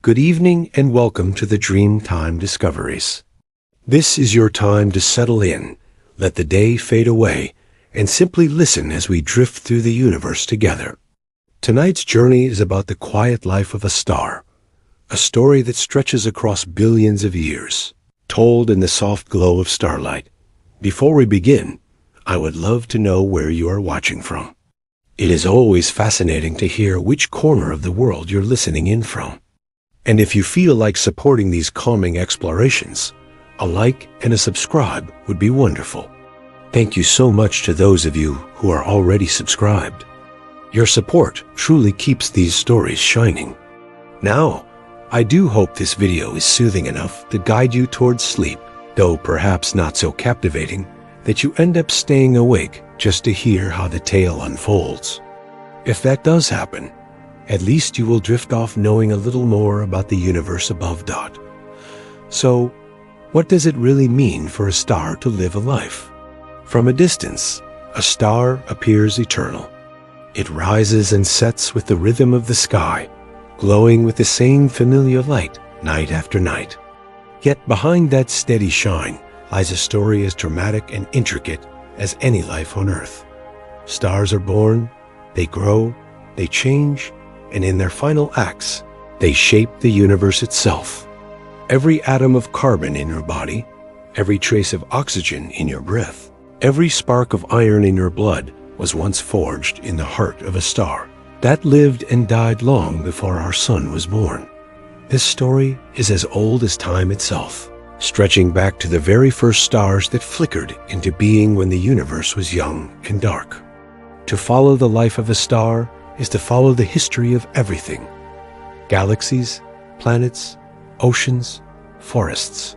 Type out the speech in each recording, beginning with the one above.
Good evening and welcome to the Dreamtime Discoveries. This is your time to settle in, let the day fade away, and simply listen as we drift through the universe together. Tonight's journey is about the quiet life of a star, a story that stretches across billions of years, told in the soft glow of starlight. Before we begin, I would love to know where you are watching from. It is always fascinating to hear which corner of the world you're listening in from. And if you feel like supporting these calming explorations, a like and a subscribe would be wonderful. Thank you so much to those of you who are already subscribed. Your support truly keeps these stories shining. Now, I do hope this video is soothing enough to guide you towards sleep, though perhaps not so captivating that you end up staying awake just to hear how the tale unfolds. If that does happen, at least you will drift off knowing a little more about the universe above. So, what does it really mean for a star to live a life? From a distance, a star appears eternal. It rises and sets with the rhythm of the sky, glowing with the same familiar light night after night. Yet behind that steady shine lies a story as dramatic and intricate as any life on Earth. Stars are born, they grow, they change, and in their final acts, they shape the universe itself. Every atom of carbon in your body, every trace of oxygen in your breath, every spark of iron in your blood was once forged in the heart of a star that lived and died long before our sun was born. This story is as old as time itself, stretching back to the very first stars that flickered into being when the universe was young and dark. To follow the life of a star is to follow the history of everything: galaxies, planets, oceans, forests,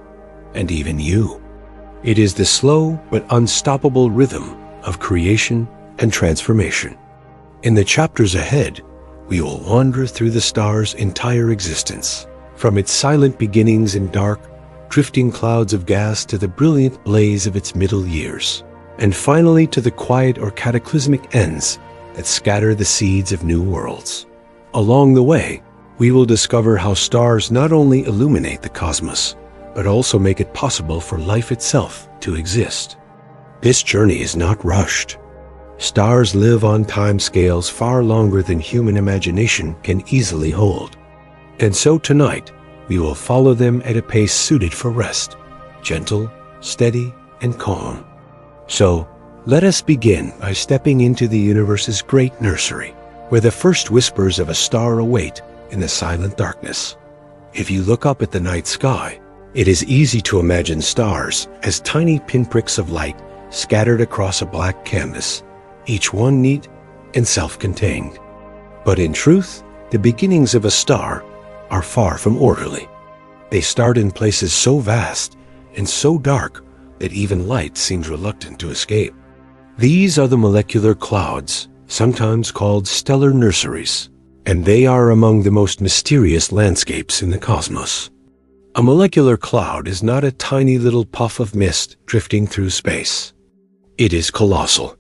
and even you. It is the slow but unstoppable rhythm of creation and transformation. In the chapters ahead, we will wander through the star's entire existence, from its silent beginnings in dark, drifting clouds of gas to the brilliant blaze of its middle years, and finally to the quiet or cataclysmic ends that scatter the seeds of new worlds. Along the way, we will discover how stars not only illuminate the cosmos, but also make it possible for life itself to exist. This journey is not rushed. Stars live on timescales far longer than human imagination can easily hold. And so tonight, we will follow them at a pace suited for rest, gentle, steady, and calm. So, let us begin by stepping into the universe's great nursery, where the first whispers of a star await in the silent darkness. If you look up at the night sky, it is easy to imagine stars as tiny pinpricks of light scattered across a black canvas, each one neat and self-contained. But in truth, the beginnings of a star are far from orderly. They start in places so vast and so dark that even light seems reluctant to escape. These are the molecular clouds, sometimes called stellar nurseries, and they are among the most mysterious landscapes in the cosmos. A molecular cloud is not a tiny little puff of mist drifting through space. It is colossal.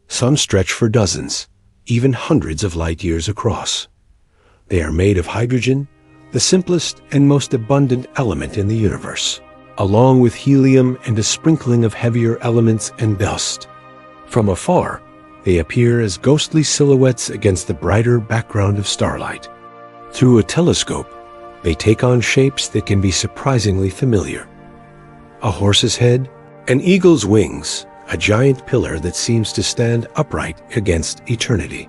Some stretch for dozens, even hundreds of light years across. They are made of hydrogen, the simplest and most abundant element in the universe, along with helium and a sprinkling of heavier elements and dust. From afar, they appear as ghostly silhouettes against the brighter background of starlight. Through a telescope, they take on shapes that can be surprisingly familiar. A horse's head, an eagle's wings, a giant pillar that seems to stand upright against eternity.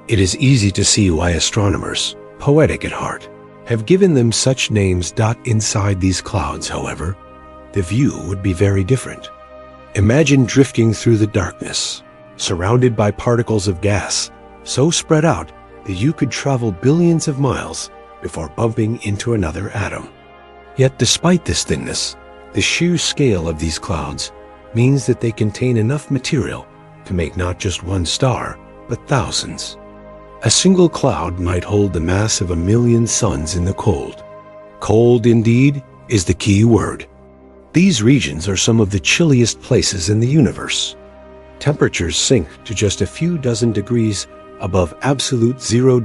It is easy to see why astronomers, poetic at heart, have given them such names. Inside these clouds, however, the view would be very different. Imagine drifting through the darkness, surrounded by particles of gas, so spread out that you could travel billions of miles before bumping into another atom. Yet despite this thinness, the sheer scale of these clouds means that they contain enough material to make not just one star, but thousands. A single cloud might hold the mass of 1,000,000 suns in the cold. Cold, indeed, is the key word. These regions are some of the chilliest places in the universe. Temperatures sink to just a few dozen degrees above absolute zero.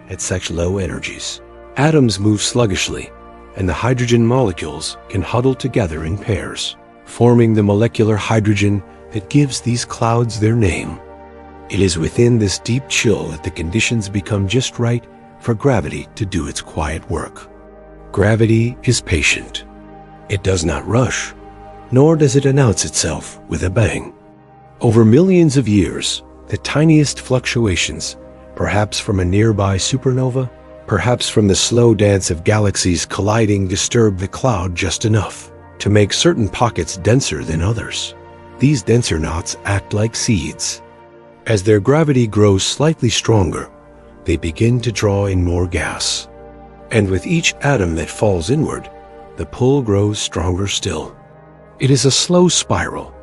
At such low energies, Atoms move sluggishly, and the hydrogen molecules can huddle together in pairs, forming the molecular hydrogen that gives these clouds their name. It is within this deep chill that the conditions become just right for gravity to do its quiet work. Gravity is patient. It does not rush, nor does it announce itself with a bang. Over millions of years, the tiniest fluctuations, perhaps from a nearby supernova, perhaps from the slow dance of galaxies colliding, disturb the cloud just enough to make certain pockets denser than others. These denser knots act like seeds. As their gravity grows slightly stronger, they begin to draw in more gas. And with each atom that falls inward, the pull grows stronger still. It is a slow spiral,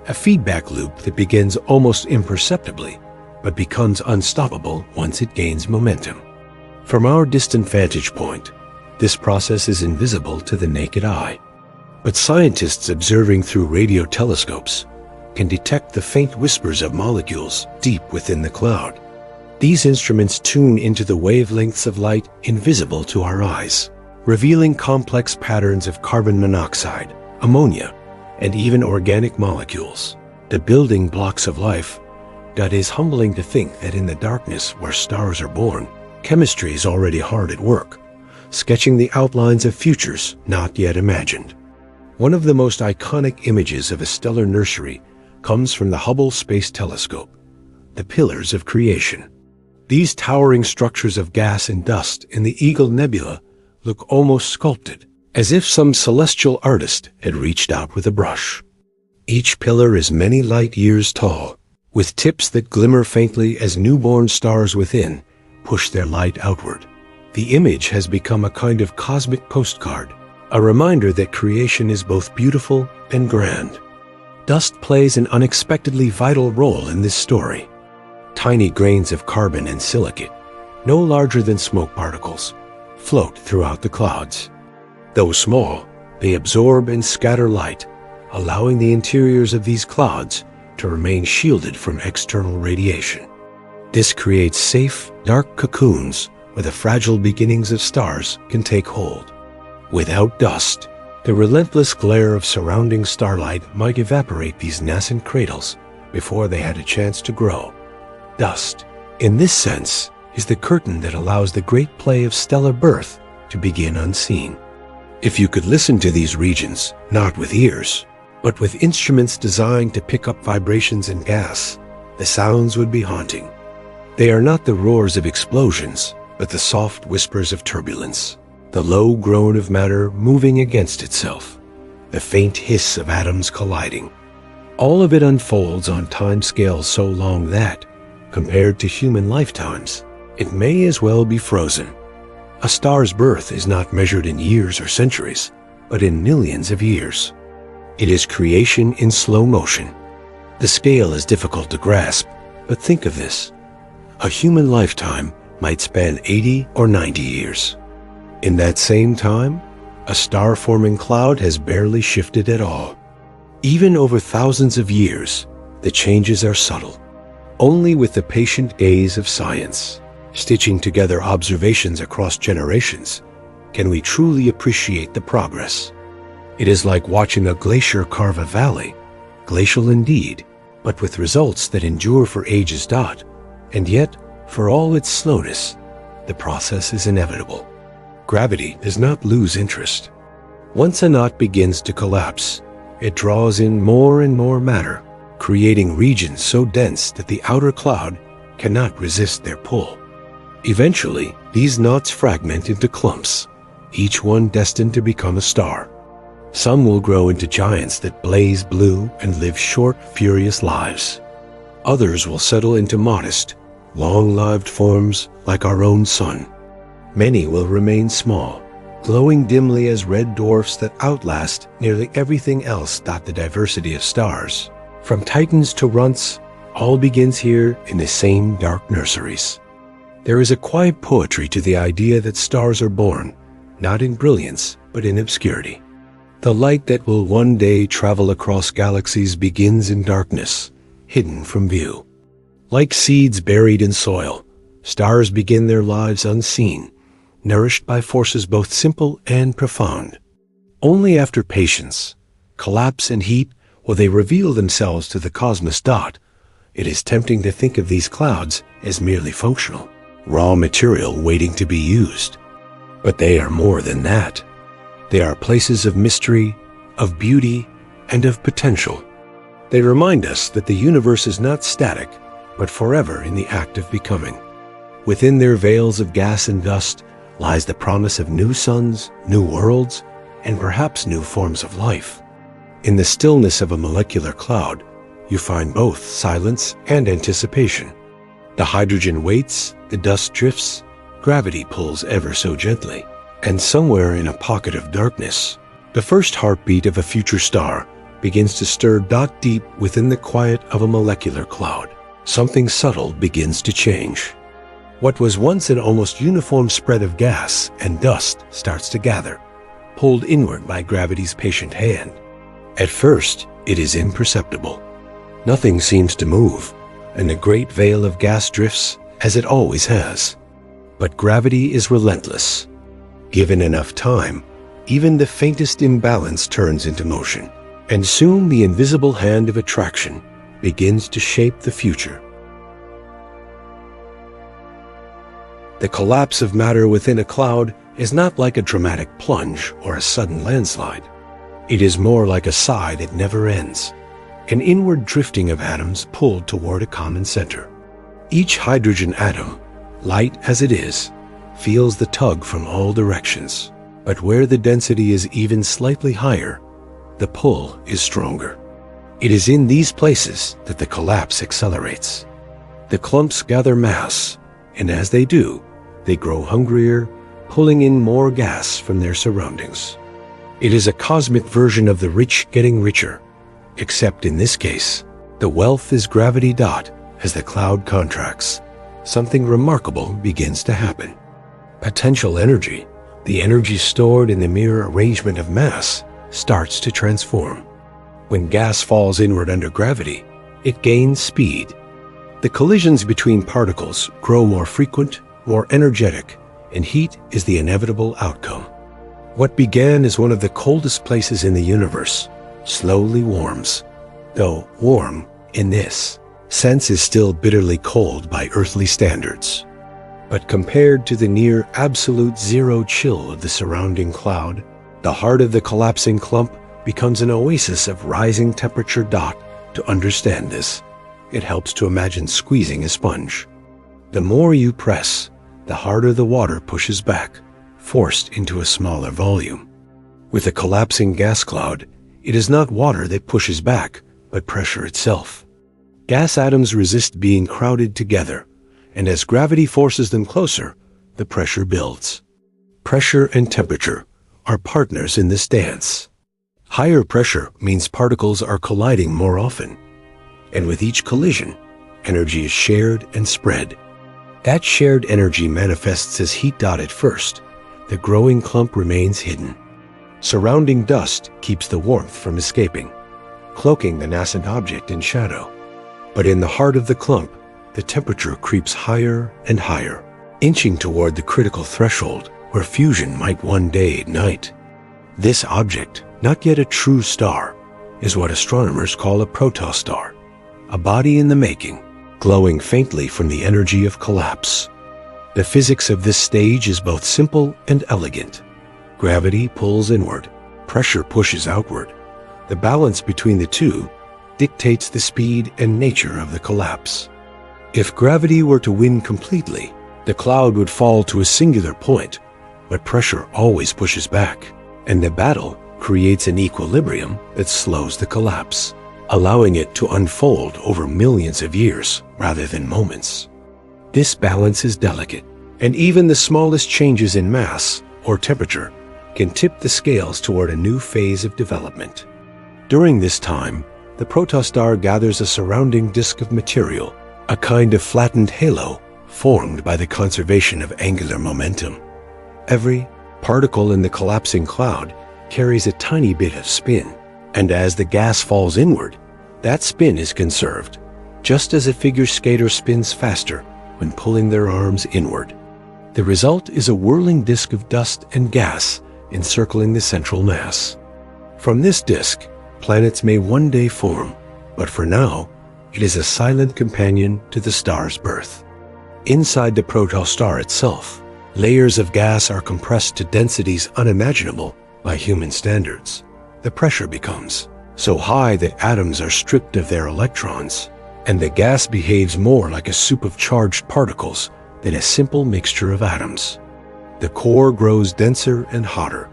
a feedback loop that begins almost imperceptibly, but becomes unstoppable once it gains momentum. From our distant vantage point, this process is invisible to the naked eye. But scientists observing through radio telescopes can detect the faint whispers of molecules deep within the cloud. These instruments tune into the wavelengths of light invisible to our eyes, revealing complex patterns of carbon monoxide, ammonia, and even organic molecules, the building blocks of life. It is humbling to think that in the darkness where stars are born, chemistry is already hard at work, sketching the outlines of futures not yet imagined. One of the most iconic images of a stellar nursery comes from the Hubble Space Telescope, the Pillars of Creation. These towering structures of gas and dust in the Eagle Nebula look almost sculpted, as if some celestial artist had reached out with a brush. Each pillar is many light years tall, with tips that glimmer faintly as newborn stars within push their light outward. The image has become a kind of cosmic postcard, a reminder that creation is both beautiful and grand. Dust plays an unexpectedly vital role in this story. Tiny grains of carbon and silicate, no larger than smoke particles, float throughout the clouds. Though small, they absorb and scatter light, allowing the interiors of these clouds to remain shielded from external radiation. This creates safe, dark cocoons where the fragile beginnings of stars can take hold. Without dust, the relentless glare of surrounding starlight might evaporate these nascent cradles before they had a chance to grow. Dust, in this sense, is the curtain that allows the great play of stellar birth to begin unseen. If you could listen to these regions, not with ears, but with instruments designed to pick up vibrations in gas, the sounds would be haunting. They are not the roars of explosions, but the soft whispers of turbulence, the low groan of matter moving against itself, the faint hiss of atoms colliding. All of it unfolds on time scales so long that, compared to human lifetimes, it may as well be frozen. A star's birth is not measured in years or centuries, but in millions of years. It is creation in slow motion. The scale is difficult to grasp, but think of this. A human lifetime might span 80 or 90 years. In that same time, a star-forming cloud has barely shifted at all. Even over thousands of years, the changes are subtle. Only with the patient gaze of science, stitching together observations across generations, can we truly appreciate the progress. It is like watching a glacier carve a valley, glacial indeed, but with results that endure for ages. And yet, for all its slowness, the process is inevitable. Gravity does not lose interest. Once a knot begins to collapse, it draws in more and more matter, creating regions so dense that the outer cloud cannot resist their pull. Eventually, these knots fragment into clumps, each one destined to become a star. Some will grow into giants that blaze blue and live short, furious lives. Others will settle into modest, long-lived forms like our own sun. Many will remain small, glowing dimly as red dwarfs that outlast nearly everything else. The diversity of stars, from titans to runts, all begins here in the same dark nurseries. There is a quiet poetry to the idea that stars are born, not in brilliance, but in obscurity. The light that will one day travel across galaxies begins in darkness, hidden from view. Like seeds buried in soil, stars begin their lives unseen, nourished by forces both simple and profound. Only after patience, collapse, and heat will they reveal themselves to the cosmos. It is tempting to think of these clouds as merely functional, raw material waiting to be used. But they are more than that. They are places of mystery, of beauty, and of potential. They remind us that the universe is not static, but forever in the act of becoming. Within their veils of gas and dust lies the promise of new suns, new worlds, and perhaps new forms of life. In the stillness of a molecular cloud, you find both silence and anticipation. The hydrogen waits, the dust drifts, gravity pulls ever so gently, and somewhere in a pocket of darkness, the first heartbeat of a future star begins to stir. Deep within the quiet of a molecular cloud, something subtle begins to change. What was once an almost uniform spread of gas and dust starts to gather, pulled inward by gravity's patient hand. At first, it is imperceptible. Nothing seems to move, and the great veil of gas drifts as it always has. But gravity is relentless. Given enough time, even the faintest imbalance turns into motion, and soon the invisible hand of attraction begins to shape the future. The collapse of matter within a cloud is not like a dramatic plunge or a sudden landslide. It is more like a sigh that never ends, an inward drifting of atoms pulled toward a common center. Each hydrogen atom, light as it is, feels the tug from all directions. But where the density is even slightly higher, the pull is stronger. It is in these places that the collapse accelerates. The clumps gather mass, and as they do, they grow hungrier, pulling in more gas from their surroundings. It is a cosmic version of the rich getting richer, except in this case, the wealth is gravity. As the cloud contracts, something remarkable begins to happen. Potential energy, the energy stored in the mere arrangement of mass, starts to transform. When gas falls inward under gravity, it gains speed. The collisions between particles grow more frequent, more energetic, and heat is the inevitable outcome. What began as one of the coldest places in the universe slowly warms, though warm in this sense is still bitterly cold by earthly standards. But compared to the near absolute zero chill of the surrounding cloud, the heart of the collapsing clump becomes an oasis of rising temperature. To understand this, it helps to imagine squeezing a sponge. The more you press, the harder the water pushes back, forced into a smaller volume. With a collapsing gas cloud, it is not water that pushes back, but pressure itself. Gas atoms resist being crowded together, and as gravity forces them closer, the pressure builds. Pressure and temperature are partners in this dance. Higher pressure means particles are colliding more often, and with each collision, energy is shared and spread. That shared energy manifests as heat. At first, the growing clump remains hidden. Surrounding dust keeps the warmth from escaping, cloaking the nascent object in shadow. But in the heart of the clump, the temperature creeps higher and higher, inching toward the critical threshold where fusion might one day ignite. This object, not yet a true star, is what astronomers call a protostar, a body in the making, glowing faintly from the energy of collapse. The physics of this stage is both simple and elegant. Gravity pulls inward, pressure pushes outward. The balance between the two dictates the speed and nature of the collapse. If gravity were to win completely, the cloud would fall to a singular point, but pressure always pushes back, and the battle creates an equilibrium that slows the collapse, allowing it to unfold over millions of years rather than moments. This balance is delicate, and even the smallest changes in mass or temperature can tip the scales toward a new phase of development. During this time, the protostar gathers a surrounding disk of material, a kind of flattened halo formed by the conservation of angular momentum. Every particle in the collapsing cloud carries a tiny bit of spin, and as the gas falls inward, that spin is conserved, just as a figure skater spins faster when pulling their arms inward. The result is a whirling disk of dust and gas encircling the central mass. From this disk, planets may one day form, but for now, it is a silent companion to the star's birth. Inside the protostar itself, layers of gas are compressed to densities unimaginable by human standards. The pressure becomes so high that atoms are stripped of their electrons, and the gas behaves more like a soup of charged particles than a simple mixture of atoms. The core grows denser and hotter,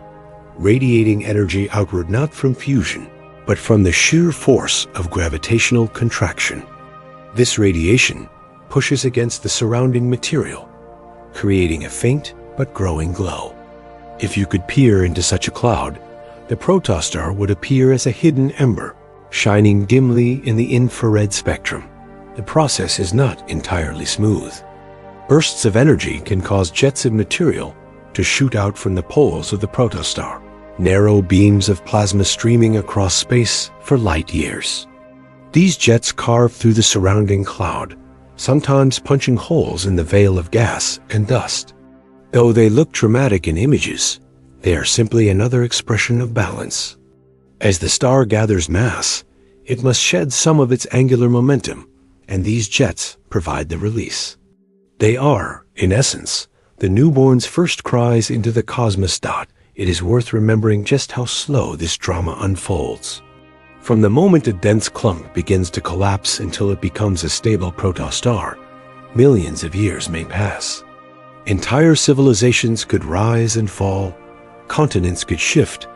radiating energy outward not from fusion, but from the sheer force of gravitational contraction. This radiation pushes against the surrounding material, creating a faint but growing glow. If you could peer into such a cloud, the protostar would appear as a hidden ember, shining dimly in the infrared spectrum. The process is not entirely smooth. Bursts of energy can cause jets of material to shoot out from the poles of the protostar, narrow beams of plasma streaming across space for light years. These jets carve through the surrounding cloud, sometimes punching holes in the veil of gas and dust. Though they look dramatic in images, they are simply another expression of balance. As the star gathers mass, it must shed some of its angular momentum, and these jets provide the release. They are, in essence, the newborn's first cries into the cosmos. It is worth remembering just how slow this drama unfolds. From the moment a dense clump begins to collapse until it becomes a stable protostar, millions of years may pass. Entire civilizations could rise and fall, continents could shift,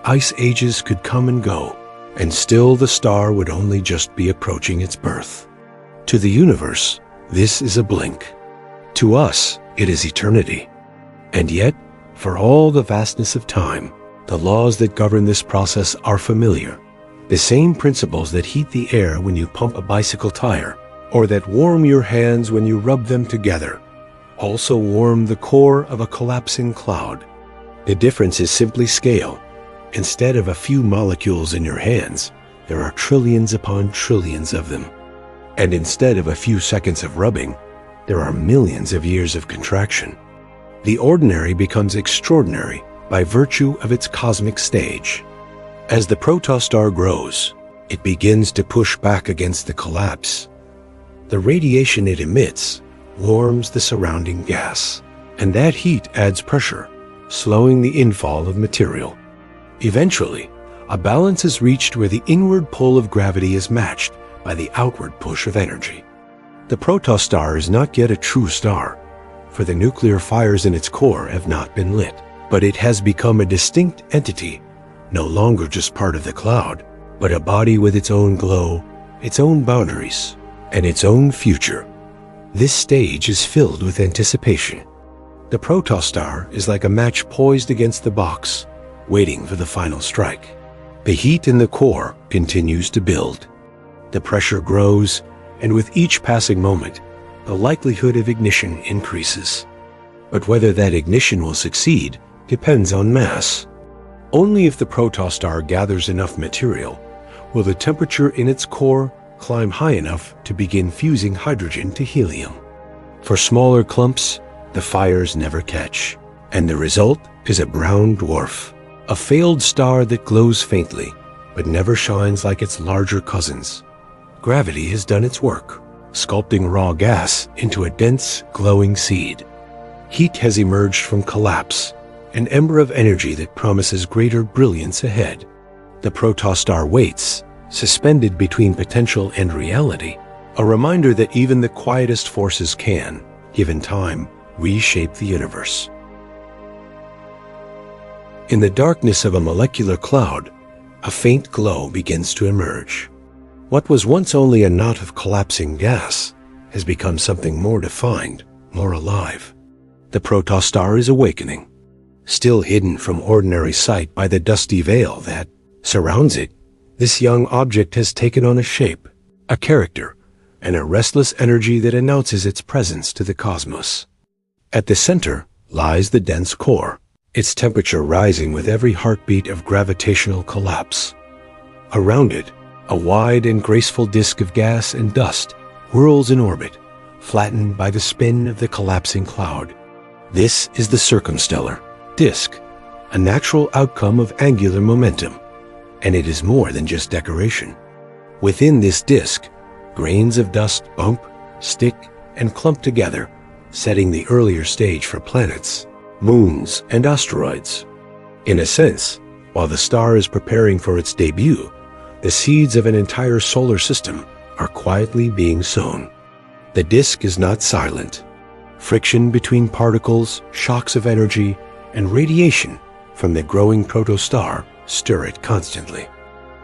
ice ages could come and go, and still the star would only just be approaching its birth. To the universe, this is a blink. To us, it is eternity. And yet, for all the vastness of time, the laws that govern this process are familiar. The same principles that heat the air when you pump a bicycle tire, or that warm your hands when you rub them together, also warm the core of a collapsing cloud. The difference is simply scale. Instead of a few molecules in your hands, there are trillions upon trillions of them. And instead of a few seconds of rubbing, there are millions of years of contraction. The ordinary becomes extraordinary by virtue of its cosmic stage. As the protostar grows, it begins to push back against the collapse. The radiation it emits warms the surrounding gas, and that heat adds pressure, slowing the infall of material. Eventually, a balance is reached where the inward pull of gravity is matched by the outward push of energy. The protostar is not yet a true star, for the nuclear fires in its core have not been lit, but it has become a distinct entity, no longer just part of the cloud, but a body with its own glow, its own boundaries, and its own future. This stage is filled with anticipation. The protostar is like a match poised against the box, waiting for the final strike. The heat in the core continues to build. The pressure grows, and with each passing moment, the likelihood of ignition increases. But whether that ignition will succeed depends on mass. Only if the protostar gathers enough material will the temperature in its core climb high enough to begin fusing hydrogen to helium. For smaller clumps, the fires never catch, and the result is a brown dwarf, a failed star that glows faintly but never shines like its larger cousins. Gravity has done its work, sculpting raw gas into a dense, glowing seed. Heat has emerged from collapse, an ember of energy that promises greater brilliance ahead. The protostar waits, suspended between potential and reality, a reminder that even the quietest forces can, given time, reshape the universe. In the darkness of a molecular cloud, a faint glow begins to emerge. What was once only a knot of collapsing gas has become something more defined, more alive. The protostar is awakening. Still hidden from ordinary sight by the dusty veil that surrounds it, this young object has taken on a shape, a character, and a restless energy that announces its presence to the cosmos. At the center lies the dense core, its temperature rising with every heartbeat of gravitational collapse. Around it, a wide and graceful disk of gas and dust whirls in orbit, flattened by the spin of the collapsing cloud. This is the circumstellar disk, a natural outcome of angular momentum, and it is more than just decoration. Within this disk, grains of dust bump, stick, and clump together, setting the earlier stage for planets, moons, and asteroids. In a sense, while the star is preparing for its debut, the seeds of an entire solar system are quietly being sown. The disk is not silent. Friction between particles, shocks of energy, and radiation from the growing protostar stir it constantly.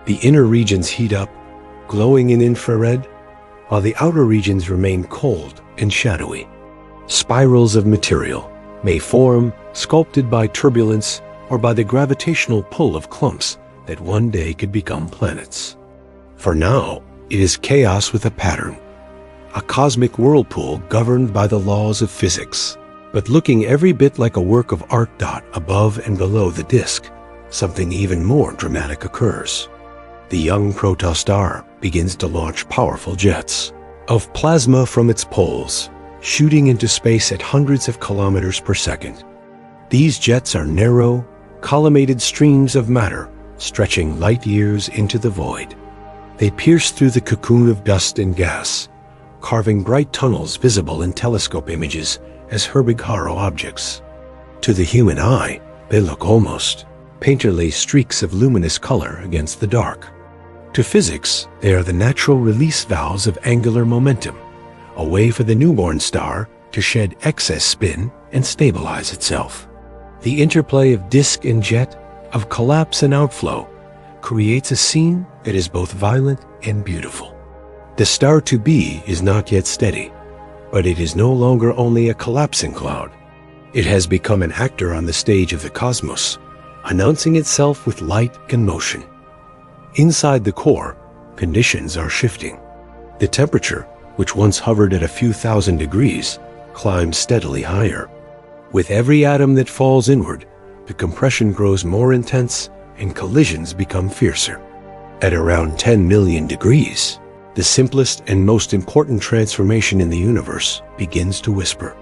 The inner regions heat up, glowing in infrared, while the outer regions remain cold and shadowy. Spirals of material may form, sculpted by turbulence or by the gravitational pull of clumps that one day could become planets. For now, it is chaos with a pattern, a cosmic whirlpool governed by the laws of physics. But looking every bit like a work of art above and below the disk, something even more dramatic occurs. The young protostar begins to launch powerful jets of plasma from its poles, shooting into space at hundreds of kilometers per second. These jets are narrow, collimated streams of matter stretching light years into the void. They pierce through the cocoon of dust and gas, carving bright tunnels visible in telescope images as Herbig-Haro objects. To the human eye, they look almost painterly streaks of luminous color against the dark. To physics, they are the natural release valves of angular momentum, a way for the newborn star to shed excess spin and stabilize itself. The interplay of disk and jet, of collapse and outflow, creates a scene that is both violent and beautiful. The star-to-be is not yet steady, but it is no longer only a collapsing cloud. It has become an actor on the stage of the cosmos, announcing itself with light and motion. Inside the core, conditions are shifting. The temperature, which once hovered at a few thousand degrees, climbs steadily higher. With every atom that falls inward, the compression grows more intense and collisions become fiercer. At around 10 million degrees, the simplest and most important transformation in the universe begins to whisper.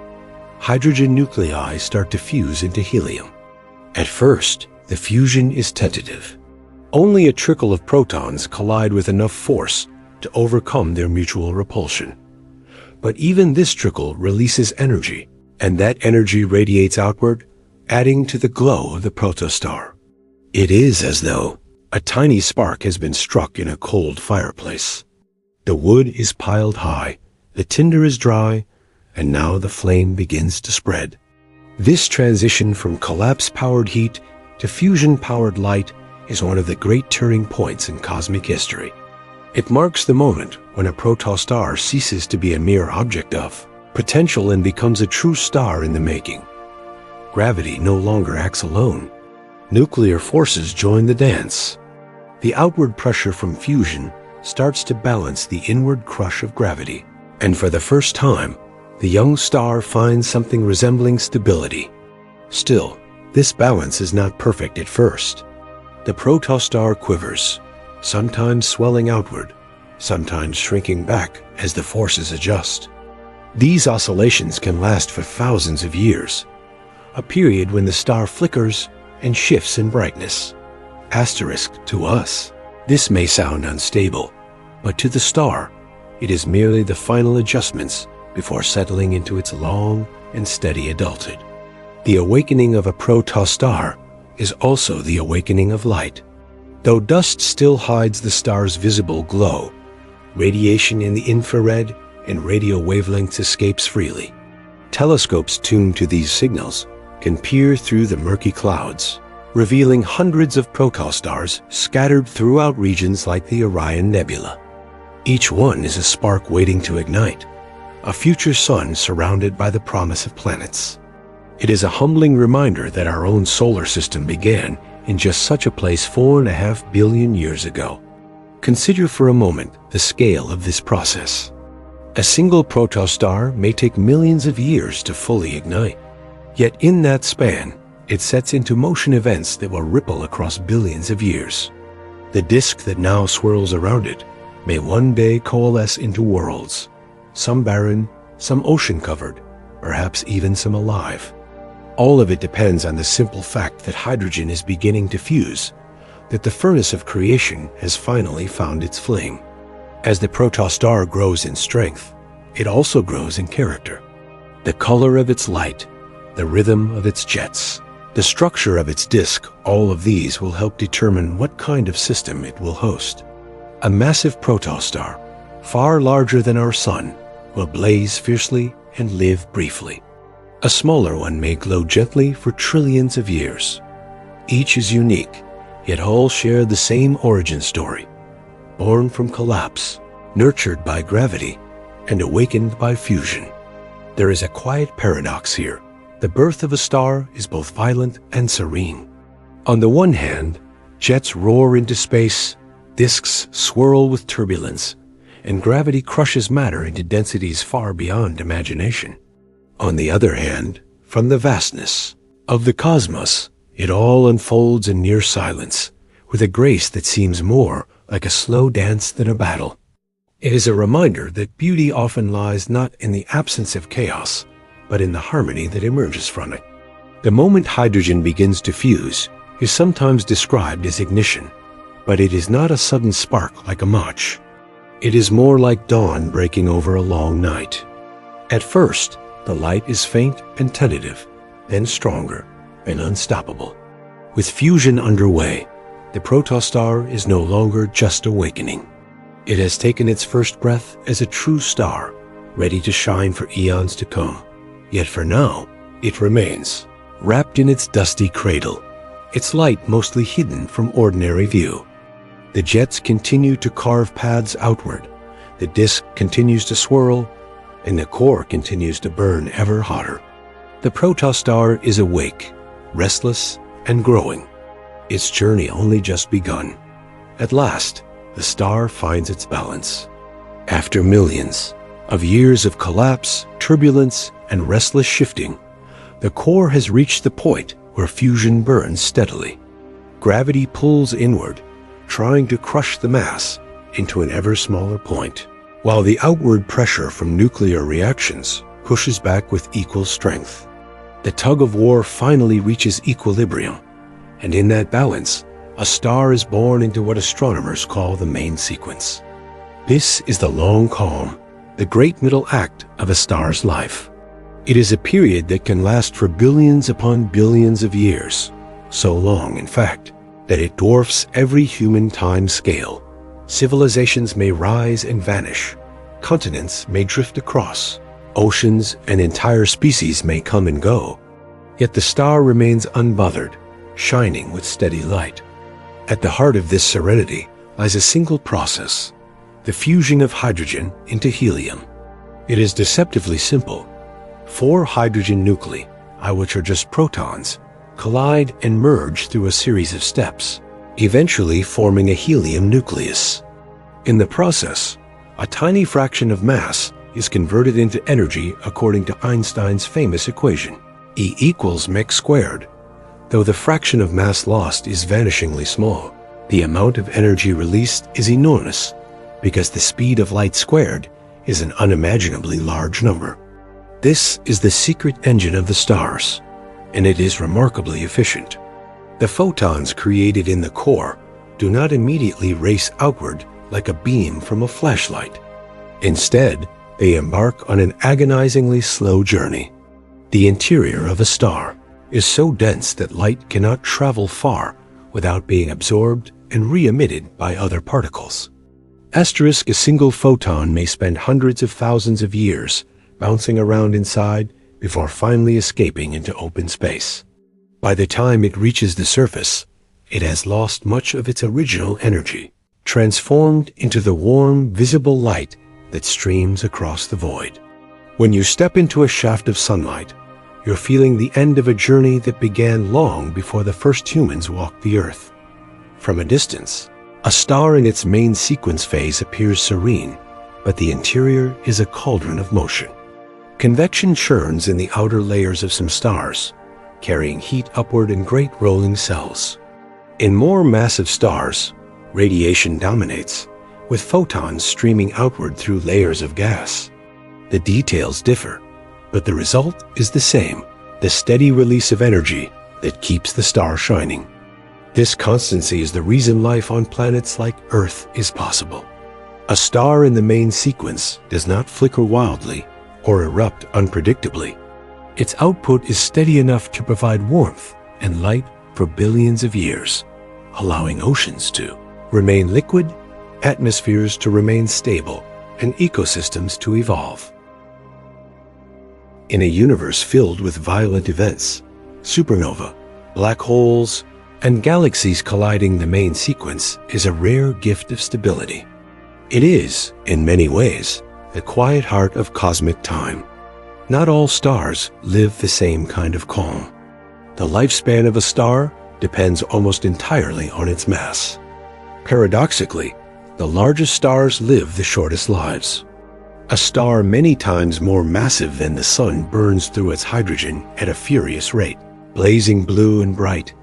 Hydrogen nuclei start to fuse into helium. At first, the fusion is tentative. Only a trickle of protons collide with enough force to overcome their mutual repulsion. But even this trickle releases energy, and that energy radiates outward, adding to the glow of the protostar. It is as though a tiny spark has been struck in a cold fireplace. The wood is piled high, the tinder is dry, and now the flame begins to spread. This transition from collapse-powered heat to fusion-powered light is one of the great turning points in cosmic history. It marks the moment when a protostar ceases to be a mere object of potential and becomes a true star in the making. Gravity no longer acts alone. Nuclear forces join the dance. The outward pressure from fusion starts to balance the inward crush of gravity, and for the first time, the young star finds something resembling stability. Still, this balance is not perfect at first. The protostar quivers, sometimes swelling outward, sometimes shrinking back as the forces adjust. These oscillations can last for thousands of years, a period when the star flickers and shifts in brightness. Asterisk to us, this may sound unstable, but to the star, it is merely the final adjustments before settling into its long and steady adulthood. The awakening of a protostar is also the awakening of light. Though dust still hides the star's visible glow, radiation in the infrared and radio wavelengths escapes freely. Telescopes tuned to these signals can peer through the murky clouds, revealing hundreds of protostars scattered throughout regions like the Orion Nebula. Each one is a spark waiting to ignite, a future sun surrounded by the promise of planets. It is a humbling reminder that our own solar system began in just such a place 4.5 billion years ago. Consider for a moment the scale of this process. A single protostar may take millions of years to fully ignite. Yet in that span, it sets into motion events that will ripple across billions of years. The disk that now swirls around it may one day coalesce into worlds, some barren, some ocean-covered, perhaps even some alive. All of it depends on the simple fact that hydrogen is beginning to fuse, that the furnace of creation has finally found its flame. As the protostar grows in strength, it also grows in character. The color of its light, the rhythm of its jets, the structure of its disk, all of these will help determine what kind of system it will host. A massive protostar, far larger than our sun, will blaze fiercely and live briefly. A smaller one may glow gently for trillions of years. Each is unique, yet all share the same origin story. Born from collapse, nurtured by gravity, and awakened by fusion. There is a quiet paradox here. The birth of a star is both violent and serene. On the one hand, jets roar into space, disks swirl with turbulence, and gravity crushes matter into densities far beyond imagination. On the other hand, from the vastness of the cosmos, it all unfolds in near silence, with a grace that seems more like a slow dance than a battle. It is a reminder that beauty often lies not in the absence of chaos, but in the harmony that emerges from it. The moment hydrogen begins to fuse is sometimes described as ignition, but it is not a sudden spark like a match. It is more like dawn breaking over a long night. At first, the light is faint and tentative, then stronger and unstoppable. With fusion underway, the protostar is no longer just awakening. It has taken its first breath as a true star, ready to shine for eons to come. Yet for now, it remains, wrapped in its dusty cradle, its light mostly hidden from ordinary view. The jets continue to carve paths outward, the disk continues to swirl, and the core continues to burn ever hotter. The protostar is awake, restless, and growing. Its journey only just begun. At last, the star finds its balance. After millions of years of collapse, turbulence, and restless shifting, the core has reached the point where fusion burns steadily. Gravity pulls inward, trying to crush the mass into an ever smaller point, while the outward pressure from nuclear reactions pushes back with equal strength. The tug-of-war finally reaches equilibrium, and in that balance, a star is born into what astronomers call the main sequence. This is the long calm, the great middle act of a star's life. It is a period that can last for billions upon billions of years, so long, in fact, that it dwarfs every human time scale. Civilizations may rise and vanish, continents may drift across, oceans and entire species may come and go, yet the star remains unbothered, shining with steady light. At the heart of this serenity lies a single process, the fusion of hydrogen into helium. It is deceptively simple. 4 hydrogen nuclei, which are just protons, collide and merge through a series of steps, eventually forming a helium nucleus. In the process, a tiny fraction of mass is converted into energy according to Einstein's famous equation, E equals mc squared. Though the fraction of mass lost is vanishingly small, the amount of energy released is enormous, because the speed of light squared is an unimaginably large number. This is the secret engine of the stars, and it is remarkably efficient. The photons created in the core do not immediately race outward like a beam from a flashlight. Instead, they embark on an agonizingly slow journey. The interior of a star is so dense that light cannot travel far without being absorbed and re-emitted by other particles. A single photon may spend hundreds of thousands of years bouncing around inside before finally escaping into open space. By the time it reaches the surface, it has lost much of its original energy, transformed into the warm, visible light that streams across the void. When you step into a shaft of sunlight, you're feeling the end of a journey that began long before the first humans walked the earth. From a distance, a star in its main sequence phase appears serene, but the interior is a cauldron of motion. Convection churns in the outer layers of some stars, carrying heat upward in great rolling cells. In more massive stars, radiation dominates, with photons streaming outward through layers of gas. The details differ, but the result is the same, the steady release of energy that keeps the star shining. This constancy is the reason life on planets like Earth is possible. A star in the main sequence does not flicker wildly or erupt unpredictably. Its output is steady enough to provide warmth and light for billions of years, allowing oceans to remain liquid, atmospheres to remain stable, and ecosystems to evolve. In a universe filled with violent events, supernova, black holes, and galaxies colliding, the main sequence is a rare gift of stability. It is, in many ways, the quiet heart of cosmic time. Not all stars live the same kind of calm. The lifespan of a star depends almost entirely on its mass. Paradoxically, the largest stars live the shortest lives. A star many times more massive than the Sun burns through its hydrogen at a furious rate, blazing blue and bright,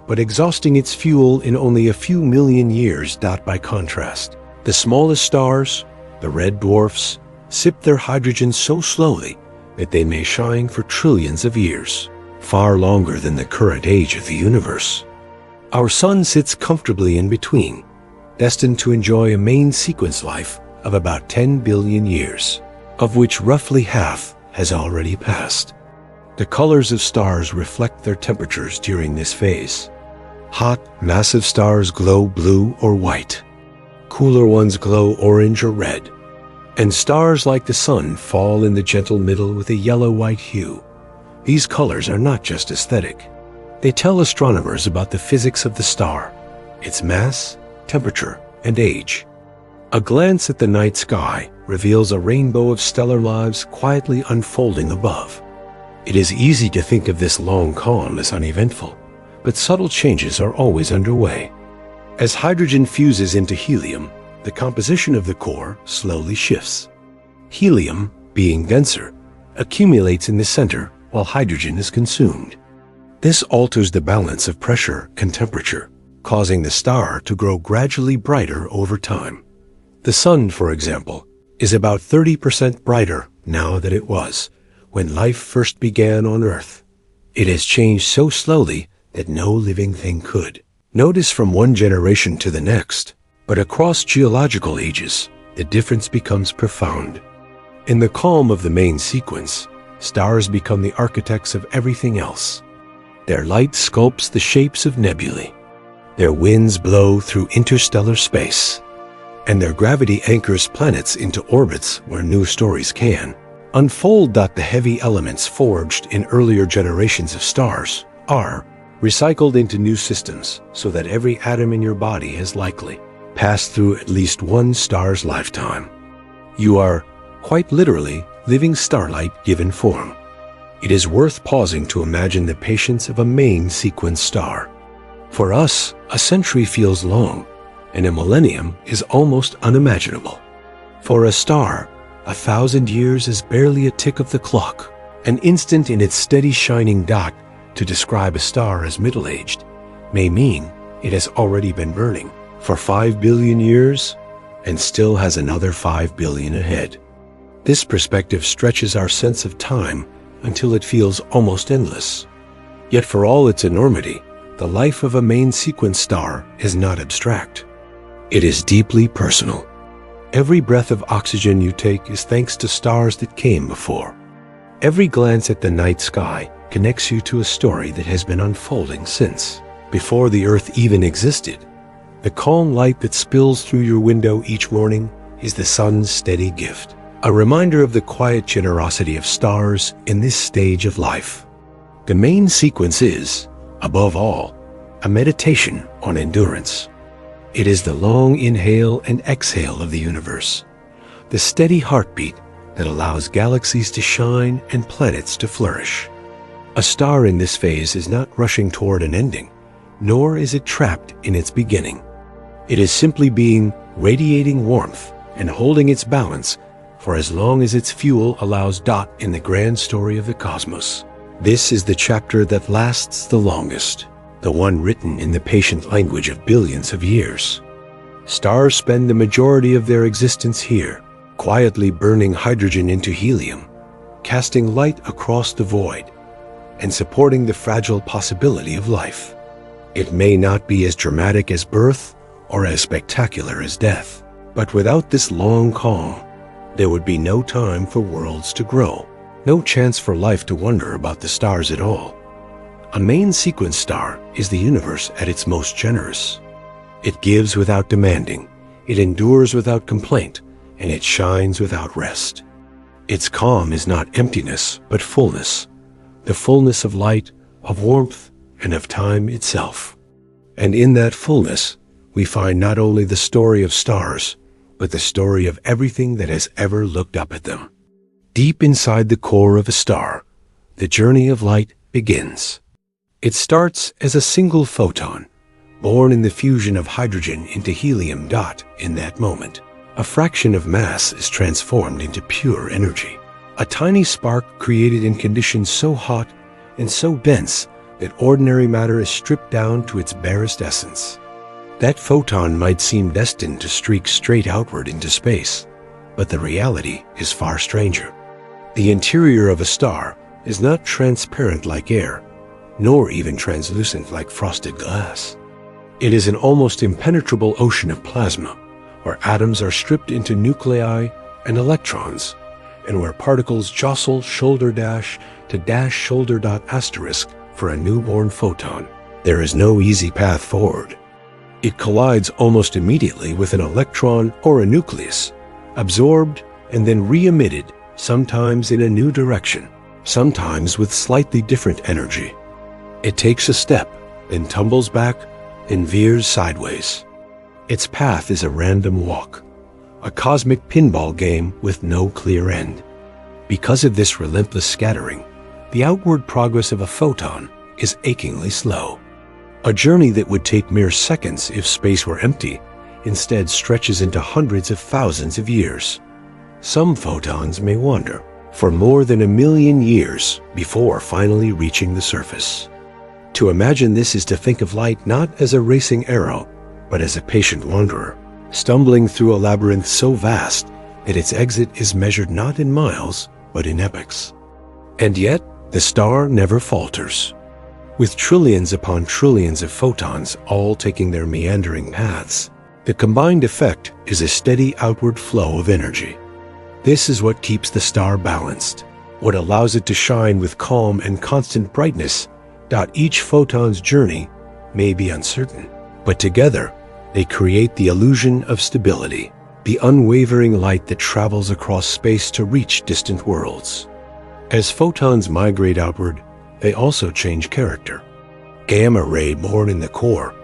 but exhausting its fuel in only a few million years. By contrast, the smallest stars, the red dwarfs, sip their hydrogen so slowly that they may shine for trillions of years, far longer than the current age of the universe. Our Sun sits comfortably in between, destined to enjoy a main sequence life of about 10 billion years, of which roughly half has already passed. The colors of stars reflect their temperatures during this phase. Hot, massive stars glow blue or white. Cooler ones glow orange or red. And stars like the Sun fall in the gentle middle with a yellow-white hue. These colors are not just aesthetic. They tell astronomers about the physics of the star, its mass, temperature, and age. A glance at the night sky reveals a rainbow of stellar lives quietly unfolding above. It is easy to think of this long calm as uneventful, but subtle changes are always underway. As hydrogen fuses into helium, the composition of the core slowly shifts. Helium, being denser, accumulates in the center while hydrogen is consumed. This alters the balance of pressure and temperature, causing the star to grow gradually brighter over time. The Sun, for example, is about 30% brighter now than it was when life first began on Earth. It has changed so slowly that no living thing could notice from one generation to the next, but across geological ages, the difference becomes profound. In the calm of the main sequence, stars become the architects of everything else. Their light sculpts the shapes of nebulae. Their winds blow through interstellar space, and their gravity anchors planets into orbits where new stories can unfold. The heavy elements forged in earlier generations of stars are recycled into new systems so that every atom in your body has likely passed through at least one star's lifetime. You are, quite literally, living starlight given form. It is worth pausing to imagine the patience of a main sequence star. For us, a century feels long, and a millennium is almost unimaginable. For a star, 1,000 years is barely a tick of the clock, an instant in its steady shining dot. To describe a star as middle-aged may mean it has already been burning for 5 billion years and still has another 5 billion ahead. This perspective stretches our sense of time until it feels almost endless. Yet for all its enormity, the life of a main sequence star is not abstract. It is deeply personal. Every breath of oxygen you take is thanks to stars that came before. Every glance at the night sky connects you to a story that has been unfolding since before the Earth even existed. The calm light that spills through your window each morning is the Sun's steady gift, a reminder of the quiet generosity of stars in this stage of life. The main sequence is, above all, a meditation on endurance. It is the long inhale and exhale of the universe, the steady heartbeat that allows galaxies to shine and planets to flourish. A star in this phase is not rushing toward an ending, nor is it trapped in its beginning. It is simply radiating warmth and holding its balance for as long as its fuel allows. In the grand story of the cosmos, this is the chapter that lasts the longest, the one written in the patient language of billions of years. Stars spend the majority of their existence here, quietly burning hydrogen into helium, casting light across the void. and supporting the fragile possibility of life. It may not be as dramatic as birth or as spectacular as death, but without this long calm, there would be no time for worlds to grow, no chance for life to wonder about the stars at all. A main sequence star is the universe at its most generous. It gives without demanding, it endures without complaint, and it shines without rest. Its calm is not emptiness, but fullness, the fullness of light, of warmth, and of time itself. And in that fullness, we find not only the story of stars, but the story of everything that has ever looked up at them. Deep inside the core of a star, the journey of light begins. It starts as a single photon, born in the fusion of hydrogen into helium. In that moment, a fraction of mass is transformed into pure energy. A tiny spark created in conditions so hot and so dense that ordinary matter is stripped down to its barest essence. That photon might seem destined to streak straight outward into space, but the reality is far stranger. The interior of a star is not transparent like air, nor even translucent like frosted glass. It is an almost impenetrable ocean of plasma, where atoms are stripped into nuclei and electrons, and where particles jostle shoulder dash to dash shoulder dot asterisk for a newborn photon. There is no easy path forward. It collides almost immediately with an electron or a nucleus, absorbed and then re-emitted, sometimes in a new direction, sometimes with slightly different energy. It takes a step, then tumbles back, and veers sideways. Its path is a random walk, a cosmic pinball game with no clear end. Because of this relentless scattering, the outward progress of a photon is achingly slow. A journey that would take mere seconds if space were empty, instead stretches into hundreds of thousands of years. Some photons may wander for more than 1,000,000 years before finally reaching the surface. To imagine this is to think of light not as a racing arrow, but as a patient wanderer, stumbling through a labyrinth so vast that its exit is measured not in miles, but in epochs. And yet, the star never falters. With trillions upon trillions of photons all taking their meandering paths, the combined effect is a steady outward flow of energy. This is what keeps the star balanced, what allows it to shine with calm and constant brightness. Each photon's journey may be uncertain, but together they create the illusion of stability, the unwavering light that travels across space to reach distant worlds. As photons migrate outward, they also change character. Gamma ray born in the core,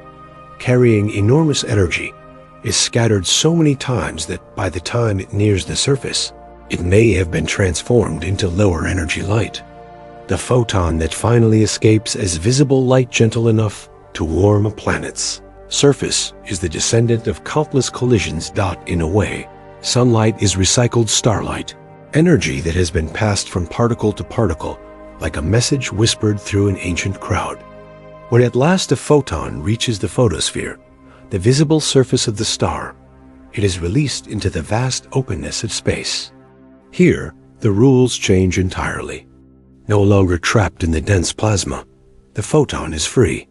carrying enormous energy, is scattered so many times that by the time it nears the surface, it may have been transformed into lower energy light. The photon that finally escapes as visible light gentle enough to warm a planet's surface is the descendant of countless collisions. In a way, sunlight is recycled starlight, energy that has been passed from particle to particle, like a message whispered through an ancient crowd. When at last a photon reaches the photosphere, the visible surface of the star, it is released into the vast openness of space. Here, the rules change entirely. No longer trapped in the dense plasma, the photon is free.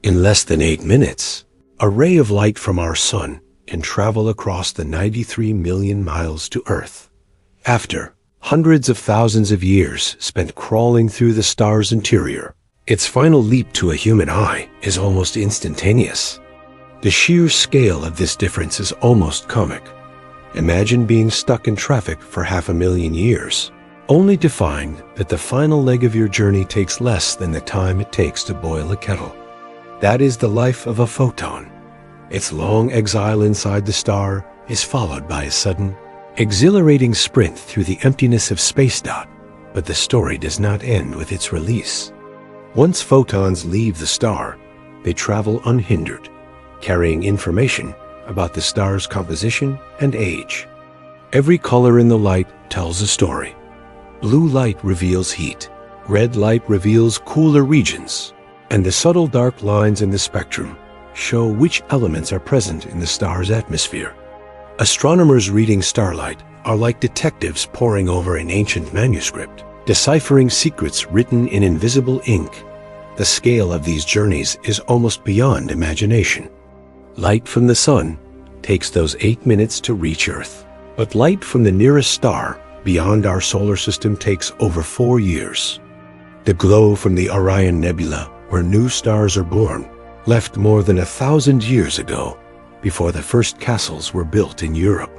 In less than 8 minutes, a ray of light from our sun can travel across the 93 million miles to Earth. After hundreds of thousands of years spent crawling through the star's interior, its final leap to a human eye is almost instantaneous. The sheer scale of this difference is almost comic. Imagine being stuck in traffic for 500,000 years, only to find that the final leg of your journey takes less than the time it takes to boil a kettle. That is the life of a photon. Its long exile inside the star is followed by a sudden, exhilarating sprint through the emptiness of space. But the story does not end with its release. Once photons leave the star, they travel unhindered, carrying information about the star's composition and age. Every color in the light tells a story. Blue light reveals heat, red light reveals cooler regions, and the subtle dark lines in the spectrum show which elements are present in the star's atmosphere. Astronomers reading starlight are like detectives poring over an ancient manuscript, deciphering secrets written in invisible ink. The scale of these journeys is almost beyond imagination. Light from the sun takes those 8 minutes to reach Earth, but light from the nearest star beyond our solar system takes over 4 years. The glow from the Orion Nebula, where new stars are born, left more than 1,000 years ago, before the first castles were built in Europe.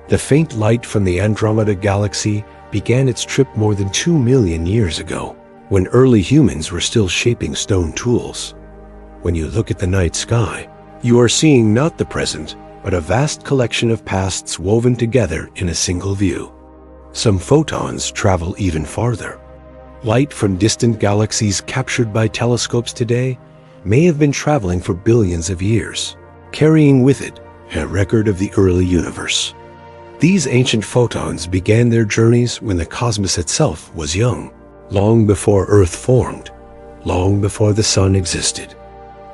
The faint light from the Andromeda Galaxy began its trip more than 2 million years ago, when early humans were still shaping stone tools. When you look at the night sky, you are seeing not the present, but a vast collection of pasts woven together in a single view. Some photons travel even farther. Light from distant galaxies captured by telescopes today may have been traveling for billions of years, carrying with it a record of the early universe. These ancient photons began their journeys when the cosmos itself was young, long before Earth formed, long before the sun existed.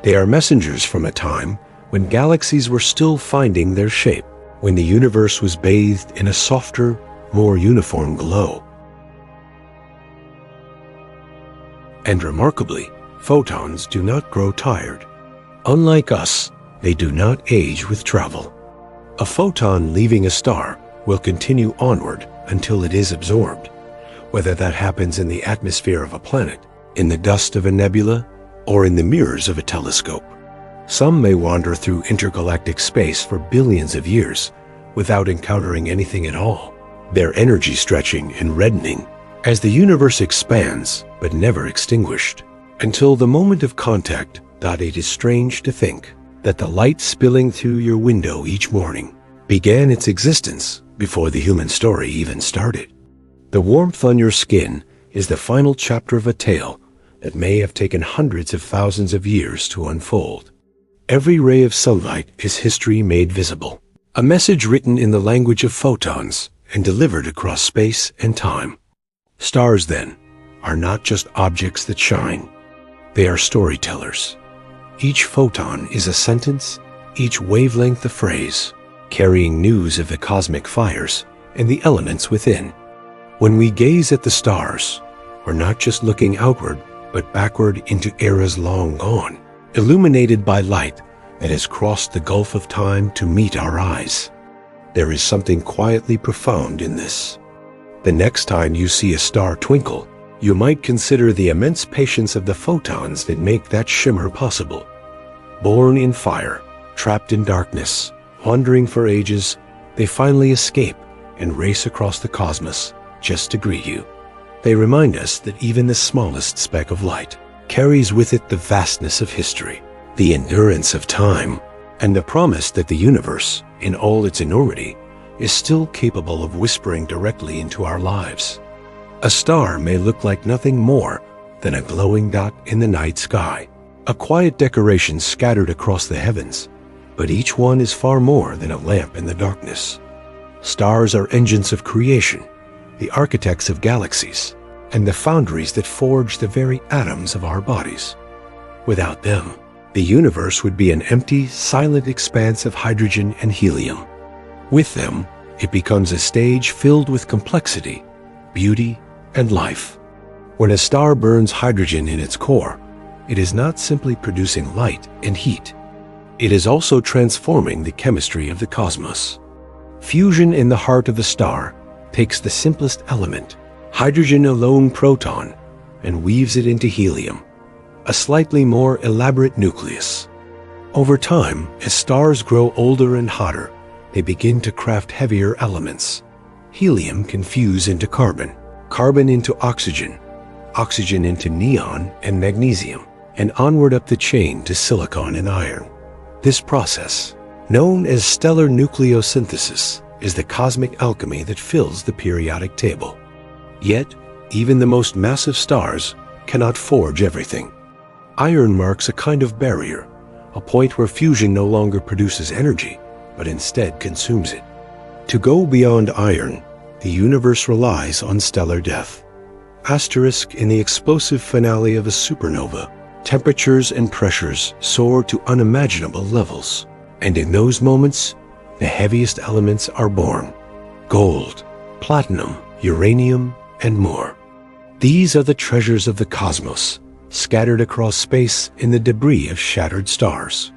They are messengers from a time when galaxies were still finding their shape, when the universe was bathed in a softer, more uniform glow. And remarkably, photons do not grow tired. Unlike us, they do not age with travel. A photon leaving a star will continue onward until it is absorbed, whether that happens in the atmosphere of a planet, in the dust of a nebula, or in the mirrors of a telescope. Some may wander through intergalactic space for billions of years without encountering anything at all, their energy stretching and reddening as the universe expands but never extinguished, until the moment of contact. It is strange to think that the light spilling through your window each morning began its existence before the human story even started. The warmth on your skin is the final chapter of a tale that may have taken hundreds of thousands of years to unfold. Every ray of sunlight is history made visible, a message written in the language of photons and delivered across space and time. Stars, then, are not just objects that shine. They are storytellers. Each photon is a sentence, each wavelength a phrase, carrying news of the cosmic fires and the elements within. When we gaze at the stars, we're not just looking outward, but backward into eras long gone, illuminated by light that has crossed the gulf of time to meet our eyes. There is something quietly profound in this. The next time you see a star twinkle, you might consider the immense patience of the photons that make that shimmer possible. Born in fire, trapped in darkness, wandering for ages, they finally escape and race across the cosmos just to greet you. They remind us that even the smallest speck of light carries with it the vastness of history, the endurance of time, and the promise that the universe, in all its enormity, is still capable of whispering directly into our lives. A star may look like nothing more than a glowing dot in the night sky, a quiet decoration scattered across the heavens, but each one is far more than a lamp in the darkness. Stars are engines of creation, the architects of galaxies, and the foundries that forge the very atoms of our bodies. Without them, the universe would be an empty, silent expanse of hydrogen and helium. With them, it becomes a stage filled with complexity, beauty, and life. When a star burns hydrogen in its core, it is not simply producing light and heat. It is also transforming the chemistry of the cosmos. Fusion in the heart of a star takes the simplest element, hydrogen alone proton, and weaves it into helium, a slightly more elaborate nucleus. Over time, as stars grow older and hotter, they begin to craft heavier elements. Helium can fuse into carbon, carbon into oxygen, oxygen into neon and magnesium, and onward up the chain to silicon and iron. This process, known as stellar nucleosynthesis, is the cosmic alchemy that fills the periodic table. Yet, even the most massive stars cannot forge everything. Iron marks a kind of barrier, a point where fusion no longer produces energy, but instead consumes it. To go beyond iron, the universe relies on stellar death. Asterisk in the explosive finale of a supernova, temperatures and pressures soar to unimaginable levels, and in those moments, the heaviest elements are born: gold, platinum, uranium, and more. These are the treasures of the cosmos, scattered across space in the debris of shattered stars.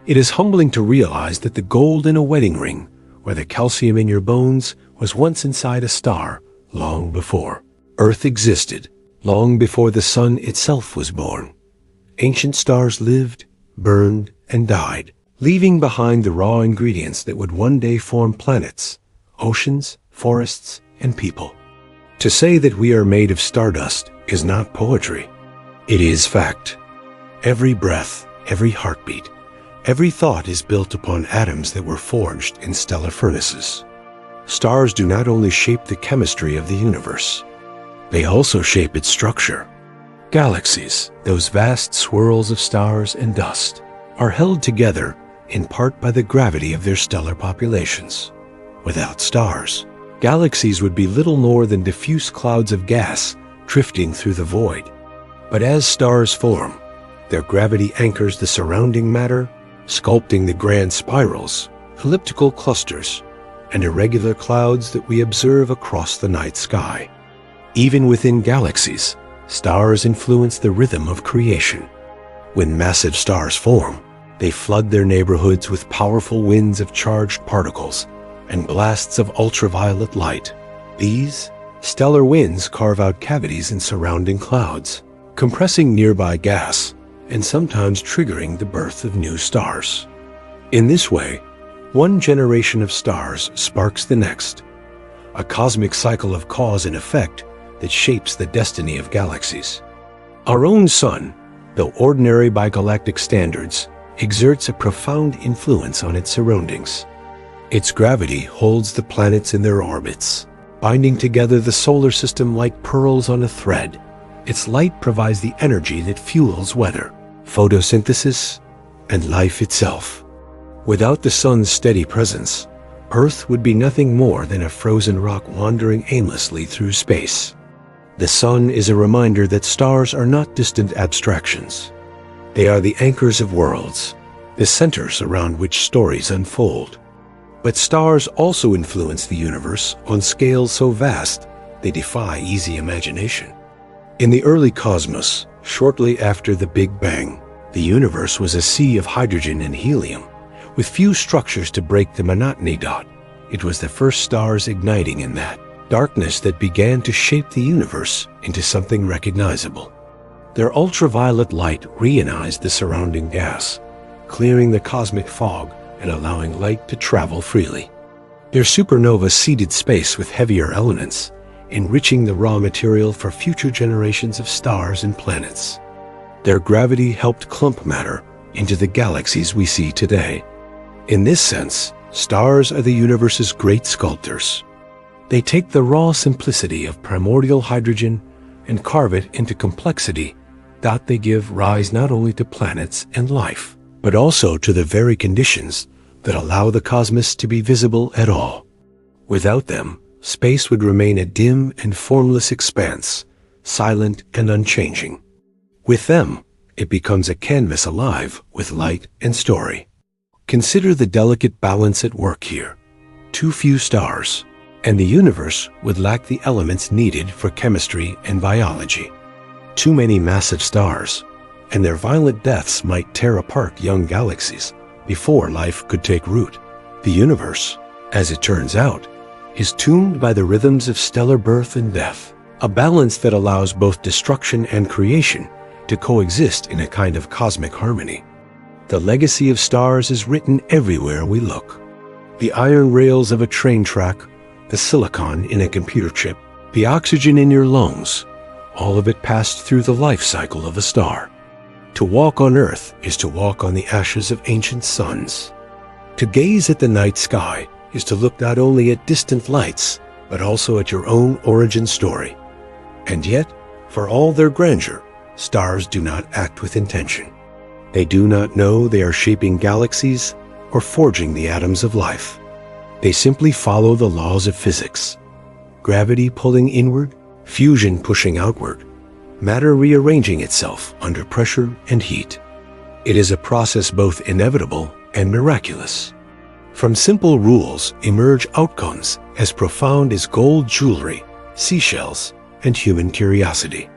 It is humbling to realize that the gold in a wedding ring, or the calcium in your bones, was once inside a star long before Earth existed, long before the sun itself was born. Ancient stars lived, burned, and died, leaving behind the raw ingredients that would one day form planets, oceans, forests, and people. To say that we are made of stardust is not poetry. It is fact. Every breath, every heartbeat, every thought is built upon atoms that were forged in stellar furnaces. Stars do not only shape the chemistry of the universe, they also shape its structure. Galaxies, those vast swirls of stars and dust, are held together in part by the gravity of their stellar populations. Without stars, galaxies would be little more than diffuse clouds of gas drifting through the void. But as stars form, their gravity anchors the surrounding matter, sculpting the grand spirals, elliptical clusters, and irregular clouds that we observe across the night sky. Even within galaxies, stars influence the rhythm of creation. When massive stars form, they flood their neighborhoods with powerful winds of charged particles and blasts of ultraviolet light. These stellar winds carve out cavities in surrounding clouds, compressing nearby gas and sometimes triggering the birth of new stars. In this way, one generation of stars sparks the next, a cosmic cycle of cause and effect that shapes the destiny of galaxies. Our own sun, though ordinary by galactic standards, exerts a profound influence on its surroundings. Its gravity holds the planets in their orbits, binding together the solar system like pearls on a thread. Its light provides the energy that fuels weather, photosynthesis, and life itself. Without the sun's steady presence, Earth would be nothing more than a frozen rock wandering aimlessly through space. The sun is a reminder that stars are not distant abstractions. They are the anchors of worlds, the centers around which stories unfold. But stars also influence the universe on scales so vast they defy easy imagination. In the early cosmos, shortly after the Big Bang, the universe was a sea of hydrogen and helium, with few structures to break the monotony. It was the first stars igniting in that darkness that began to shape the universe into something recognizable. Their ultraviolet light reionized the surrounding gas, clearing the cosmic fog and allowing light to travel freely. Their supernova seeded space with heavier elements, enriching the raw material for future generations of stars and planets. Their gravity helped clump matter into the galaxies we see today. In this sense, stars are the universe's great sculptors. They take the raw simplicity of primordial hydrogen and carve it into complexity. They give rise not only to planets and life, but also to the very conditions that allow the cosmos to be visible at all. Without them, space would remain a dim and formless expanse, silent and unchanging. With them, it becomes a canvas alive with light and story. Consider the delicate balance at work here. Too few stars, and the universe would lack the elements needed for chemistry and biology. Too many massive stars, and their violent deaths might tear apart young galaxies before life could take root. The universe, as it turns out, is tuned by the rhythms of stellar birth and death, a balance that allows both destruction and creation to coexist in a kind of cosmic harmony. The legacy of stars is written everywhere we look. The iron rails of a train track, the silicon in a computer chip, the oxygen in your lungs, all of it passed through the life cycle of a star. To walk on Earth is to walk on the ashes of ancient suns. To gaze at the night sky is to look not only at distant lights, but also at your own origin story. And yet, for all their grandeur, stars do not act with intention. They do not know they are shaping galaxies or forging the atoms of life. They simply follow the laws of physics. Gravity pulling inward, fusion pushing outward, matter rearranging itself under pressure and heat. It is a process both inevitable and miraculous. From simple rules emerge outcomes as profound as gold jewelry, seashells, and human curiosity.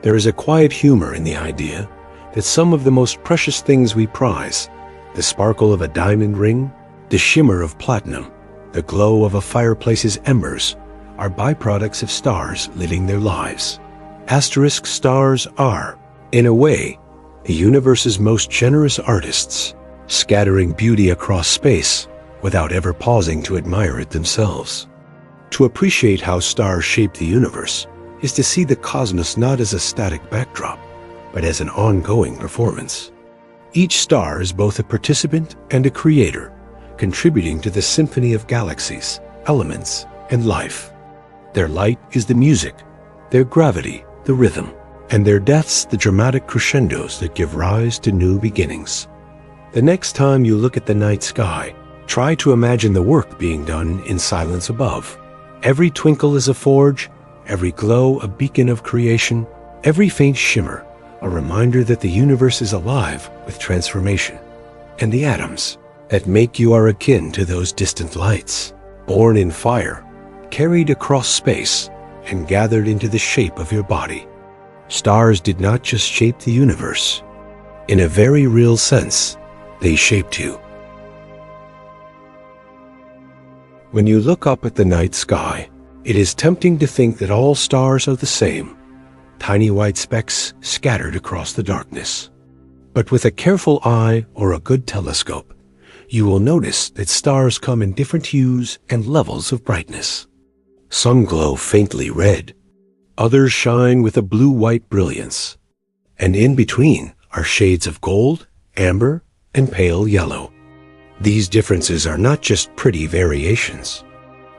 There is a quiet humor in the idea that some of the most precious things we prize, the sparkle of a diamond ring, the shimmer of platinum, the glow of a fireplace's embers, are byproducts of stars living their lives. Asterisk stars are, in a way, the universe's most generous artists, scattering beauty across space without ever pausing to admire it themselves. To appreciate how stars shape the universe is to see the cosmos not as a static backdrop, but as an ongoing performance. Each star is both a participant and a creator, contributing to the symphony of galaxies, elements, and life. Their light is the music, their gravity the rhythm, and their deaths the dramatic crescendos that give rise to new beginnings. The next time you look at the night sky, try to imagine the work being done in silence above. Every twinkle is a forge, every glow a beacon of creation, every faint shimmer a reminder that the universe is alive with transformation. And the atoms that make you are akin to those distant lights, born in fire, carried across space, and gathered into the shape of your body. Stars did not just shape the universe. In a very real sense, they shaped you. When you look up at the night sky, it is tempting to think that all stars are the same, tiny white specks scattered across the darkness. But with a careful eye or a good telescope, you will notice that stars come in different hues and levels of brightness. Some glow faintly red, others shine with a blue-white brilliance, and in between are shades of gold, amber, and pale yellow. These differences are not just pretty variations.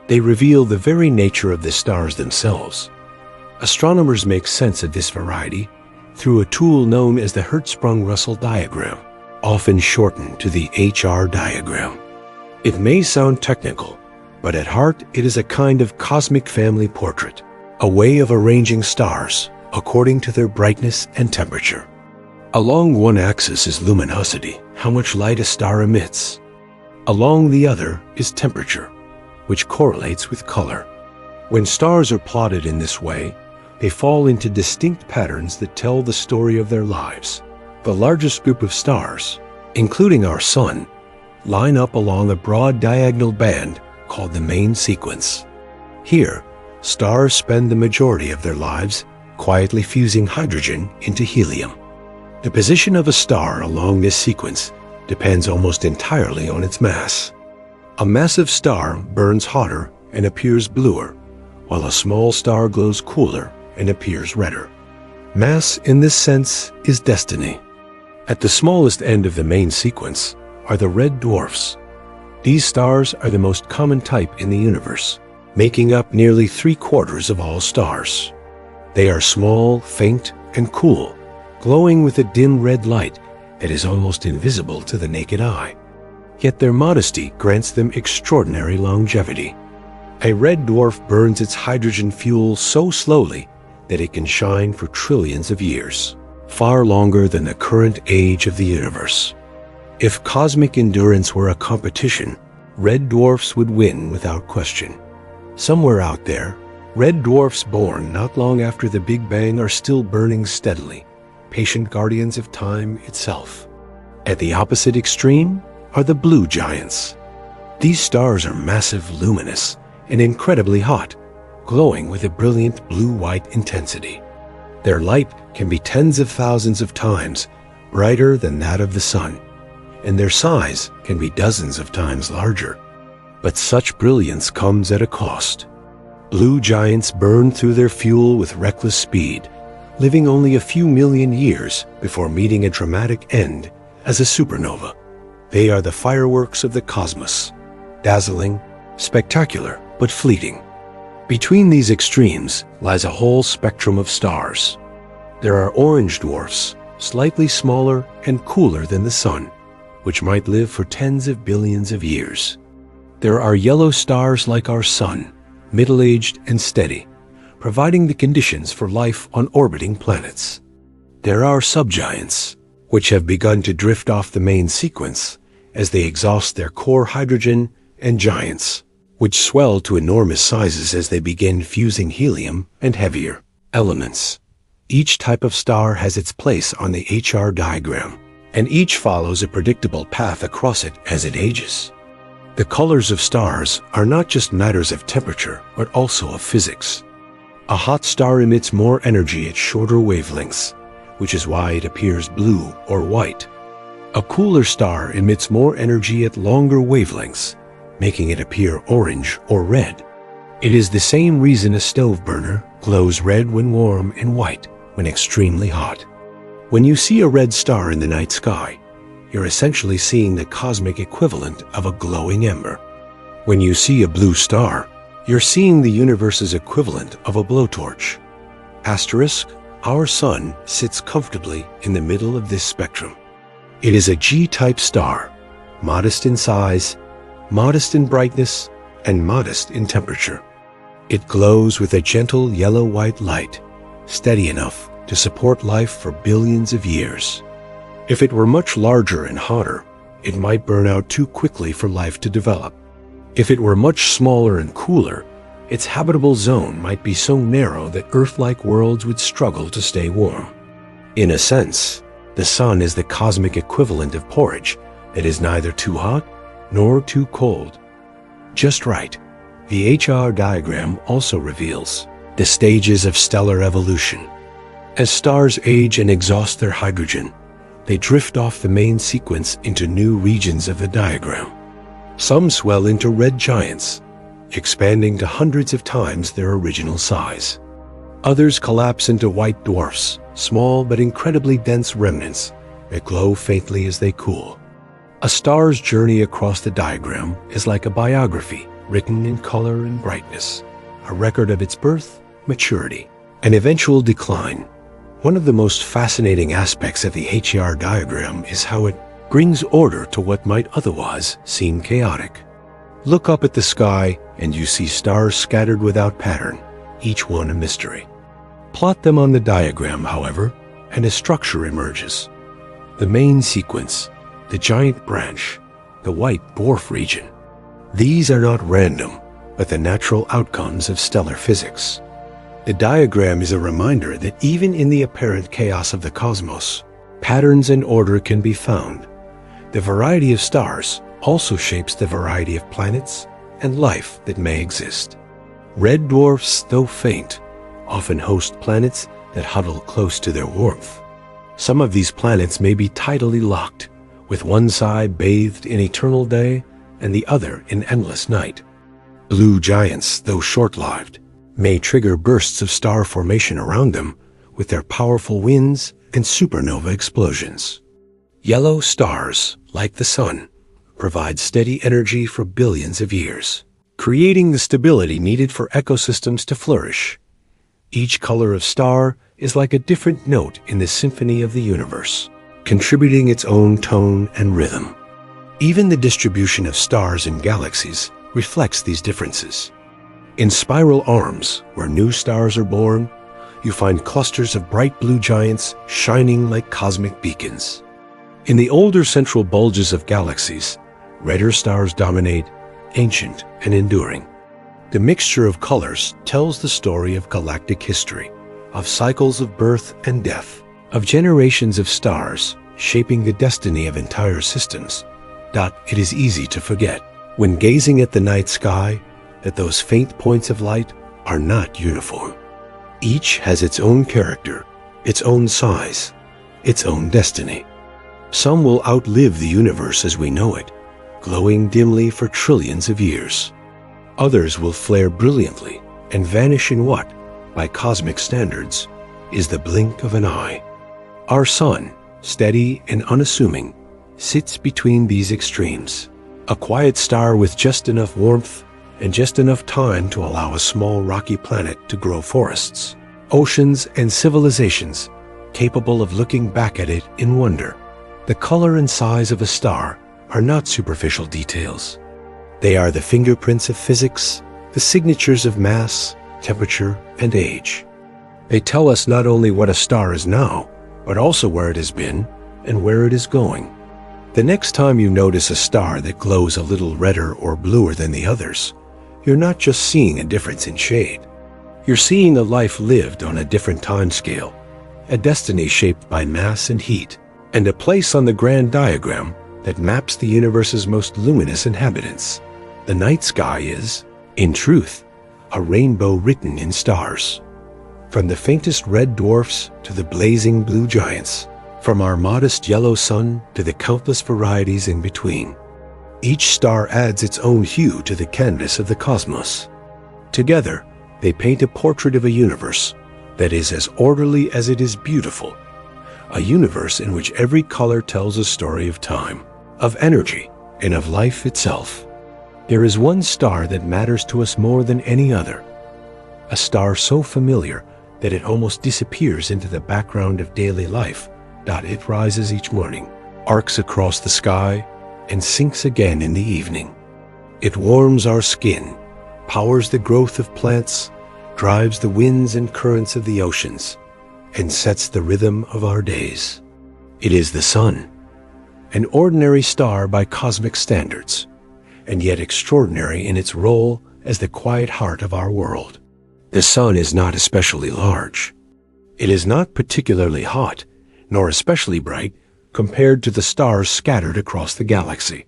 They reveal the very nature of the stars themselves. Astronomers make sense of this variety through a tool known as the Hertzsprung-Russell diagram, often shortened to the HR diagram. It may sound technical, but at heart it is a kind of cosmic family portrait, a way of arranging stars according to their brightness and temperature. Along one axis is luminosity, how much light a star emits. Along the other is temperature, which correlates with color. When stars are plotted in this way, they fall into distinct patterns that tell the story of their lives. The largest group of stars, including our Sun, line up along a broad diagonal band called the main sequence. Here, stars spend the majority of their lives quietly fusing hydrogen into helium. The position of a star along this sequence depends almost entirely on its mass. A massive star burns hotter and appears bluer, while a small star glows cooler and appears redder. Mass, in this sense, is destiny. At the smallest end of the main sequence are the red dwarfs. These stars are the most common type in the universe, making up nearly 3/4 of all stars. They are small, faint, and cool, glowing with a dim red light that is almost invisible to the naked eye. Yet their modesty grants them extraordinary longevity. A red dwarf burns its hydrogen fuel so slowly that it can shine for trillions of years, far longer than the current age of the universe. If cosmic endurance were a competition, red dwarfs would win without question. Somewhere out there, red dwarfs born not long after the Big Bang are still burning steadily, patient guardians of time itself. At the opposite extreme are the blue giants. These stars are massive, luminous, and incredibly hot, glowing with a brilliant blue-white intensity. Their light can be tens of thousands of times brighter than that of the sun, and their size can be dozens of times larger. But such brilliance comes at a cost. Blue giants burn through their fuel with reckless speed, living only a few million years before meeting a dramatic end as a supernova. They are the fireworks of the cosmos, dazzling, spectacular, but fleeting. Between these extremes lies a whole spectrum of stars. There are orange dwarfs, slightly smaller and cooler than the sun, which might live for tens of billions of years. There are yellow stars like our sun, middle-aged and steady, providing the conditions for life on orbiting planets. There are subgiants, which have begun to drift off the main sequence as they exhaust their core hydrogen, and giants, which swell to enormous sizes as they begin fusing helium and heavier elements. Each type of star has its place on the HR diagram, and each follows a predictable path across it as it ages. The colors of stars are not just matters of temperature, but also of physics. A hot star emits more energy at shorter wavelengths, which is why it appears blue or white. A cooler star emits more energy at longer wavelengths, making it appear orange or red. It is the same reason a stove burner glows red when warm and white when extremely hot. When you see a red star in the night sky, you're essentially seeing the cosmic equivalent of a glowing ember. When you see a blue star, you're seeing the universe's equivalent of a blowtorch. Asterisk, our sun sits comfortably in the middle of this spectrum. It is a G-type star, modest in size, modest in brightness, and modest in temperature. It glows with a gentle yellow-white light, steady enough to support life for billions of years. If it were much larger and hotter, it might burn out too quickly for life to develop. If it were much smaller and cooler, its habitable zone might be so narrow that Earth-like worlds would struggle to stay warm. In a sense, the sun is the cosmic equivalent of porridge that is neither too hot nor too cold. Just right. The HR diagram also reveals the stages of stellar evolution. As stars age and exhaust their hydrogen, they drift off the main sequence into new regions of the diagram. Some swell into red giants, expanding to hundreds of times their original size. Others collapse into white dwarfs, small but incredibly dense remnants that glow faintly as they cool. A star's journey across the diagram is like a biography written in color and brightness, a record of its birth, maturity, and eventual decline. One of the most fascinating aspects of the HR diagram is how it brings order to what might otherwise seem chaotic. Look up at the sky and you see stars scattered without pattern, each one a mystery. Plot them on the diagram, however, and a structure emerges. The main sequence, the giant branch, the white dwarf region. These are not random, but the natural outcomes of stellar physics. The diagram is a reminder that even in the apparent chaos of the cosmos, patterns and order can be found. The variety of stars also shapes the variety of planets and life that may exist. Red dwarfs, though faint, often host planets that huddle close to their warmth. Some of these planets may be tidally locked, with one side bathed in eternal day and the other in endless night. Blue giants, though short-lived, may trigger bursts of star formation around them with their powerful winds and supernova explosions. Yellow stars, like the sun, provide steady energy for billions of years, creating the stability needed for ecosystems to flourish. Each color of star is like a different note in the symphony of the universe, contributing its own tone and rhythm. Even the distribution of stars in galaxies reflects these differences. In spiral arms, where new stars are born, you find clusters of bright blue giants shining like cosmic beacons. In the older central bulges of galaxies, redder stars dominate, ancient and enduring. The mixture of colors tells the story of galactic history, of cycles of birth and death, of generations of stars shaping the destiny of entire systems. It is easy to forget, when gazing at the night sky, that those faint points of light are not uniform. Each has its own character, its own size, its own destiny. Some will outlive the universe as we know it, glowing dimly for trillions of years. Others will flare brilliantly and vanish in what, by cosmic standards, is the blink of an eye. Our sun, steady and unassuming, sits between these extremes, a quiet star with just enough warmth and just enough time to allow a small rocky planet to grow forests, oceans, and civilizations capable of looking back at it in wonder. The color and size of a star are not superficial details. They are the fingerprints of physics, the signatures of mass, temperature, and age. They tell us not only what a star is now, but also where it has been and where it is going. The next time you notice a star that glows a little redder or bluer than the others, you're not just seeing a difference in shade. You're seeing a life lived on a different time scale, a destiny shaped by mass and heat, and a place on the grand diagram that maps the universe's most luminous inhabitants. The night sky is, in truth, a rainbow written in stars. From the faintest red dwarfs to the blazing blue giants, from our modest yellow sun to the countless varieties in between. Each star adds its own hue to the canvas of the cosmos. Together, they paint a portrait of a universe that is as orderly as it is beautiful, a universe in which every color tells a story of time, of energy, and of life itself. There is one star that matters to us more than any other, a star so familiar that it almost disappears into the background of daily life. It rises each morning, arcs across the sky, and sinks again in the evening. It warms our skin, powers the growth of plants, drives the winds and currents of the oceans, and sets the rhythm of our days. It is the sun, an ordinary star by cosmic standards, and yet extraordinary in its role as the quiet heart of our world. The sun is not especially large. It is not particularly hot, nor especially bright, compared to the stars scattered across the galaxy.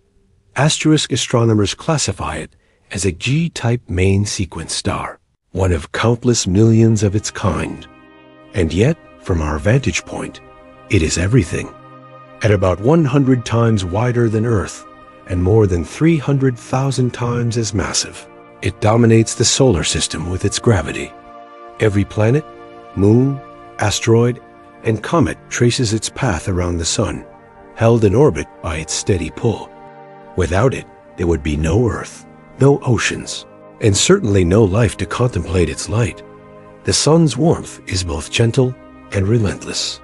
Asterisk astronomers classify it as a G-type main sequence star, one of countless millions of its kind. And yet, from our vantage point, it is everything. At about 100 times wider than Earth, and more than 300,000 times as massive, it dominates the solar system with its gravity. Every planet, moon, asteroid, and comet traces its path around the sun, held in orbit by its steady pull. Without it, there would be no Earth, no oceans, and certainly no life to contemplate its light. The sun's warmth is both gentle and relentless.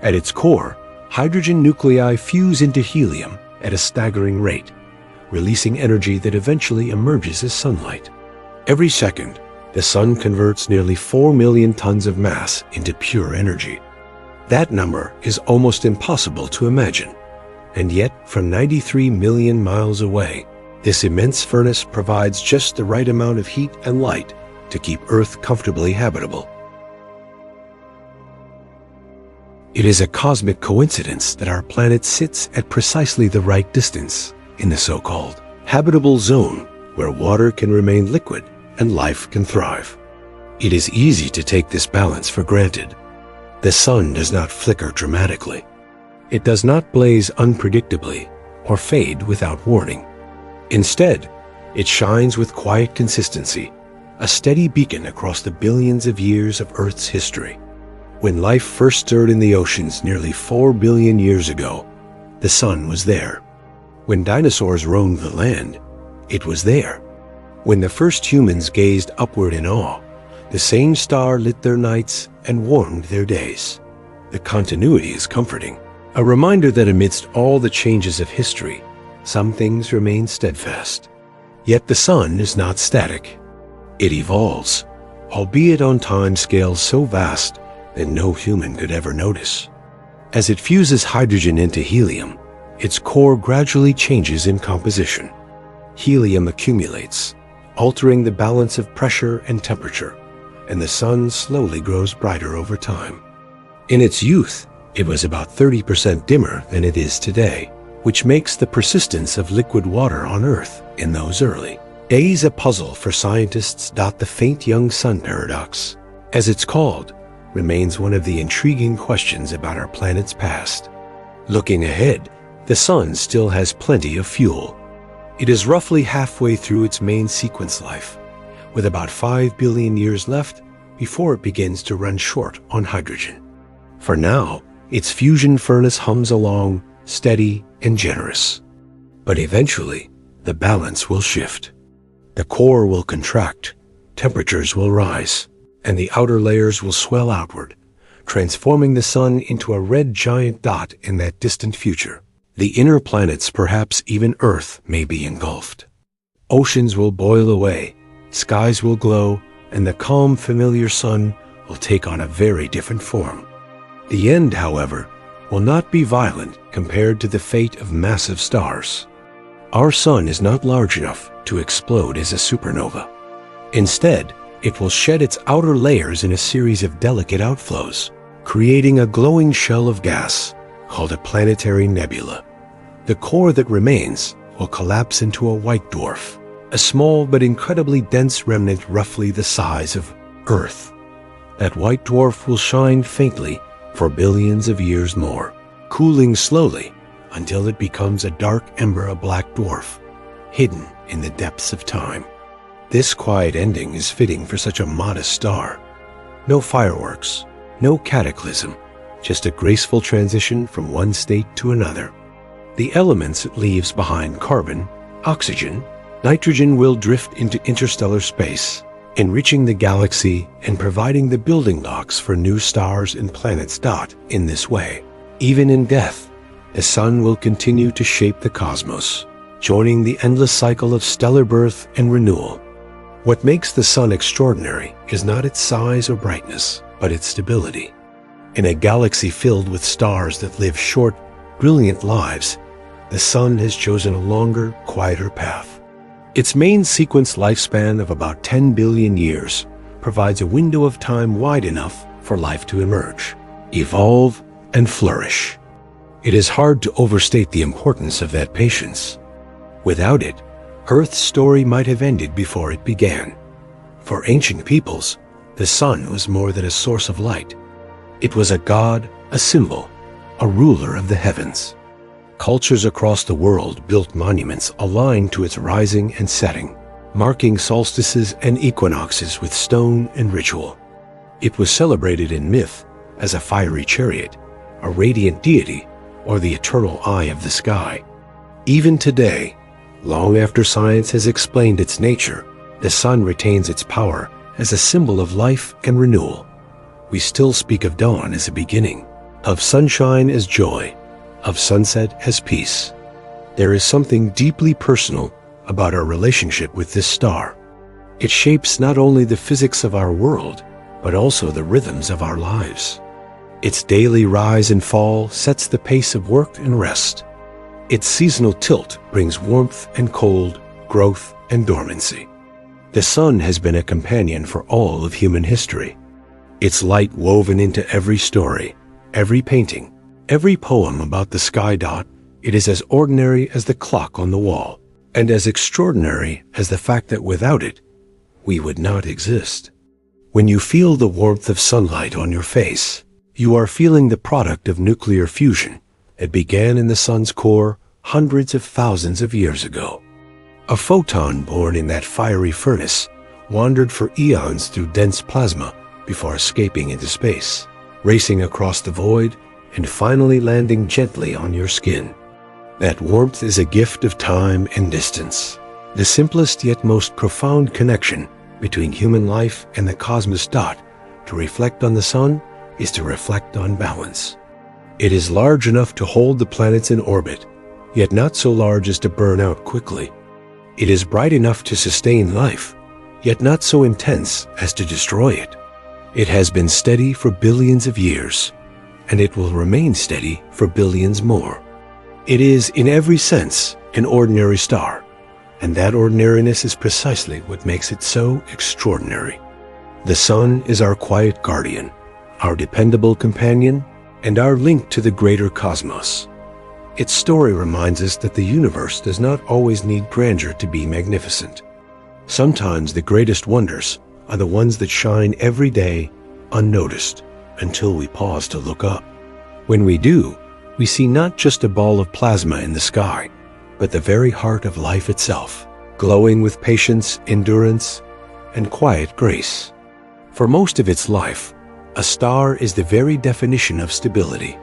At its core, hydrogen nuclei fuse into helium at a staggering rate, releasing energy that eventually emerges as sunlight. Every second, the sun converts nearly 4 million tons of mass into pure energy. That number is almost impossible to imagine, and yet from 93 million miles away, this immense furnace provides just the right amount of heat and light to keep Earth comfortably habitable. It is a cosmic coincidence that our planet sits at precisely the right distance in the so-called habitable zone where water can remain liquid and life can thrive. It is easy to take this balance for granted. The sun does not flicker dramatically. It does not blaze unpredictably or fade without warning. Instead, it shines with quiet consistency, a steady beacon across the billions of years of Earth's history. When life first stirred in the oceans nearly 4 billion years ago, the sun was there. When dinosaurs roamed the land, it was there. When the first humans gazed upward in awe, the same star lit their nights and warmed their days. The continuity is comforting, a reminder that amidst all the changes of history, some things remain steadfast. Yet the sun is not static. It evolves, albeit on time scales so vast that no human could ever notice. As it fuses hydrogen into helium, its core gradually changes in composition. Helium accumulates, altering the balance of pressure and temperature, and the sun slowly grows brighter over time. In its youth, it was about 30% dimmer than it is today, which makes the persistence of liquid water on Earth in those early days a puzzle for scientists. The faint young sun paradox, as it's called, remains one of the intriguing questions about our planet's past. Looking ahead, the sun still has plenty of fuel. It is roughly halfway through its main sequence life, with about 5 billion years left before it begins to run short on hydrogen. For now, its fusion furnace hums along, steady and generous. But eventually, the balance will shift. The core will contract, temperatures will rise, and the outer layers will swell outward, transforming the sun into a red giant dot in that distant future. The inner planets, perhaps even Earth, may be engulfed. Oceans will boil away, skies will glow, and the calm, familiar sun will take on a very different form. The end, however, will not be violent compared to the fate of massive stars. Our sun is not large enough to explode as a supernova. Instead, it will shed its outer layers in a series of delicate outflows, creating a glowing shell of gas called a planetary nebula. The core that remains will collapse into a white dwarf, a small but incredibly dense remnant roughly the size of Earth. That white dwarf will shine faintly for billions of years more, cooling slowly until it becomes a dark ember, a black dwarf, hidden in the depths of time. This quiet ending is fitting for such a modest star. No fireworks, no cataclysm, just a graceful transition from one state to another. The elements it leaves behind, carbon, oxygen, nitrogen, will drift into interstellar space, enriching the galaxy and providing the building blocks for new stars and planets. In this way, even in death, the sun will continue to shape the cosmos, joining the endless cycle of stellar birth and renewal. What makes the sun extraordinary is not its size or brightness, but its stability. In a galaxy filled with stars that live short, brilliant lives, the sun has chosen a longer, quieter path. Its main sequence lifespan of about 10 billion years provides a window of time wide enough for life to emerge, evolve, and flourish. It is hard to overstate the importance of that patience. Without it, Earth's story might have ended before it began. For ancient peoples, the sun was more than a source of light. It was a god, a symbol, a ruler of the heavens. Cultures across the world built monuments aligned to its rising and setting, marking solstices and equinoxes with stone and ritual. It was celebrated in myth as a fiery chariot, a radiant deity, or the eternal eye of the sky. Even today, long after science has explained its nature, the sun retains its power as a symbol of life and renewal. We still speak of dawn as a beginning, of sunshine as joy, of sunset as peace. There is something deeply personal about our relationship with this star. It shapes not only the physics of our world, but also the rhythms of our lives. Its daily rise and fall sets the pace of work and rest. Its seasonal tilt brings warmth and cold, growth and dormancy. The sun has been a companion for all of human history. Its light woven into every story, every painting, every poem about the sky. It is as ordinary as the clock on the wall, and as extraordinary as the fact that without it, we would not exist. When you feel the warmth of sunlight on your face, you are feeling the product of nuclear fusion. It began in the sun's core hundreds of thousands of years ago. A photon born in that fiery furnace wandered for eons through dense plasma before escaping into space, racing across the void and finally landing gently on your skin. That warmth is a gift of time and distance, the simplest yet most profound connection between human life and the cosmos. To reflect on the sun is to reflect on balance. It is large enough to hold the planets in orbit, yet not so large as to burn out quickly. It is bright enough to sustain life, yet not so intense as to destroy it. It has been steady for billions of years, and it will remain steady for billions more. It is, in every sense, an ordinary star, and that ordinariness is precisely what makes it so extraordinary. The sun is our quiet guardian, our dependable companion, and our link to the greater cosmos. Its story reminds us that the universe does not always need grandeur to be magnificent. Sometimes the greatest wonders are the ones that shine every day, unnoticed, until we pause to look up. When we do, we see not just a ball of plasma in the sky, but the very heart of life itself, glowing with patience, endurance, and quiet grace. For most of its life, a star is the very definition of stability.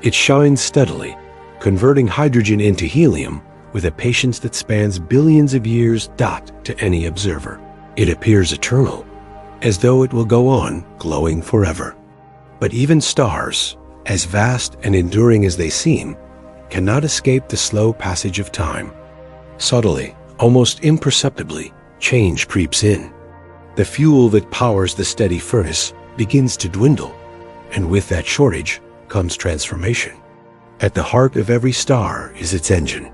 It shines steadily, converting hydrogen into helium with a patience that spans billions of years. To any observer, it appears eternal, as though it will go on glowing forever. But even stars, as vast and enduring as they seem, cannot escape the slow passage of time. Subtly, almost imperceptibly, change creeps in. The fuel that powers the steady furnace begins to dwindle, and with that shortage comes transformation. At the heart of every star is its engine,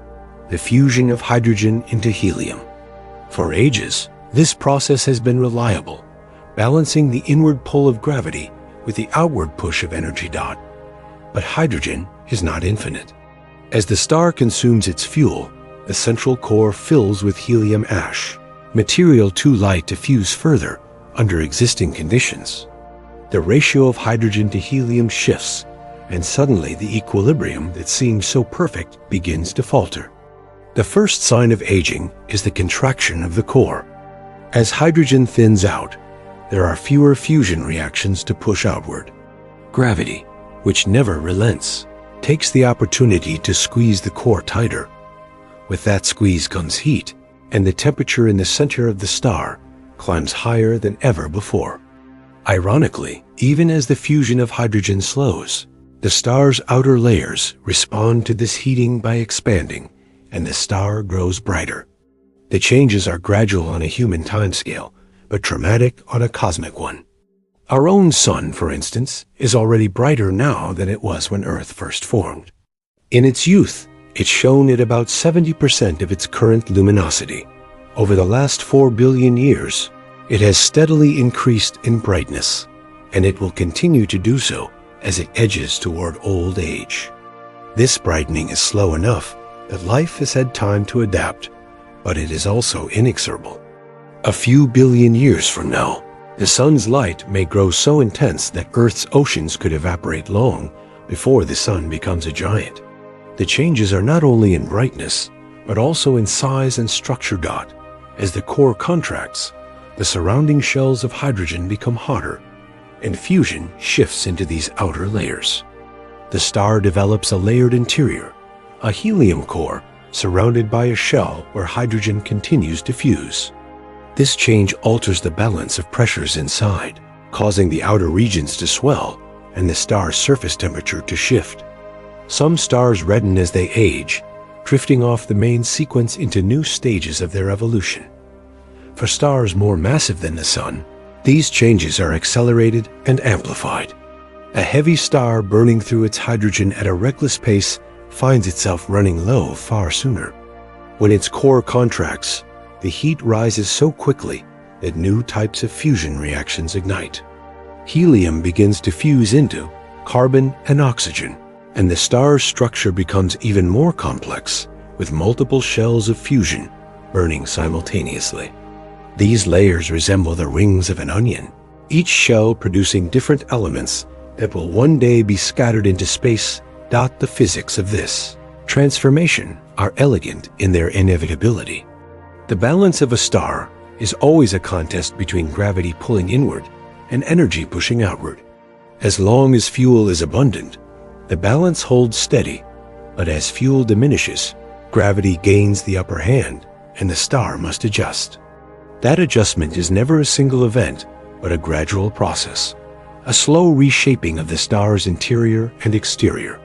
the fusion of hydrogen into helium. For ages, this process has been reliable, balancing the inward pull of gravity with the outward push of energy dot. But hydrogen is not infinite. As the star consumes its fuel, the central core fills with helium ash, material too light to fuse further under existing conditions. The ratio of hydrogen to helium shifts, and suddenly the equilibrium that seems so perfect begins to falter. The first sign of aging is the contraction of the core. As hydrogen thins out, there are fewer fusion reactions to push outward. Gravity, which never relents, takes the opportunity to squeeze the core tighter. With that squeeze comes heat, and the temperature in the center of the star climbs higher than ever before. Ironically, even as the fusion of hydrogen slows, the star's outer layers respond to this heating by expanding, and the star grows brighter. The changes are gradual on a human timescale, but dramatic on a cosmic one. Our own sun, for instance, is already brighter now than it was when Earth first formed. In its youth, it shone at about 70% of its current luminosity. Over the last 4 billion years, it has steadily increased in brightness, and it will continue to do so as it edges toward old age. This brightening is slow enough that life has had time to adapt, but it is also inexorable. A few billion years from now, the sun's light may grow so intense that Earth's oceans could evaporate long before the sun becomes a giant. The changes are not only in brightness, but also in size and structure dot. As the core contracts, the surrounding shells of hydrogen become hotter, and fusion shifts into these outer layers. The star develops a layered interior, a helium core surrounded by a shell where hydrogen continues to fuse. This change alters the balance of pressures inside, causing the outer regions to swell and the star's surface temperature to shift. Some stars redden as they age, drifting off the main sequence into new stages of their evolution. For stars more massive than the Sun, these changes are accelerated and amplified. A heavy star burning through its hydrogen at a reckless pace finds itself running low far sooner. When its core contracts, the heat rises so quickly that new types of fusion reactions ignite. Helium begins to fuse into carbon and oxygen, and the star's structure becomes even more complex, with multiple shells of fusion burning simultaneously. These layers resemble the rings of an onion, each shell producing different elements that will one day be scattered into space. The physics of this transformation are elegant in their inevitability. The balance of a star is always a contest between gravity pulling inward and energy pushing outward. As long as fuel is abundant, the balance holds steady, but as fuel diminishes, gravity gains the upper hand and the star must adjust. That adjustment is never a single event, but a gradual process, a slow reshaping of the star's interior and exterior.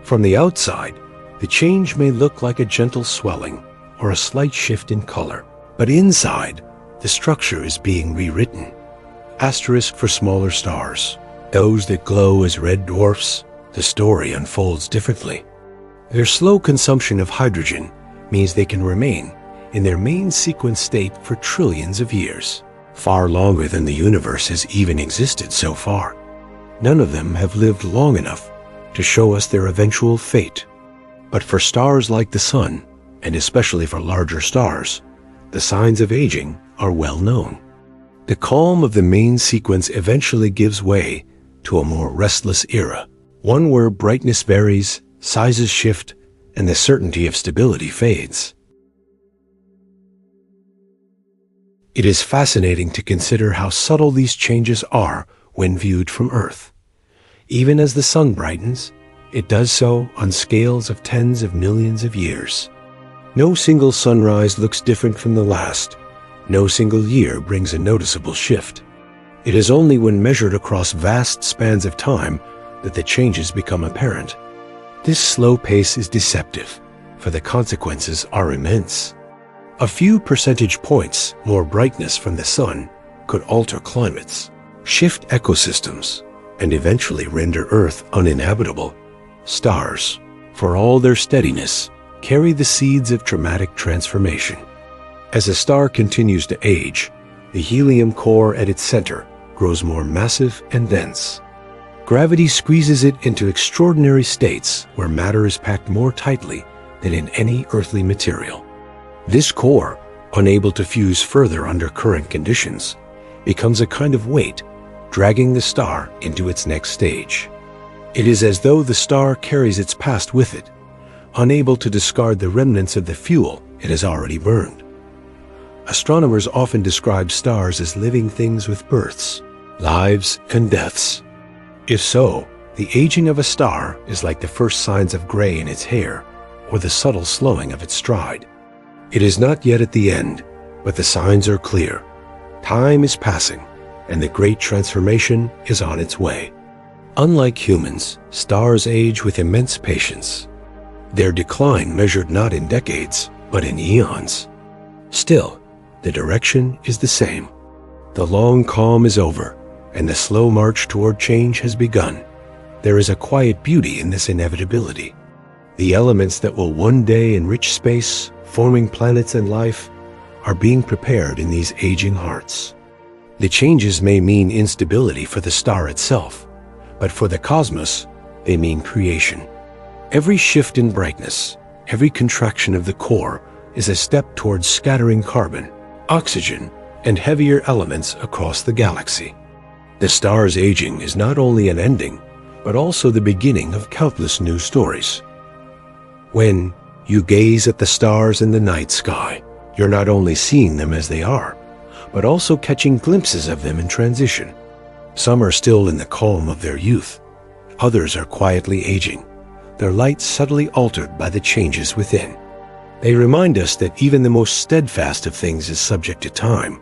From the outside, the change may look like a gentle swelling or a slight shift in color, but inside, the structure is being rewritten. Asterisk for smaller stars. Those that glow as red dwarfs, the story unfolds differently. Their slow consumption of hydrogen means they can remain in their main sequence state for trillions of years, far longer than the universe has even existed so far. None of them have lived long enough to show us their eventual fate. But for stars like the Sun, and especially for larger stars, the signs of aging are well known. The calm of the main sequence eventually gives way to a more restless era, one where brightness varies, sizes shift, and the certainty of stability fades. It is fascinating to consider how subtle these changes are when viewed from Earth. Even as the sun brightens, it does so on scales of tens of millions of years. No single sunrise looks different from the last. No single year brings a noticeable shift. It is only when measured across vast spans of time that the changes become apparent. This slow pace is deceptive, for the consequences are immense. A few percentage points more brightness from the sun could alter climates, shift ecosystems, and eventually render Earth uninhabitable. Stars, for all their steadiness, carry the seeds of dramatic transformation. As a star continues to age, the helium core at its center grows more massive and dense. Gravity squeezes it into extraordinary states where matter is packed more tightly than in any earthly material. This core, unable to fuse further under current conditions, becomes a kind of weight, dragging the star into its next stage. It is as though the star carries its past with it, unable to discard the remnants of the fuel it has already burned. Astronomers often describe stars as living things with births, lives, and deaths. If so, the aging of a star is like the first signs of gray in its hair or the subtle slowing of its stride. It is not yet at the end, but the signs are clear. Time is passing, and the great transformation is on its way. Unlike humans, stars age with immense patience. Their decline measured not in decades, but in eons. Still, the direction is the same. The long calm is over, and the slow march toward change has begun. There is a quiet beauty in this inevitability. The elements that will one day enrich space, forming planets and life, are being prepared in these aging hearts. The changes may mean instability for the star itself, but for the cosmos, they mean creation. Every shift in brightness, every contraction of the core is a step towards scattering carbon, oxygen, and heavier elements across the galaxy. The star's aging is not only an ending, but also the beginning of countless new stories. When you gaze at the stars in the night sky, you're not only seeing them as they are, but also catching glimpses of them in transition. Some are still in the calm of their youth. Others are quietly aging, their light subtly altered by the changes within. They remind us that even the most steadfast of things is subject to time,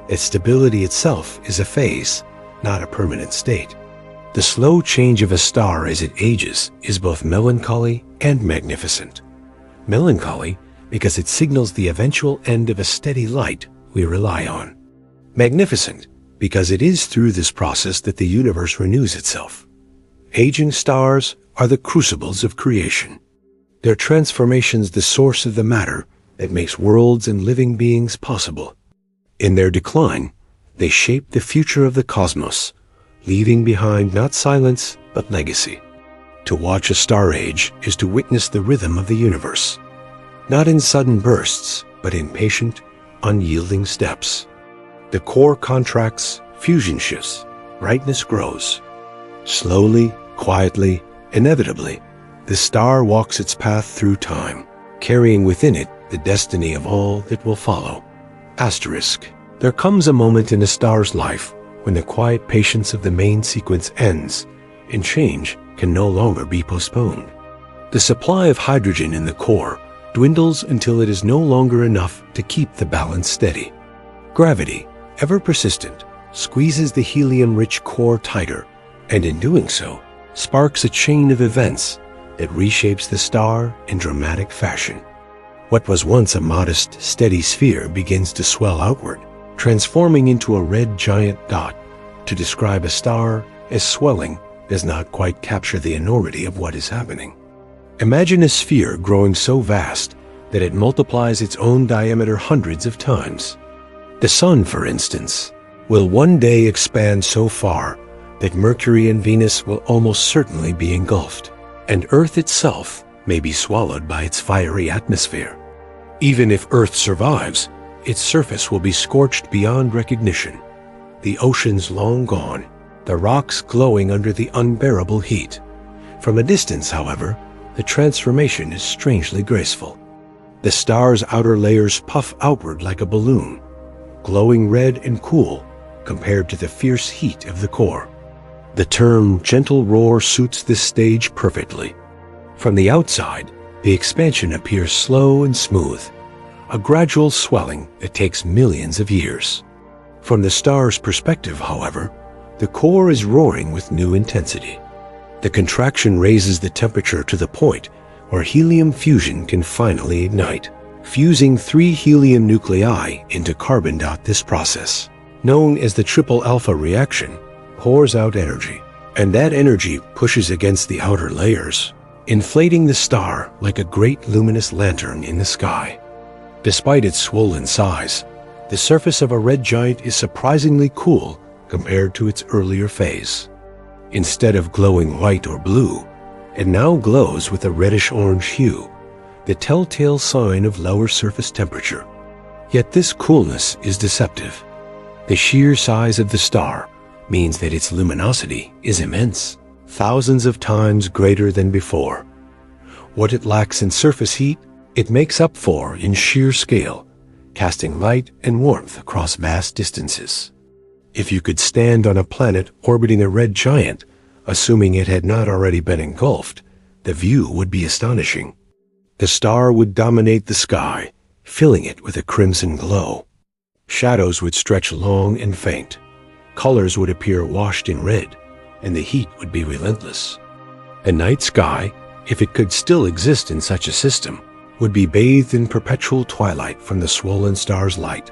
that stability itself is a phase, not a permanent state. The slow change of a star as it ages is both melancholy and magnificent. Melancholy because it signals the eventual end of a steady light we rely on. Magnificent because it is through this process that the universe renews itself. Aging stars are the crucibles of creation. Their transformations the source of the matter that makes worlds and living beings possible. In their decline, they shape the future of the cosmos, leaving behind not silence but legacy. To watch a star age is to witness the rhythm of the universe, not in sudden bursts, but in patient, unyielding steps. The core contracts, fusion shifts, brightness grows. Slowly, quietly, inevitably, the star walks its path through time, carrying within it the destiny of all that will follow. Asterisk. There comes a moment in a star's life when the quiet patience of the main sequence ends, and change can no longer be postponed. The supply of hydrogen in the core dwindles until it is no longer enough to keep the balance steady. Gravity, ever persistent, squeezes the helium-rich core tighter, and in doing so, sparks a chain of events that reshapes the star in dramatic fashion. What was once a modest, steady sphere begins to swell outward, transforming into a red giant dot. To describe a star as swelling does not quite capture the enormity of what is happening. Imagine a sphere growing so vast that it multiplies its own diameter hundreds of times. The Sun, for instance, will one day expand so far that Mercury and Venus will almost certainly be engulfed, and Earth itself may be swallowed by its fiery atmosphere. Even if Earth survives, its surface will be scorched beyond recognition, the oceans long gone, the rocks glowing under the unbearable heat. From a distance, however, the transformation is strangely graceful. The star's outer layers puff outward like a balloon, glowing red and cool compared to the fierce heat of the core. The term gentle roar suits this stage perfectly. From the outside, the expansion appears slow and smooth, a gradual swelling that takes millions of years. From the star's perspective, however, the core is roaring with new intensity. The contraction raises the temperature to the point where helium fusion can finally ignite. Fusing 3 helium nuclei into carbon. This process, known as the triple alpha reaction, pours out energy, and that energy pushes against the outer layers, inflating the star like a great luminous lantern in the sky. Despite its swollen size, the surface of a red giant is surprisingly cool compared to its earlier phase. Instead of glowing white or blue, it now glows with a reddish-orange hue, the telltale sign of lower surface temperature. Yet this coolness is deceptive. The sheer size of the star means that its luminosity is immense, thousands of times greater than before. What it lacks in surface heat, it makes up for in sheer scale, casting light and warmth across vast distances. If you could stand on a planet orbiting a red giant, assuming it had not already been engulfed, the view would be astonishing. The star would dominate the sky, filling it with a crimson glow. Shadows would stretch long and faint. Colors would appear washed in red, and the heat would be relentless. The night sky, if it could still exist in such a system, would be bathed in perpetual twilight from the swollen star's light.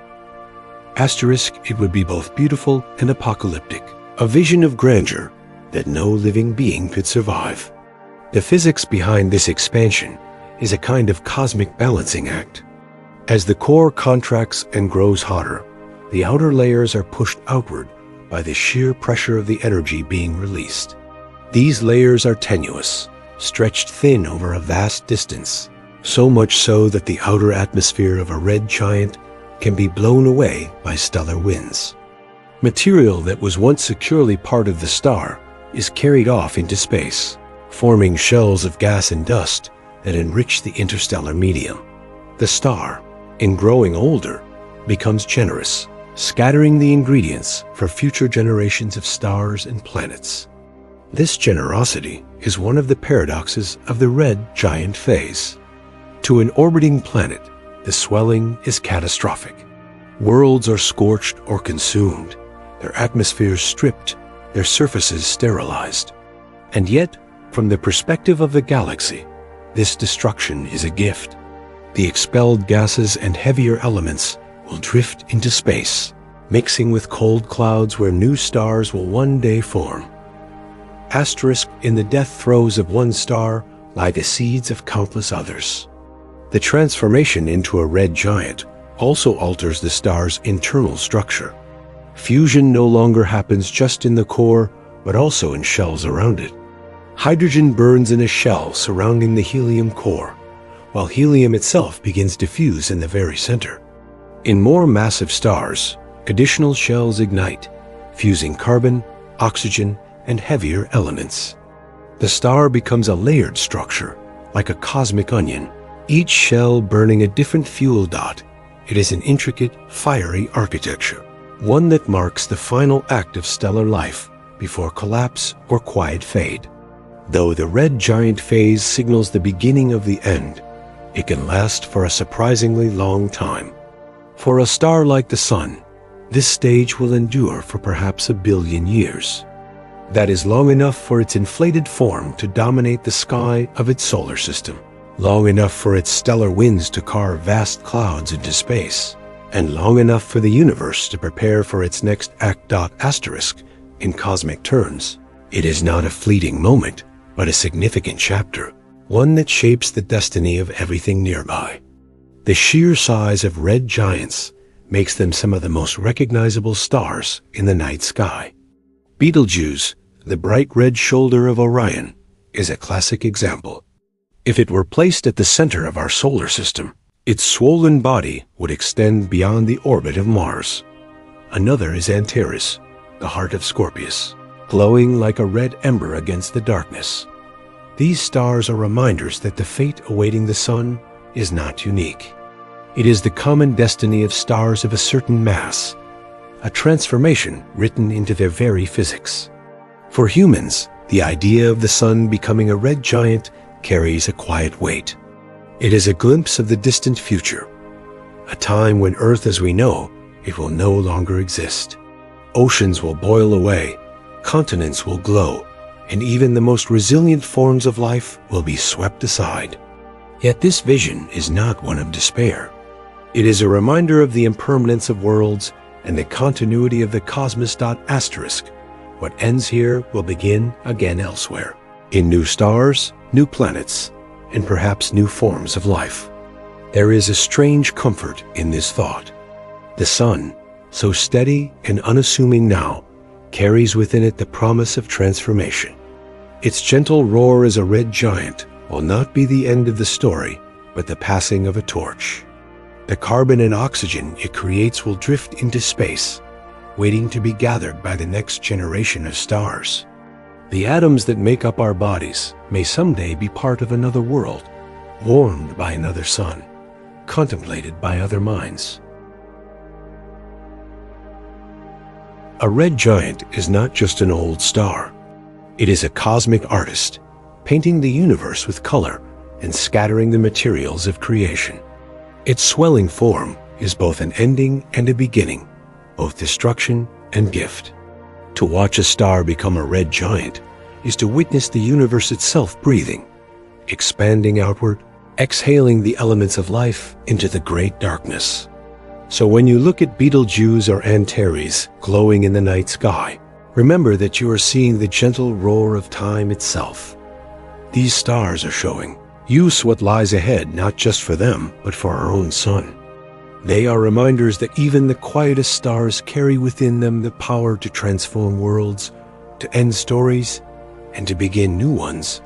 It would be both beautiful and apocalyptic, a vision of grandeur that no living being could survive. The physics behind this expansion is a kind of cosmic balancing act. As the core contracts and grows hotter, the outer layers are pushed outward by the sheer pressure of the energy being released. These layers are tenuous, stretched thin over a vast distance, so much so that the outer atmosphere of a red giant can be blown away by stellar winds. Material that was once securely part of the star is carried off into space, forming shells of gas and dust that enrich the interstellar medium. The star, in growing older, becomes generous, scattering the ingredients for future generations of stars and planets. This generosity is one of the paradoxes of the red giant phase. To an orbiting planet, the swelling is catastrophic. Worlds are scorched or consumed, their atmospheres stripped, their surfaces sterilized. And yet, from the perspective of the galaxy, this destruction is a gift. The expelled gases and heavier elements will drift into space, mixing with cold clouds where new stars will one day form. In the death throes of one star lie the seeds of countless others. The transformation into a red giant also alters the star's internal structure. Fusion no longer happens just in the core, but also in shells around it. Hydrogen burns in a shell surrounding the helium core, while helium itself begins to fuse in the very center. In more massive stars, additional shells ignite, fusing carbon, oxygen, and heavier elements. The star becomes a layered structure, like a cosmic onion, each shell burning a different fuel dot. It is an intricate, fiery architecture, one that marks the final act of stellar life before collapse or quiet fade. Though the red giant phase signals the beginning of the end, it can last for a surprisingly long time. For a star like the Sun, this stage will endure for perhaps 1 billion years. That is long enough for its inflated form to dominate the sky of its solar system, long enough for its stellar winds to carve vast clouds into space, and long enough for the universe to prepare for its next act. In cosmic terms, it is not a fleeting moment, but a significant chapter, one that shapes the destiny of everything nearby. The sheer size of red giants makes them some of the most recognizable stars in the night sky. Betelgeuse, the bright red shoulder of Orion, is a classic example. If it were placed at the center of our solar system, its swollen body would extend beyond the orbit of Mars. Another is Antares, the heart of Scorpius, glowing like a red ember against the darkness. These stars are reminders that the fate awaiting the Sun is not unique. It is the common destiny of stars of a certain mass, a transformation written into their very physics. For humans, the idea of the Sun becoming a red giant carries a quiet weight. It is a glimpse of the distant future, a time when Earth as we know it will no longer exist. Oceans will boil away, continents will glow, and even the most resilient forms of life will be swept aside. Yet this vision is not one of despair. It is a reminder of the impermanence of worlds and the continuity of the cosmos. What ends here will begin again elsewhere, in new stars, new planets, and perhaps new forms of life. There is a strange comfort in this thought. The sun, so steady and unassuming now, carries within it the promise of transformation. Its gentle roar as a red giant will not be the end of the story, but the passing of a torch. The carbon and oxygen it creates will drift into space, waiting to be gathered by the next generation of stars. The atoms that make up our bodies may someday be part of another world, warmed by another sun, contemplated by other minds. A red giant is not just an old star. It is a cosmic artist, painting the universe with color and scattering the materials of creation. Its swelling form is both an ending and a beginning, both destruction and gift. To watch a star become a red giant is to witness the universe itself breathing, expanding outward, exhaling the elements of life into the great darkness. So when you look at Betelgeuse or Antares glowing in the night sky, remember that you are seeing the gentle roar of time itself. These stars are showing us what lies ahead, not just for them, but for our own sun. They are reminders that even the quietest stars carry within them the power to transform worlds, to end stories, and to begin new ones,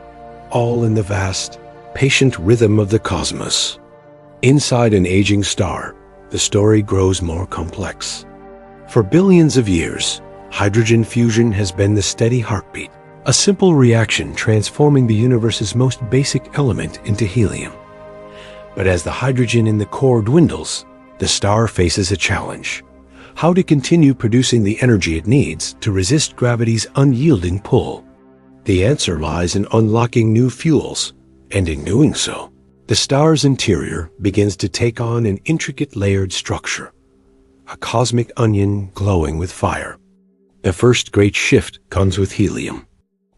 all in the vast, patient rhythm of the cosmos. Inside an aging star, the story grows more complex. For billions of years, hydrogen fusion has been the steady heartbeat, a simple reaction transforming the universe's most basic element into helium. But as the hydrogen in the core dwindles, the star faces a challenge: how to continue producing the energy it needs to resist gravity's unyielding pull. The answer lies in unlocking new fuels, and in doing so, the star's interior begins to take on an intricate layered structure, a cosmic onion glowing with fire. The first great shift comes with helium.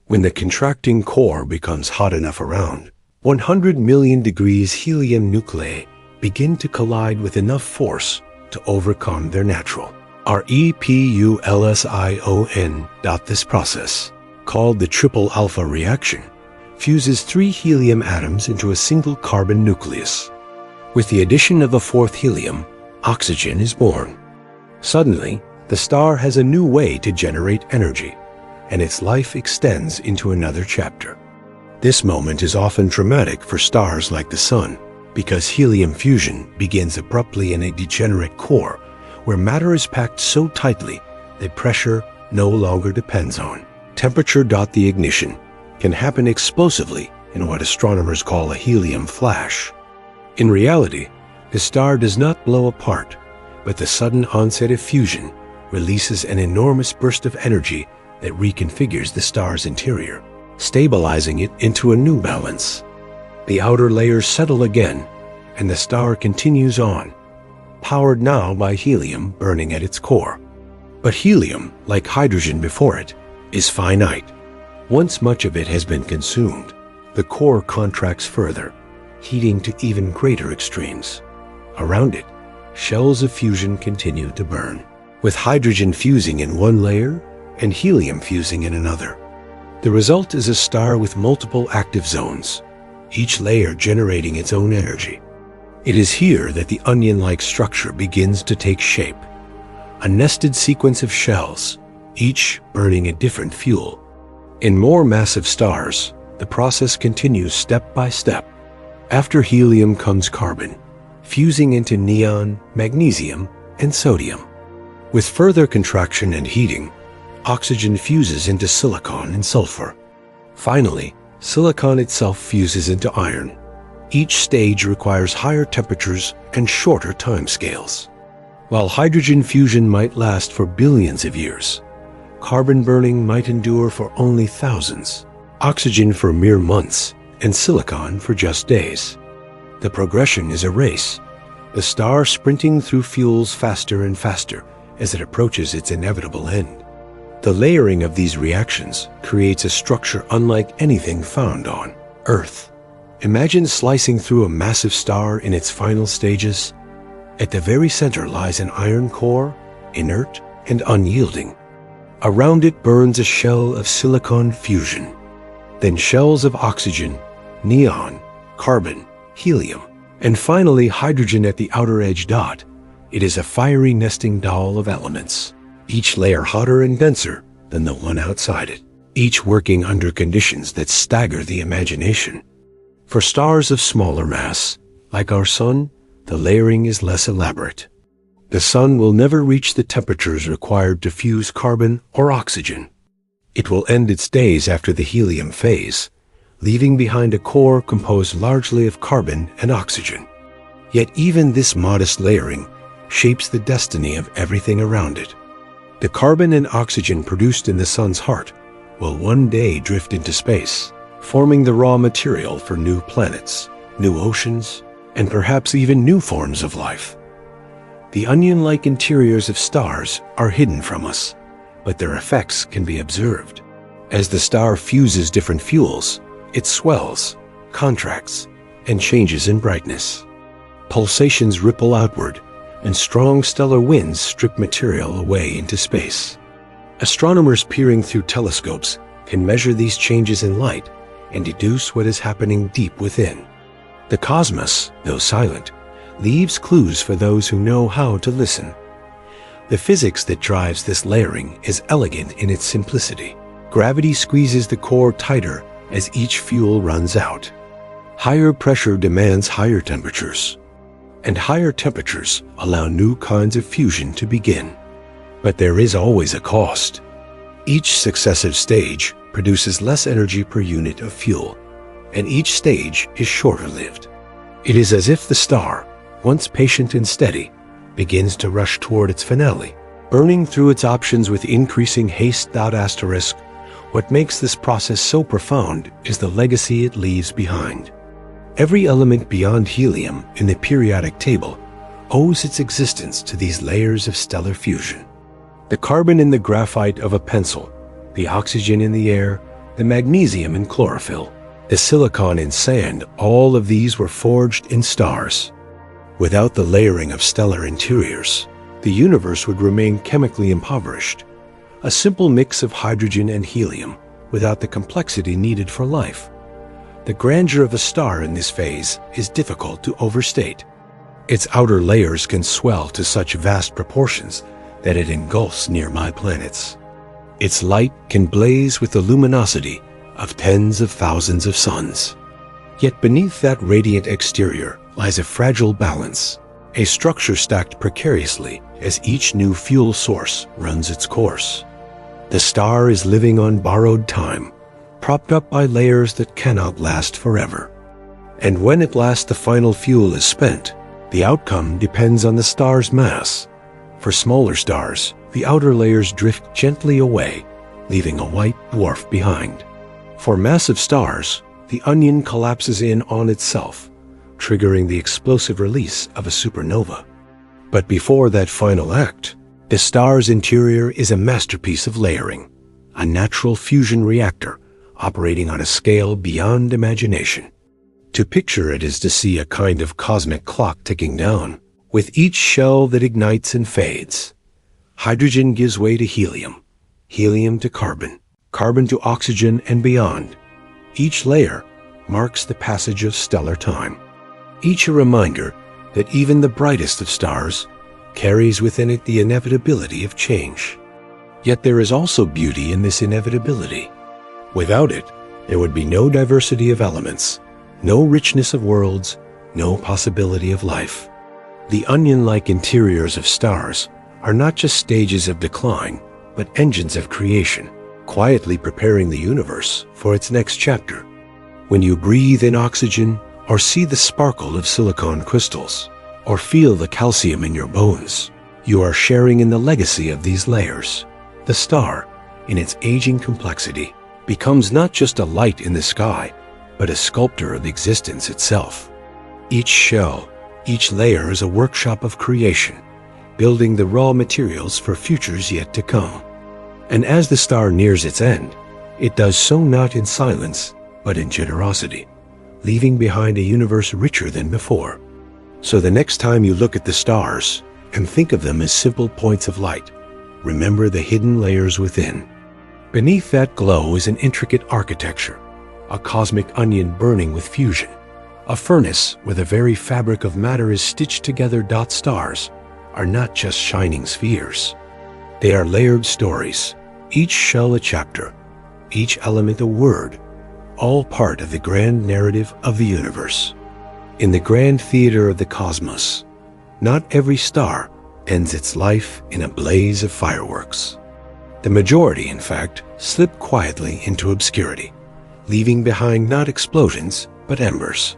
When the contracting core becomes hot enough around, 100 million degrees helium nuclei begin to collide with enough force to overcome their natural repulsion. This process, called the triple alpha reaction, fuses 3 helium atoms into a single carbon nucleus. With the addition of a 4th helium, oxygen is born. Suddenly, the star has a new way to generate energy, and its life extends into another chapter. This moment is often dramatic for stars like the Sun, because helium fusion begins abruptly in a degenerate core where matter is packed so tightly that pressure no longer depends on temperature. The ignition can happen explosively in what astronomers call a helium flash. In reality, the star does not blow apart, but the sudden onset of fusion releases an enormous burst of energy that reconfigures the star's interior, stabilizing it into a new balance. The outer layers settle again, and the star continues on, powered now by helium burning at its core. But helium, like hydrogen before it, is finite. Once much of it has been consumed, the core contracts further, heating to even greater extremes. Around it, shells of fusion continue to burn, with hydrogen fusing in one layer and helium fusing in another. The result is a star with multiple active zones, each layer generating its own energy. It is here that the onion-like structure begins to take shape, a nested sequence of shells, each burning a different fuel. In more massive stars, the process continues step by step. After helium comes carbon, fusing into neon, magnesium, and sodium. With further contraction and heating, oxygen fuses into silicon and sulfur. Finally, silicon itself fuses into iron. Each stage requires higher temperatures and shorter timescales. While hydrogen fusion might last for billions of years, carbon burning might endure for only thousands, oxygen for mere months, and silicon for just days. The progression is a race, the star sprinting through fuels faster and faster as it approaches its inevitable end. The layering of these reactions creates a structure unlike anything found on Earth. Imagine slicing through a massive star in its final stages. At the very center lies an iron core, inert and unyielding. Around it burns a shell of silicon fusion, then shells of oxygen, neon, carbon, helium, And finally, hydrogen at the outer edge dot. It is a fiery nesting doll of elements, each layer hotter and denser than the one outside it, each working under conditions that stagger the imagination. For stars of smaller mass, like our Sun, the layering is less elaborate. The Sun will never reach the temperatures required to fuse carbon or oxygen. It will end its days after the helium phase, leaving behind a core composed largely of carbon and oxygen. Yet even this modest layering shapes the destiny of everything around it. The carbon and oxygen produced in the Sun's heart will one day drift into space, forming the raw material for new planets, new oceans, and perhaps even new forms of life. The onion-like interiors of stars are hidden from us, but their effects can be observed. As the star fuses different fuels, it swells, contracts, and changes in brightness. Pulsations ripple outward, and strong stellar winds strip material away into space. Astronomers peering through telescopes can measure these changes in light and deduce what is happening deep within. The cosmos, though silent, leaves clues for those who know how to listen. The physics that drives this layering is elegant in its simplicity. Gravity squeezes the core tighter as each fuel runs out. Higher pressure demands higher temperatures, and higher temperatures allow new kinds of fusion to begin. But there is always a cost. Each successive stage produces less energy per unit of fuel, and each stage is shorter-lived. It is as if the star, once patient and steady, begins to rush toward its finale, burning through its options with increasing haste. Asterisk. What makes this process so profound is the legacy it leaves behind. Every element beyond helium in the periodic table owes its existence to these layers of stellar fusion. The carbon in the graphite of a pencil, the oxygen in the air, the magnesium in chlorophyll, the silicon in sand, all of these were forged in stars. Without the layering of stellar interiors, the universe would remain chemically impoverished, a simple mix of hydrogen and helium without the complexity needed for life. The grandeur of a star in this phase is difficult to overstate. Its outer layers can swell to such vast proportions that it engulfs nearby planets. Its light can blaze with the luminosity of tens of thousands of suns. Yet beneath that radiant exterior lies a fragile balance, a structure stacked precariously as each new fuel source runs its course. The star is living on borrowed time, propped up by layers that cannot last forever. And when at last the final fuel is spent, the outcome depends on the star's mass. For smaller stars, the outer layers drift gently away, leaving a white dwarf behind. For massive stars, the onion collapses in on itself, triggering the explosive release of a supernova. But before that final act, the star's interior is a masterpiece of layering, a natural fusion reactor operating on a scale beyond imagination. To picture it is to see a kind of cosmic clock ticking down, with each shell that ignites and fades. Hydrogen gives way to helium, helium to carbon, carbon to oxygen and beyond. Each layer marks the passage of stellar time, each a reminder that even the brightest of stars carries within it the inevitability of change. Yet there is also beauty in this inevitability. Without it, there would be no diversity of elements, no richness of worlds, no possibility of life. The onion-like interiors of stars are not just stages of decline, but engines of creation, quietly preparing the universe for its next chapter. When you breathe in oxygen, or see the sparkle of silicon crystals, or feel the calcium in your bones, you are sharing in the legacy of these layers. The star, in its aging complexity, becomes not just a light in the sky, but a sculptor of existence itself. Each shell, each layer is a workshop of creation, building the raw materials for futures yet to come. And as the star nears its end, it does so not in silence, but in generosity, leaving behind a universe richer than before. So the next time you look at the stars and think of them as simple points of light, remember the hidden layers within. Beneath that glow is an intricate architecture, a cosmic onion burning with fusion, A furnace where the very fabric of matter is stitched together. Stars are not just shining spheres. They are layered stories, each shell a chapter, each element a word, all part of the grand narrative of the universe. In the grand theater of the cosmos, not every star ends its life in a blaze of fireworks. The majority, in fact, slip quietly into obscurity, leaving behind not explosions, but embers.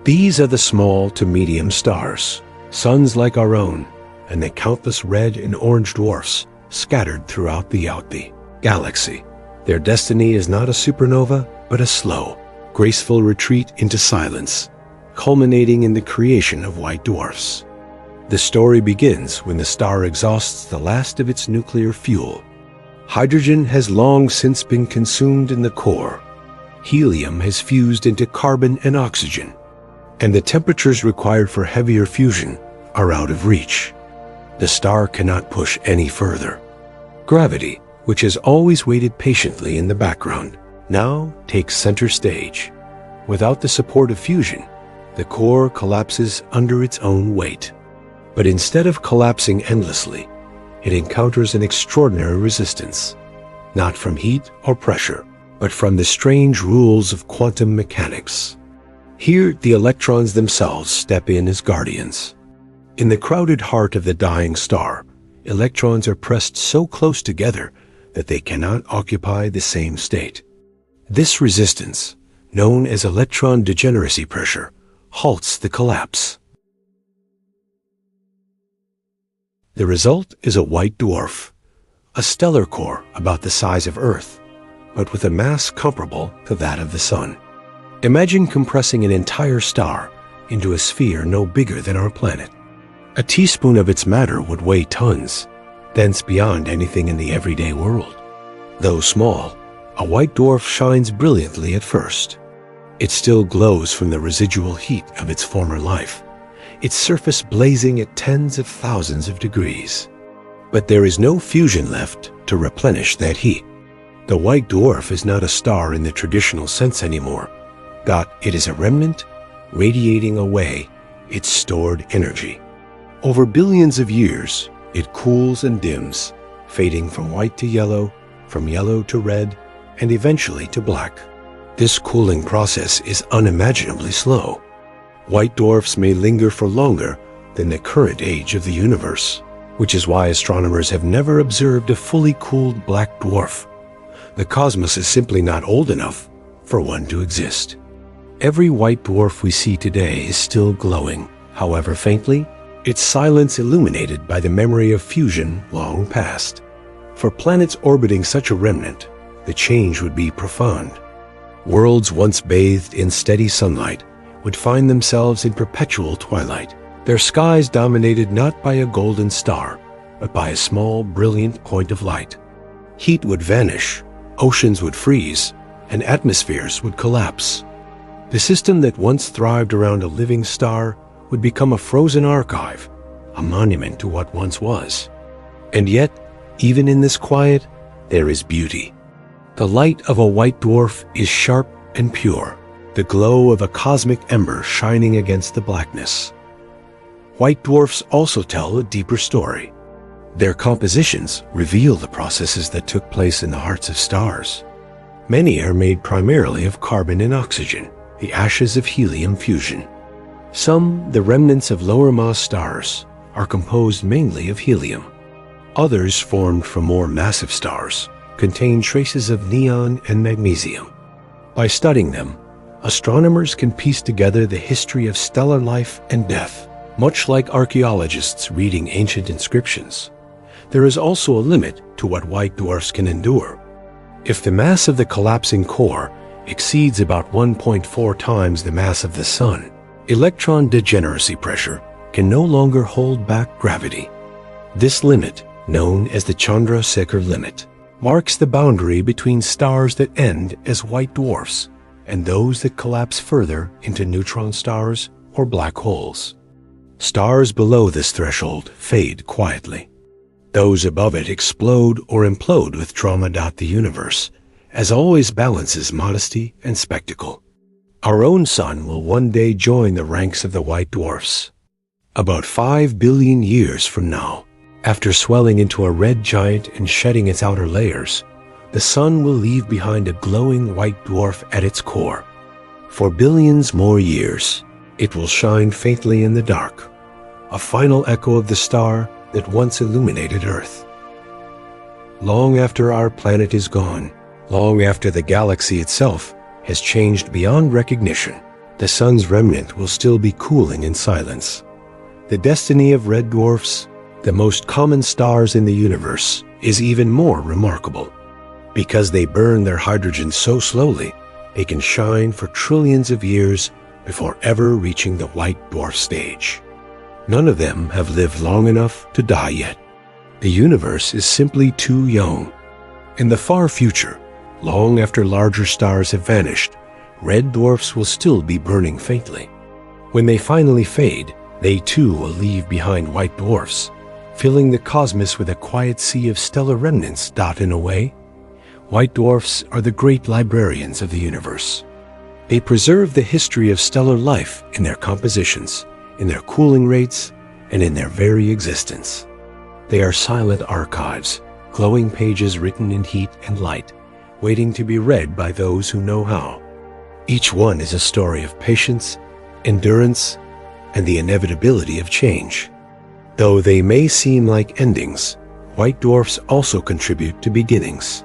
These are the small to medium stars, suns like our own, and the countless red and orange dwarfs scattered throughout the galaxy. Their destiny is not a supernova, but a slow, graceful retreat into silence, culminating in the creation of white dwarfs. The story begins when the star exhausts the last of its nuclear fuel. Hydrogen has long since been consumed in the core. Helium has fused into carbon and oxygen, and the temperatures required for heavier fusion are out of reach. The star cannot push any further. Gravity, which has always waited patiently in the background, now takes center stage. Without the support of fusion, the core collapses under its own weight. But instead of collapsing endlessly, it encounters an extraordinary resistance, not from heat or pressure, but from the strange rules of quantum mechanics. Here, the electrons themselves step in as guardians. In the crowded heart of the dying star, electrons are pressed so close together that they cannot occupy the same state. This resistance, known as electron degeneracy pressure, halts the collapse. The result is a white dwarf, a stellar core about the size of Earth, but with a mass comparable to that of the Sun. Imagine compressing an entire star into a sphere no bigger than our planet. A teaspoon of its matter would weigh tons, thence beyond anything in the everyday world. Though small, a white dwarf shines brilliantly at first. It still glows from the residual heat of its former life, its surface blazing at tens of thousands of degrees. But there is no fusion left to replenish that heat. The white dwarf is not a star in the traditional sense anymore. It is a remnant radiating away its stored energy. Over billions of years, it cools and dims, fading from white to yellow, from yellow to red, and eventually to black. This cooling process is unimaginably slow. White dwarfs may linger for longer than the current age of the universe, which is why astronomers have never observed a fully cooled black dwarf. The cosmos is simply not old enough for one to exist. Every white dwarf we see today is still glowing, however faintly, its silence illuminated by the memory of fusion long past. For planets orbiting such a remnant, the change would be profound. Worlds once bathed in steady sunlight would find themselves in perpetual twilight, their skies dominated not by a golden star, but by a small, brilliant point of light. Heat would vanish, oceans would freeze, and atmospheres would collapse. The system that once thrived around a living star would become a frozen archive, a monument to what once was. And yet, even in this quiet, there is beauty. The light of a white dwarf is sharp and pure, the glow of a cosmic ember shining against the blackness. White dwarfs also tell a deeper story. Their compositions reveal the processes that took place in the hearts of stars. Many are made primarily of carbon and oxygen, the ashes of helium fusion. Some, the remnants of lower-mass stars, are composed mainly of helium. Others, formed from more massive stars, contain traces of neon and magnesium. By studying them, astronomers can piece together the history of stellar life and death, much like archaeologists reading ancient inscriptions. There is also a limit to what white dwarfs can endure. If the mass of the collapsing core exceeds about 1.4 times the mass of the Sun, electron degeneracy pressure can no longer hold back gravity. This limit, known as the Chandrasekhar limit, marks the boundary between stars that end as white dwarfs and those that collapse further into neutron stars or black holes. Stars below this threshold fade quietly. Those above it explode or implode with drama. The universe, as always, balances modesty and spectacle. Our own sun will one day join the ranks of the white dwarfs. About 5 billion years from now, after swelling into a red giant and shedding its outer layers, the sun will leave behind a glowing white dwarf at its core. For billions more years, it will shine faintly in the dark, a final echo of the star that once illuminated Earth. Long after our planet is gone, long after the galaxy itself has changed beyond recognition, the sun's remnant will still be cooling in silence. The destiny of red dwarfs, the most common stars in the universe, is even more remarkable. Because they burn their hydrogen so slowly, they can shine for trillions of years before ever reaching the white dwarf stage. None of them have lived long enough to die yet. The universe is simply too young. In the far future, long after larger stars have vanished, red dwarfs will still be burning faintly. When they finally fade, they too will leave behind white dwarfs, filling the cosmos with a quiet sea of stellar remnants dotted away. White dwarfs are the great librarians of the universe. They preserve the history of stellar life in their compositions, in their cooling rates, and in their very existence. They are silent archives, glowing pages written in heat and light, waiting to be read by those who know how. Each one is a story of patience, endurance, and the inevitability of change. Though they may seem like endings, white dwarfs also contribute to beginnings.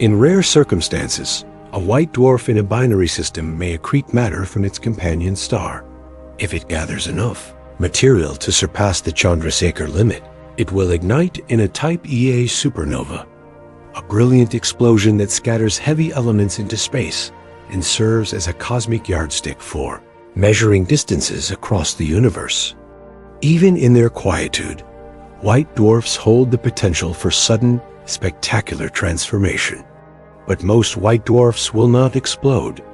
In rare circumstances, a white dwarf in a binary system may accrete matter from its companion star. If it gathers enough material to surpass the Chandrasekhar limit, it will ignite in a Type Ia supernova, a brilliant explosion that scatters heavy elements into space and serves as a cosmic yardstick for measuring distances across the universe. Even in their quietude, white dwarfs hold the potential for sudden, spectacular transformation. But most white dwarfs will not explode.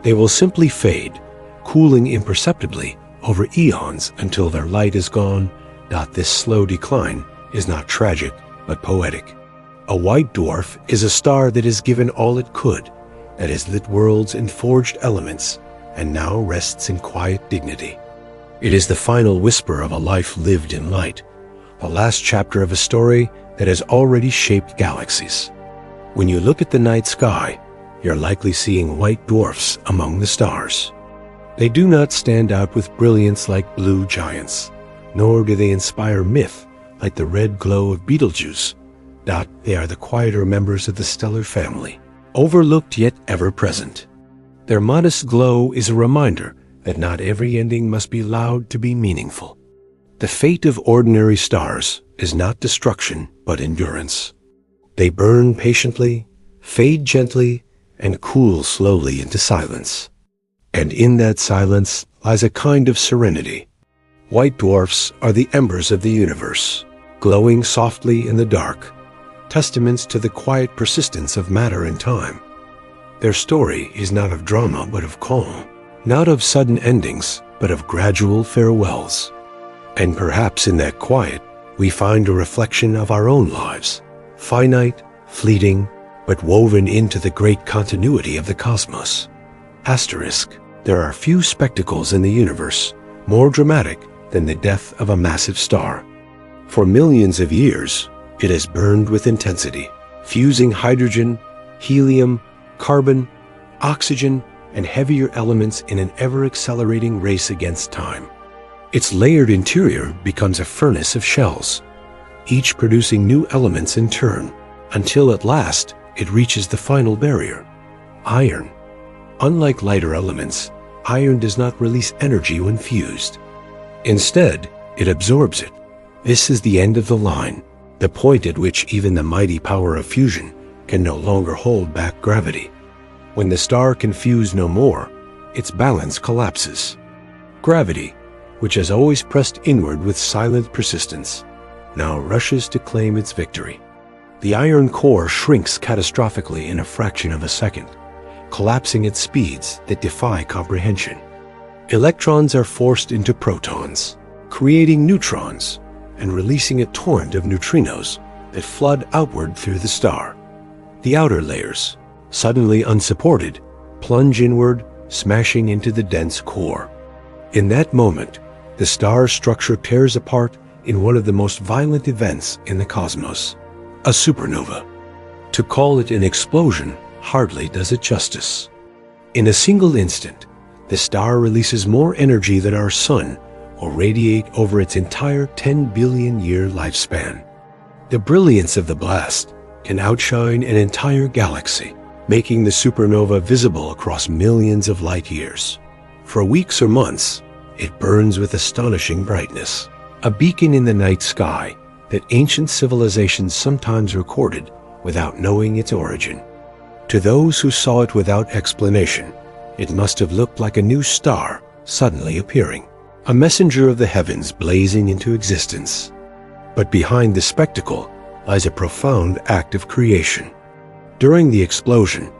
They will simply fade, cooling imperceptibly over eons until their light is gone. This slow decline is not tragic, but poetic. A white dwarf is a star that has given all it could, that has lit worlds and forged elements, and now rests in quiet dignity. It is the final whisper of a life lived in light, the last chapter of a story that has already shaped galaxies. When you look at the night sky, you're likely seeing white dwarfs among the stars. They do not stand out with brilliance like blue giants, nor do they inspire myth like the red glow of Betelgeuse. They are the quieter members of the stellar family, overlooked yet ever present. Their modest glow is a reminder that not every ending must be loud to be meaningful. The fate of ordinary stars is not destruction, but endurance. They burn patiently, fade gently, and cool slowly into silence. And in that silence lies a kind of serenity. White dwarfs are the embers of the universe, glowing softly in the dark, testaments to the quiet persistence of matter and time. Their story is not of drama, but of calm, not of sudden endings, but of gradual farewells. And perhaps in that quiet, we find a reflection of our own lives, finite, fleeting, but woven into the great continuity of the cosmos. Asterisk, there are few spectacles in the universe more dramatic than the death of a massive star. For millions of years, it has burned with intensity, fusing hydrogen, helium, carbon, oxygen, and heavier elements in an ever-accelerating race against time. Its layered interior becomes a furnace of shells, each producing new elements in turn, until at last it reaches the final barrier, iron. Unlike lighter elements, iron does not release energy when fused. Instead, it absorbs it. This is the end of the line, the point at which even the mighty power of fusion can no longer hold back gravity. When the star can fuse no more, its balance collapses. Gravity, which has always pressed inward with silent persistence, now rushes to claim its victory. The iron core shrinks catastrophically in a fraction of a second, collapsing at speeds that defy comprehension. Electrons are forced into protons, creating neutrons and releasing a torrent of neutrinos that flood outward through the star. The outer layers, suddenly unsupported, plunge inward, smashing into the dense core. In that moment, the star's structure tears apart in one of the most violent events in the cosmos, a supernova. To call it an explosion hardly does it justice. In a single instant, the star releases more energy than our sun will radiate over its entire 10 billion-year lifespan. The brilliance of the blast can outshine an entire galaxy, making the supernova visible across millions of light years. For weeks or months, it burns with astonishing brightness, a beacon in the night sky that ancient civilizations sometimes recorded without knowing its origin. To those who saw it without explanation, it must have looked like a new star suddenly appearing, a messenger of the heavens blazing into existence. But behind the spectacle lies a profound act of creation. During the explosion,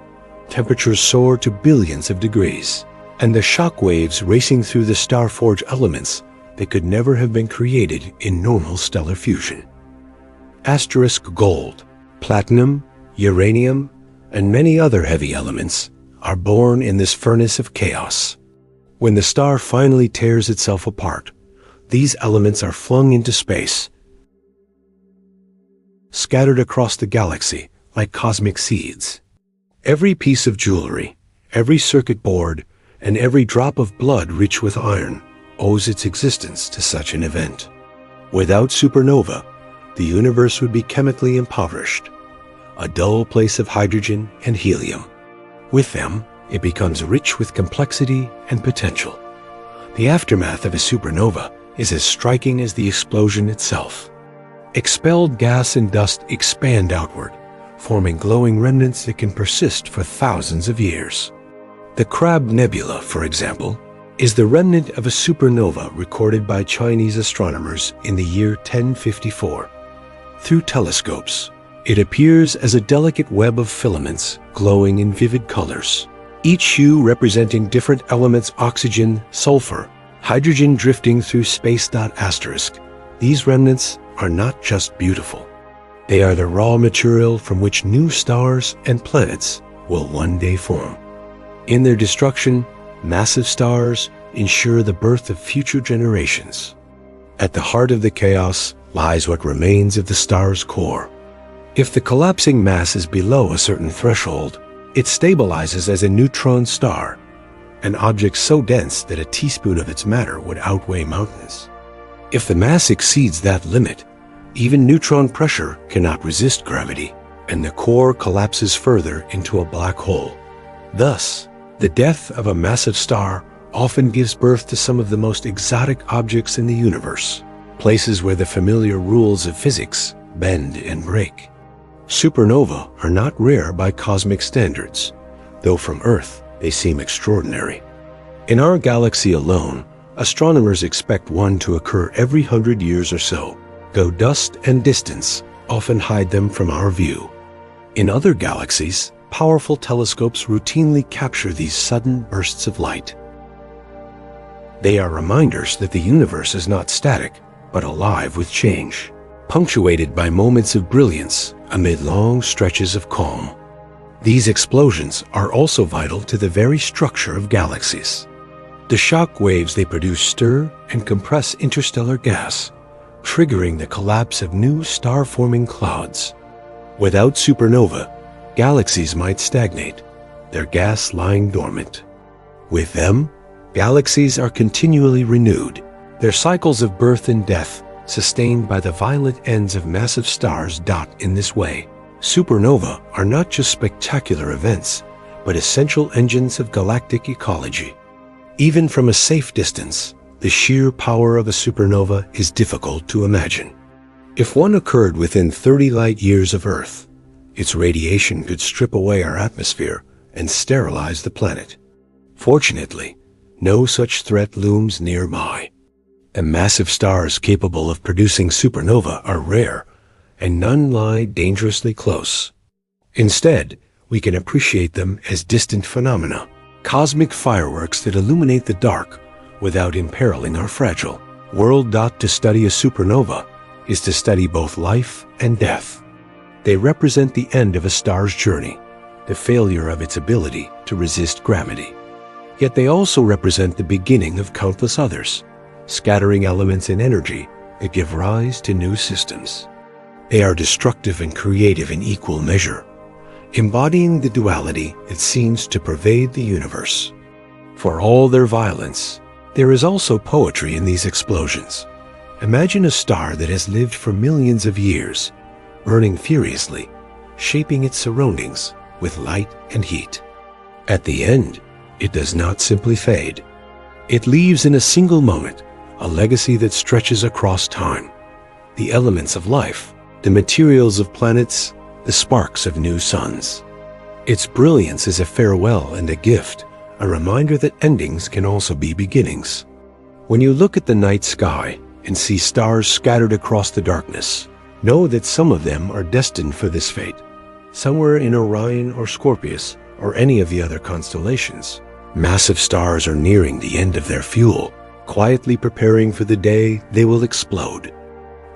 temperatures soared to billions of degrees, and the shock waves racing through the star-forged elements that could never have been created in normal stellar fusion. Gold, platinum, uranium, and many other heavy elements are born in this furnace of chaos. When the star finally tears itself apart, these elements are flung into space, scattered across the galaxy like cosmic seeds. Every piece of jewelry, every circuit board, and every drop of blood rich with iron owes its existence to such an event. Without supernova, the universe would be chemically impoverished, a dull place of hydrogen and helium. With them, it becomes rich with complexity and potential. The aftermath of a supernova is as striking as the explosion itself. Expelled gas and dust expand outward, forming glowing remnants that can persist for thousands of years. The Crab Nebula, for example, is the remnant of a supernova recorded by Chinese astronomers in the year 1054. Through telescopes, it appears as a delicate web of filaments glowing in vivid colors, each hue representing different elements: oxygen, sulfur, hydrogen drifting through space. These remnants are not just beautiful. They are the raw material from which new stars and planets will one day form. In their destruction, massive stars ensure the birth of future generations. At the heart of the chaos lies what remains of the star's core. If the collapsing mass is below a certain threshold, it stabilizes as a neutron star, an object so dense that a teaspoon of its matter would outweigh mountains. If the mass exceeds that limit, even neutron pressure cannot resist gravity, and the core collapses further into a black hole. Thus, the death of a massive star often gives birth to some of the most exotic objects in the universe, places where the familiar rules of physics bend and break. Supernovae are not rare by cosmic standards, though from Earth they seem extraordinary. In our galaxy alone, astronomers expect one to occur every 100 years or so, though dust and distance often hide them from our view. In other galaxies, powerful telescopes routinely capture these sudden bursts of light. They are reminders that the universe is not static, but alive with change, punctuated by moments of brilliance amid long stretches of calm. These explosions are also vital to the very structure of galaxies. The shock waves they produce stir and compress interstellar gas, triggering the collapse of new star-forming clouds. Without supernova, galaxies might stagnate, their gas lying dormant. With them, galaxies are continually renewed, their cycles of birth and death sustained by the violent ends of massive stars. In this way, supernovae are not just spectacular events, but essential engines of galactic ecology. Even from a safe distance, the sheer power of a supernova is difficult to imagine. If one occurred within 30 light years of Earth, its radiation could strip away our atmosphere and sterilize the planet. Fortunately, no such threat looms nearby. And massive stars capable of producing supernova are rare, and none lie dangerously close. Instead, we can appreciate them as distant phenomena, cosmic fireworks that illuminate the dark without imperiling our fragile world. To study a supernova is to study both life and death. They represent the end of a star's journey, the failure of its ability to resist gravity. Yet they also represent the beginning of countless others, scattering elements and energy that give rise to new systems. They are destructive and creative in equal measure, embodying the duality that seems to pervade the universe. For all their violence, there is also poetry in these explosions. Imagine a star that has lived for millions of years, burning furiously, shaping its surroundings with light and heat. At the end, it does not simply fade. It leaves in a single moment a legacy that stretches across time. The elements of life, the materials of planets, the sparks of new suns. Its brilliance is a farewell and a gift, a reminder that endings can also be beginnings. When you look at the night sky and see stars scattered across the darkness, know that some of them are destined for this fate. Somewhere in Orion or Scorpius or any of the other constellations, massive stars are nearing the end of their fuel, quietly preparing for the day they will explode.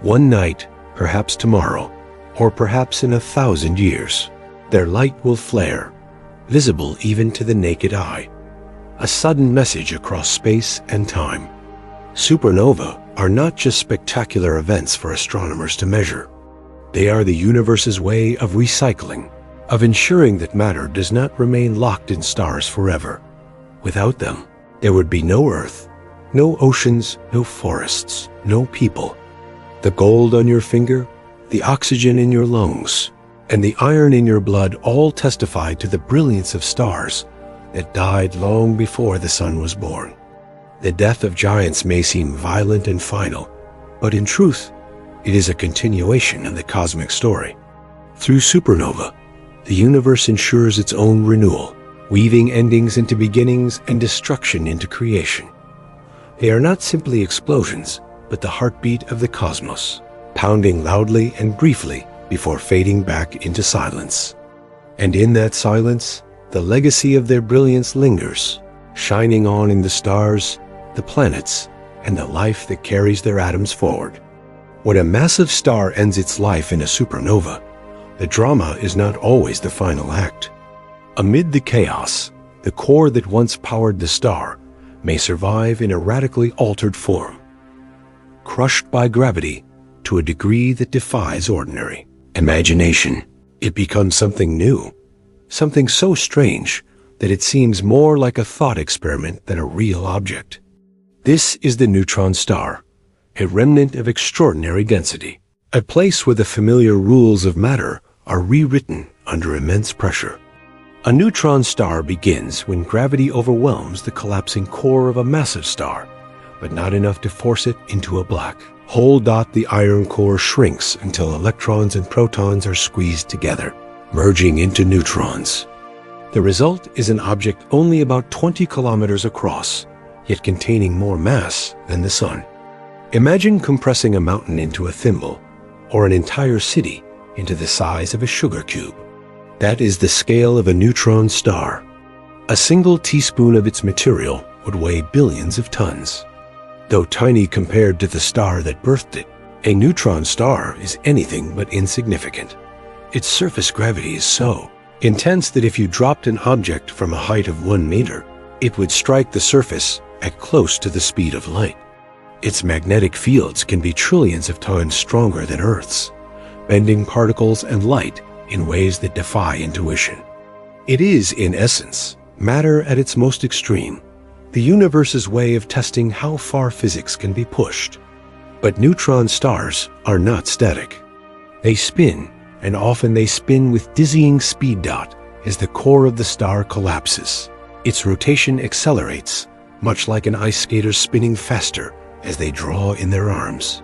One night, perhaps tomorrow, or perhaps in 1,000 years, their light will flare, visible even to the naked eye. A sudden message across space and time. Supernova are not just spectacular events for astronomers to measure. They are the universe's way of recycling, of ensuring that matter does not remain locked in stars forever. Without them, there would be no Earth, no oceans, no forests, no people. The gold on your finger, the oxygen in your lungs, and the iron in your blood all testify to the brilliance of stars that died long before the sun was born. The death of giants may seem violent and final, but in truth, it is a continuation of the cosmic story. Through supernova, the universe ensures its own renewal, weaving endings into beginnings and destruction into creation. They are not simply explosions, but the heartbeat of the cosmos, pounding loudly and briefly before fading back into silence. And in that silence, the legacy of their brilliance lingers, shining on in the stars, the planets, and the life that carries their atoms forward. When a massive star ends its life in a supernova, the drama is not always the final act. Amid the chaos, the core that once powered the star may survive in a radically altered form, crushed by gravity to a degree that defies ordinary imagination. It becomes something new, something so strange that it seems more like a thought experiment than a real object. This is the neutron star, a remnant of extraordinary density, a place where the familiar rules of matter are rewritten under immense pressure. A neutron star begins when gravity overwhelms the collapsing core of a massive star, but not enough to force it into a black hole. The iron core shrinks until electrons and protons are squeezed together, merging into neutrons. The result is an object only about 20 kilometers across, yet containing more mass than the sun. Imagine compressing a mountain into a thimble, or an entire city into the size of a sugar cube. That is the scale of a neutron star. A single teaspoon of its material would weigh billions of tons. Though tiny compared to the star that birthed it, a neutron star is anything but insignificant. Its surface gravity is so intense that if you dropped an object from a height of 1 meter, it would strike the surface at close to the speed of light. Its magnetic fields can be trillions of times stronger than Earth's, bending particles and light in ways that defy intuition. It is, in essence, matter at its most extreme, the universe's way of testing how far physics can be pushed. But neutron stars are not static. They spin, and often they spin with dizzying speed. As the core of the star collapses, its rotation accelerates, much like an ice skater spinning faster as they draw in their arms.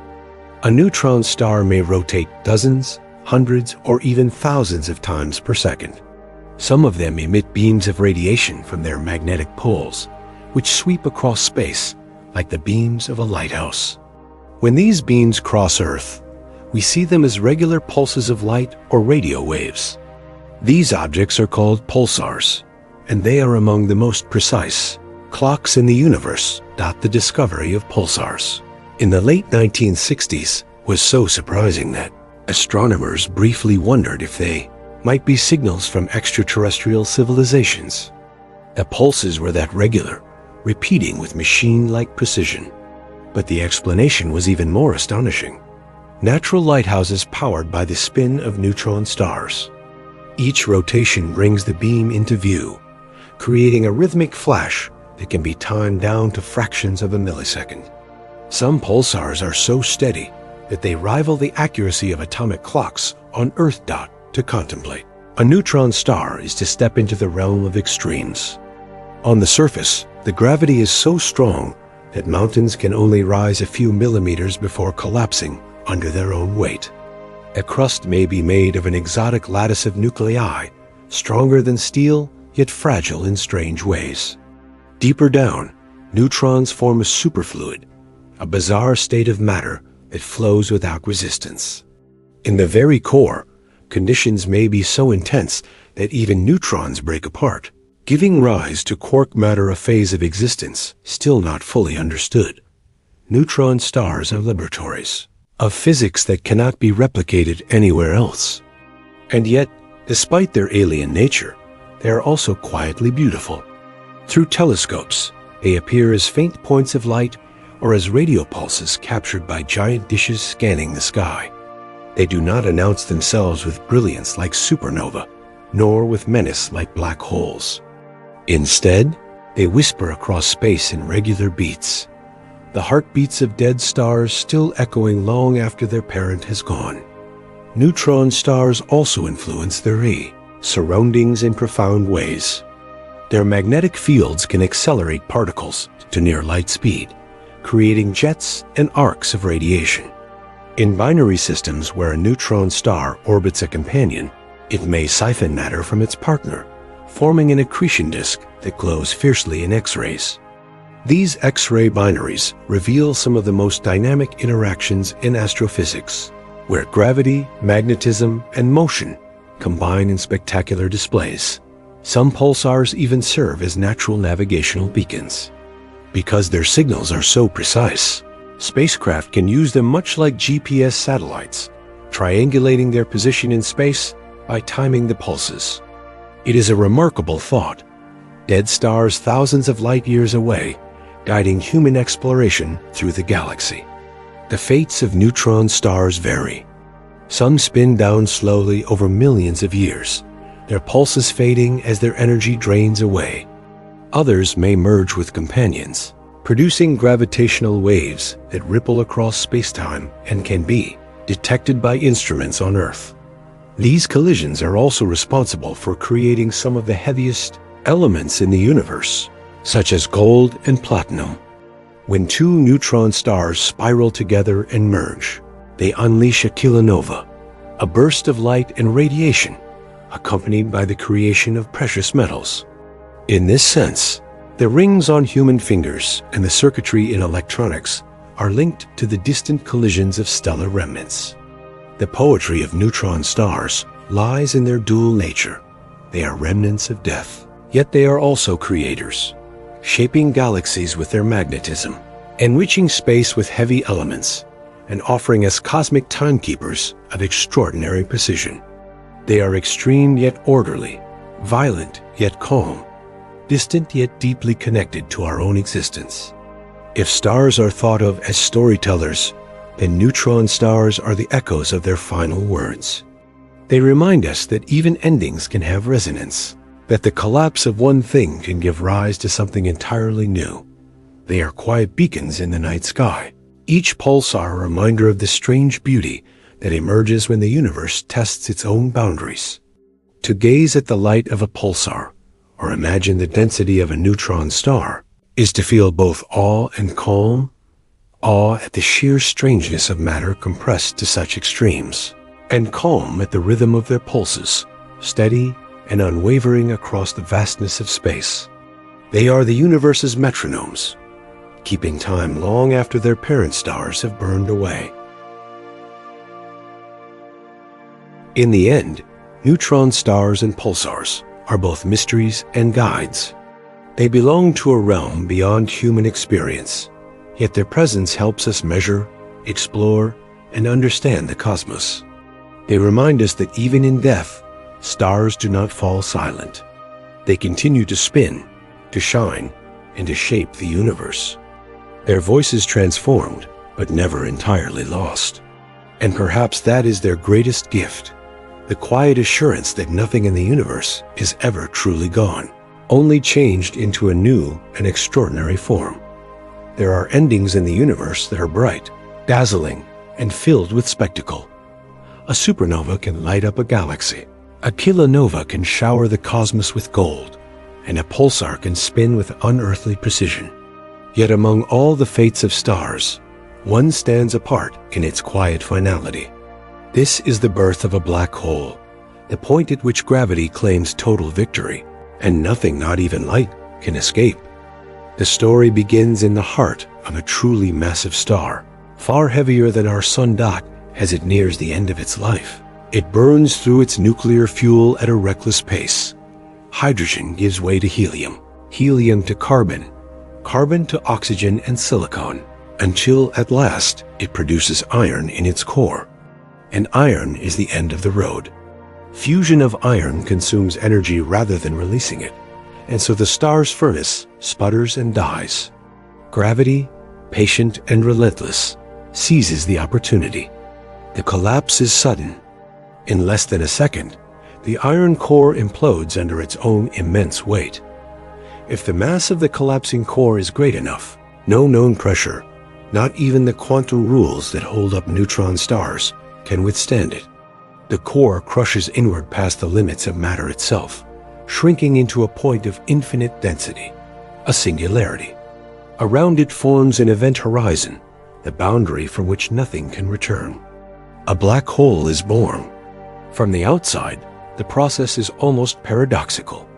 A neutron star may rotate dozens, hundreds, or even thousands of times per second. Some of them emit beams of radiation from their magnetic poles, which sweep across space like the beams of a lighthouse. When these beams cross Earth, we see them as regular pulses of light or radio waves. These objects are called pulsars, and they are among the most precise clocks in the universe. The discovery of pulsars in the late 1960s was so surprising that astronomers briefly wondered if they might be signals from extraterrestrial civilizations. The pulses were that regular, repeating with machine-like precision. But the explanation was even more astonishing. Natural lighthouses powered by the spin of neutron stars. Each rotation brings the beam into view, creating a rhythmic flash that can be timed down to fractions of a millisecond. Some pulsars are so steady that they rival the accuracy of atomic clocks on Earth dot to contemplate. A neutron star is to step into the realm of extremes. On the surface, the gravity is so strong that mountains can only rise a few millimeters before collapsing under their own weight. A crust may be made of an exotic lattice of nuclei, stronger than steel, yet fragile in strange ways. Deeper down, neutrons form a superfluid, a bizarre state of matter that flows without resistance. In the very core, conditions may be so intense that even neutrons break apart, giving rise to quark matter, a phase of existence still not fully understood. Neutron stars are laboratories of physics that cannot be replicated anywhere else. And yet, despite their alien nature, they are also quietly beautiful. Through telescopes, they appear as faint points of light or as radio pulses captured by giant dishes scanning the sky. They do not announce themselves with brilliance like supernova, nor with menace like black holes. Instead, they whisper across space in regular beats, the heartbeats of dead stars still echoing long after their parent has gone. Neutron stars also influence their surroundings in profound ways. Their magnetic fields can accelerate particles to near light speed, creating jets and arcs of radiation. In binary systems where a neutron star orbits a companion, it may siphon matter from its partner, forming an accretion disk that glows fiercely in X-rays. These X-ray binaries reveal some of the most dynamic interactions in astrophysics, where gravity, magnetism, and motion combine in spectacular displays. Some pulsars even serve as natural navigational beacons. Because their signals are so precise, spacecraft can use them much like GPS satellites, triangulating their position in space by timing the pulses. It is a remarkable thought. Dead stars thousands of light years away, guiding human exploration through the galaxy. The fates of neutron stars vary. Some spin down slowly over millions of years, their pulses fading as their energy drains away. Others may merge with companions, producing gravitational waves that ripple across spacetime and can be detected by instruments on Earth. These collisions are also responsible for creating some of the heaviest elements in the universe, such as gold and platinum. When two neutron stars spiral together and merge, they unleash a kilonova, a burst of light and radiation, accompanied by the creation of precious metals. In this sense, the rings on human fingers and the circuitry in electronics are linked to the distant collisions of stellar remnants. The poetry of neutron stars lies in their dual nature. They are remnants of death, yet they are also creators, shaping galaxies with their magnetism, enriching space with heavy elements, and offering us cosmic timekeepers of extraordinary precision. They are extreme yet orderly, violent yet calm, distant yet deeply connected to our own existence. If stars are thought of as storytellers, then neutron stars are the echoes of their final words. They remind us that even endings can have resonance, that the collapse of one thing can give rise to something entirely new. They are quiet beacons in the night sky, each pulsar a reminder of the strange beauty that emerges when the universe tests its own boundaries. To gaze at the light of a pulsar, or imagine the density of a neutron star, is to feel both awe and calm, awe at the sheer strangeness of matter compressed to such extremes, and calm at the rhythm of their pulses, steady and unwavering across the vastness of space. They are the universe's metronomes, keeping time long after their parent stars have burned away. In the end, neutron stars and pulsars are both mysteries and guides. They belong to a realm beyond human experience, yet their presence helps us measure, explore, and understand the cosmos. They remind us that even in death, stars do not fall silent. They continue to spin, to shine, and to shape the universe. Their voices transformed, but never entirely lost. And perhaps that is their greatest gift, the quiet assurance that nothing in the universe is ever truly gone, only changed into a new and extraordinary form. There are endings in the universe that are bright, dazzling, and filled with spectacle. A supernova can light up a galaxy. A kilonova can shower the cosmos with gold, and a pulsar can spin with unearthly precision. Yet among all the fates of stars, one stands apart in its quiet finality. This is the birth of a black hole, the point at which gravity claims total victory, and nothing, not even light, can escape. The story begins in the heart of a truly massive star, far heavier than our sun dot as it nears the end of its life. It burns through its nuclear fuel at a reckless pace. Hydrogen gives way to helium, helium to carbon, carbon to oxygen and silicon, until at last it produces iron in its core. And iron is the end of the road. Fusion of iron consumes energy rather than releasing it, and so the star's furnace sputters and dies. Gravity, patient and relentless, seizes the opportunity. The collapse is sudden. In less than a second, the iron core implodes under its own immense weight. If the mass of the collapsing core is great enough, no known pressure, not even the quantum rules that hold up neutron stars, can withstand it. The core crushes inward past the limits of matter itself, shrinking into a point of infinite density, a singularity. Around it forms an event horizon, the boundary from which nothing can return. A black hole is born. From the outside, the process is almost paradoxical.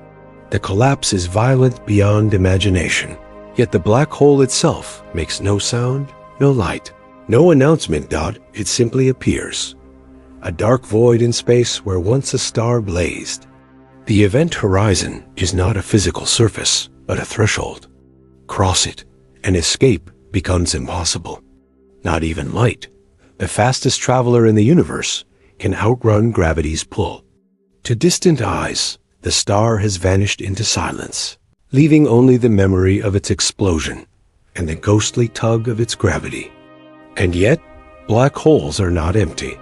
The collapse is violent beyond imagination, yet the black hole itself makes no sound, no light, no announcement dot, it simply appears. A dark void in space where once a star blazed. The event horizon is not a physical surface, but a threshold. Cross it, and escape becomes impossible. Not even light, the fastest traveler in the universe, can outrun gravity's pull. To distant eyes, the star has vanished into silence, leaving only the memory of its explosion and the ghostly tug of its gravity. And yet, black holes are not empty.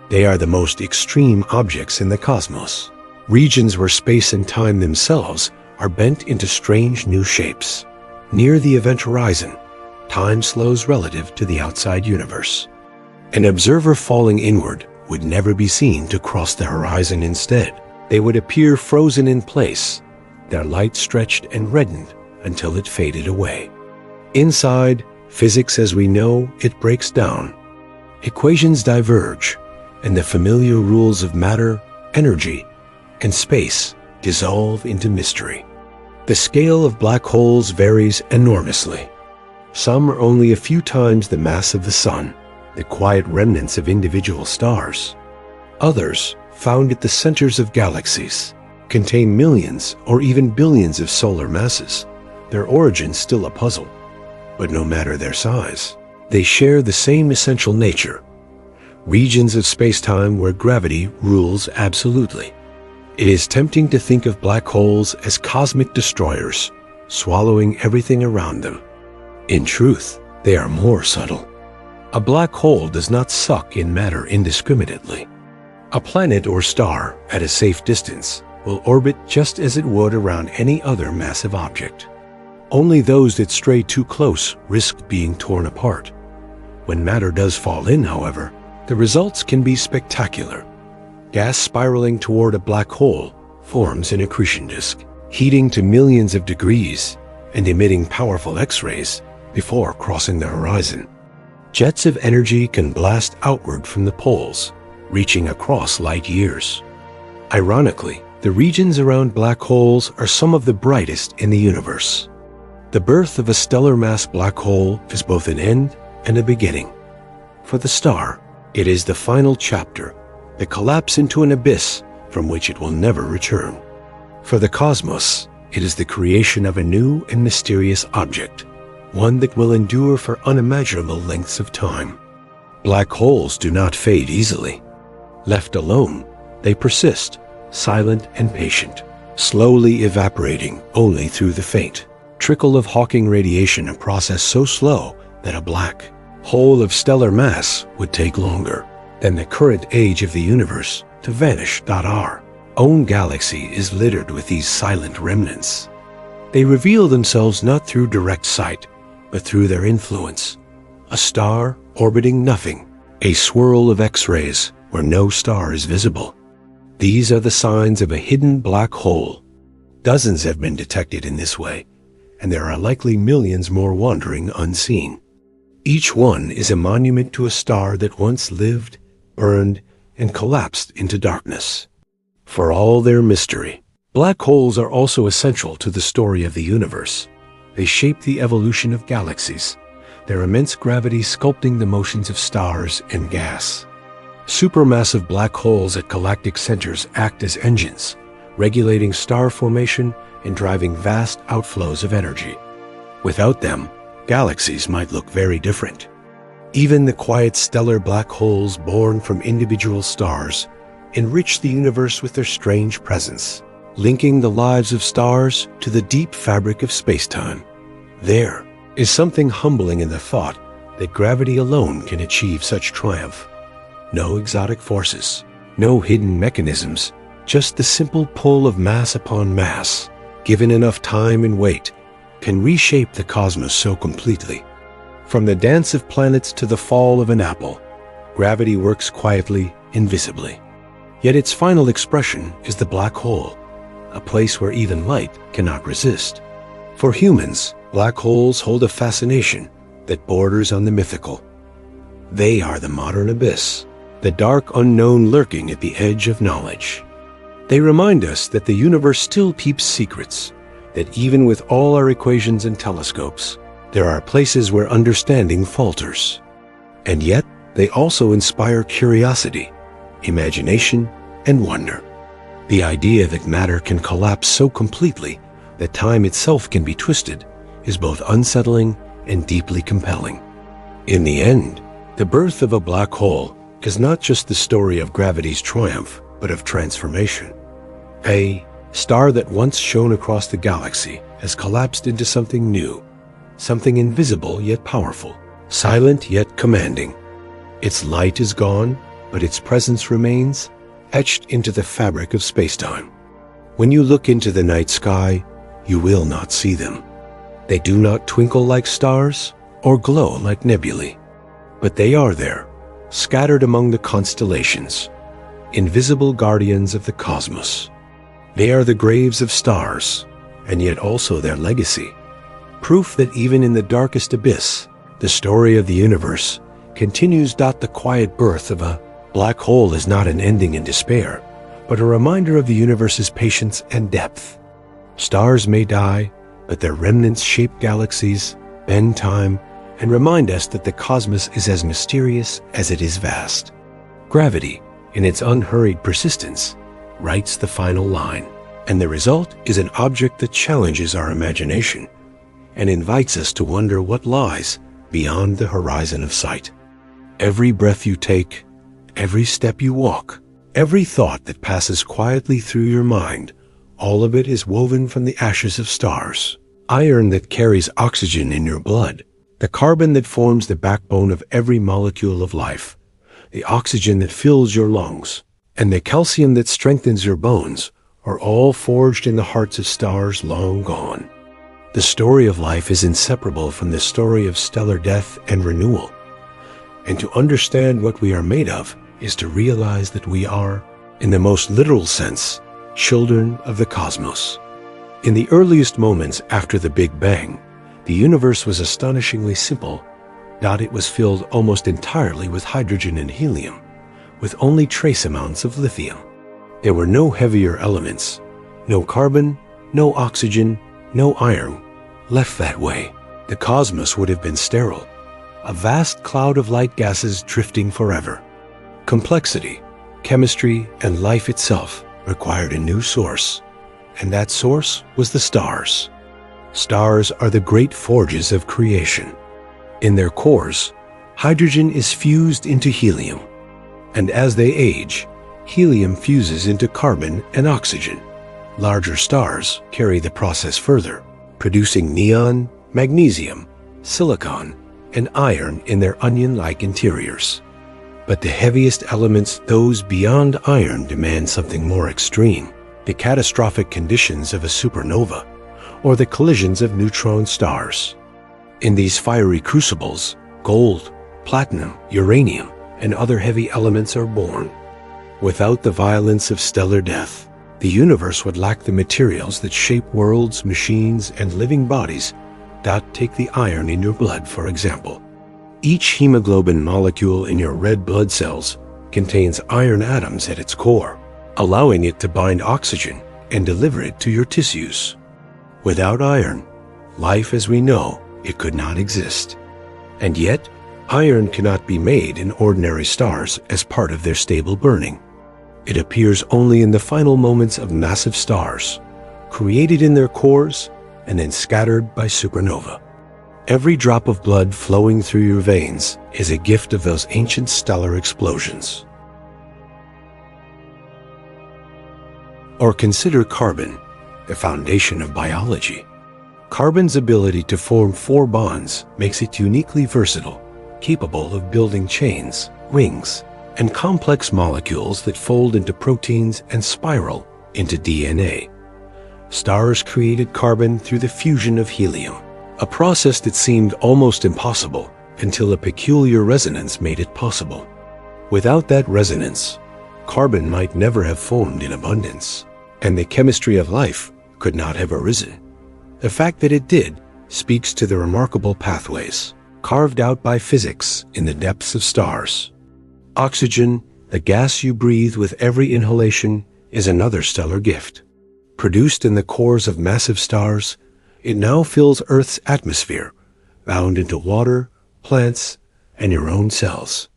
They are the most extreme objects in the cosmos, regions where space and time themselves are bent into strange new shapes. Near the event horizon, time slows relative to the outside universe. An observer falling inward would never be seen to cross the horizon. Instead, they would appear frozen in place, their light stretched and reddened until it faded away. Inside, physics as we know it breaks down. Equations diverge, and the familiar rules of matter, energy, and space dissolve into mystery. The scale of black holes varies enormously. Some are only a few times the mass of the sun, the quiet remnants of individual stars. Others, found at the centers of galaxies, contain millions or even billions of solar masses, their origin still a puzzle. But no matter their size, they share the same essential nature: regions of space-time where gravity rules absolutely. It is tempting to think of black holes as cosmic destroyers, swallowing everything around them. In truth, they are more subtle. A black hole does not suck in matter indiscriminately. A planet or star at a safe distance will orbit just as it would around any other massive object. Only those that stray too close risk being torn apart. When matter does fall in, however, the results can be spectacular. Gas spiraling toward a black hole forms an accretion disk, heating to millions of degrees and emitting powerful X-rays before crossing the horizon. Jets of energy can blast outward from the poles, reaching across light years. Ironically, the regions around black holes are some of the brightest in the universe. The birth of a stellar mass black hole is both an end and a beginning. For the star, it is the final chapter, the collapse into an abyss from which it will never return. For the cosmos, it is the creation of a new and mysterious object, one that will endure for unimaginable lengths of time. Black holes do not fade easily. Left alone, they persist, silent and patient, slowly evaporating only through the faint trickle of Hawking radiation, a process so slow that a black hole of stellar mass would take longer than the current age of the universe to vanish. Our own galaxy is littered with these silent remnants. They reveal themselves not through direct sight, but through their influence. A star orbiting nothing, a swirl of X-rays where no star is visible. These are the signs of a hidden black hole. Dozens have been detected in this way, and there are likely millions more wandering unseen. Each one is a monument to a star that once lived, burned, and collapsed into darkness. For all their mystery, black holes are also essential to the story of the universe. They shape the evolution of galaxies, their immense gravity sculpting the motions of stars and gas. Supermassive black holes at galactic centers act as engines, regulating star formation and driving vast outflows of energy. Without them, galaxies might look very different. Even the quiet stellar black holes born from individual stars enrich the universe with their strange presence, linking the lives of stars to the deep fabric of space-time. There is something humbling in the thought that gravity alone can achieve such triumph. No exotic forces, no hidden mechanisms, just the simple pull of mass upon mass, given enough time and weight, can reshape the cosmos so completely. From the dance of planets to the fall of an apple, gravity works quietly, invisibly. Yet its final expression is the black hole, a place where even light cannot resist. For humans, black holes hold a fascination that borders on the mythical. They are the modern abyss, the dark unknown lurking at the edge of knowledge. They remind us that the universe still keeps secrets, that even with all our equations and telescopes, there are places where understanding falters. And yet, they also inspire curiosity, imagination, and wonder. The idea that matter can collapse so completely that time itself can be twisted is both unsettling and deeply compelling. In the end, the birth of a black hole is not just the story of gravity's triumph, but of transformation. A star that once shone across the galaxy has collapsed into something new, something invisible yet powerful, silent yet commanding. Its light is gone, but its presence remains, etched into the fabric of space-time. When you look into the night sky, you will not see them. They do not twinkle like stars or glow like nebulae, but they are there, scattered among the constellations, invisible guardians of the cosmos. They are the graves of stars, and yet also their legacy, proof that even in the darkest abyss, the story of the universe continues. The quiet birth of a black hole is not an ending in despair, but a reminder of the universe's patience and depth. Stars may die, but their remnants shape galaxies, bend time, and remind us that the cosmos is as mysterious as it is vast. Gravity, in its unhurried persistence, writes the final line, and the result is an object that challenges our imagination and invites us to wonder what lies beyond the horizon of sight. Every breath you take, every step you walk, every thought that passes quietly through your mind, all of it is woven from the ashes of stars. Iron that carries oxygen in your blood, the carbon that forms the backbone of every molecule of life, the oxygen that fills your lungs, and the calcium that strengthens your bones are all forged in the hearts of stars long gone. The story of life is inseparable from the story of stellar death and renewal. And to understand what we are made of is to realize that we are, in the most literal sense, children of the cosmos. In the earliest moments after the Big Bang, the universe was astonishingly simple. It was filled almost entirely with hydrogen and helium, with only trace amounts of lithium. There were no heavier elements, no carbon, no oxygen, no iron. Left that way, the cosmos would have been sterile, a vast cloud of light gases drifting forever. Complexity, chemistry, and life itself required a new source, and that source was the stars. Stars are the great forges of creation. In their cores, hydrogen is fused into helium, and as they age, helium fuses into carbon and oxygen, Larger stars carry the process further, producing neon, magnesium, silicon, and iron in their onion-like interiors. But the heaviest elements, those beyond iron, demand something more extreme: the catastrophic conditions of a supernova, or the collisions of neutron stars. In these fiery crucibles, gold, platinum, uranium, and other heavy elements are born. Without the violence of stellar death, the universe would lack the materials that shape worlds, machines, and living bodies. Take the iron in your blood, for example. Each hemoglobin molecule in your red blood cells contains iron atoms at its core, allowing it to bind oxygen and deliver it to your tissues. Without iron, life as we know it could not exist. And yet, iron cannot be made in ordinary stars as part of their stable burning. It appears only in the final moments of massive stars, created in their cores and then scattered by supernova. Every drop of blood flowing through your veins is a gift of those ancient stellar explosions. Or consider carbon, the foundation of biology. Carbon's ability to form 4 bonds makes it uniquely versatile, capable of building chains, rings, and complex molecules that fold into proteins and spiral into DNA. Stars created carbon through the fusion of helium, a process that seemed almost impossible until a peculiar resonance made it possible. Without that resonance, carbon might never have formed in abundance, and the chemistry of life could not have arisen. The fact that it did speaks to the remarkable pathways carved out by physics in the depths of stars. Oxygen, the gas you breathe with every inhalation, is another stellar gift. Produced in the cores of massive stars, it now fills Earth's atmosphere, bound into water, plants, and your own cells.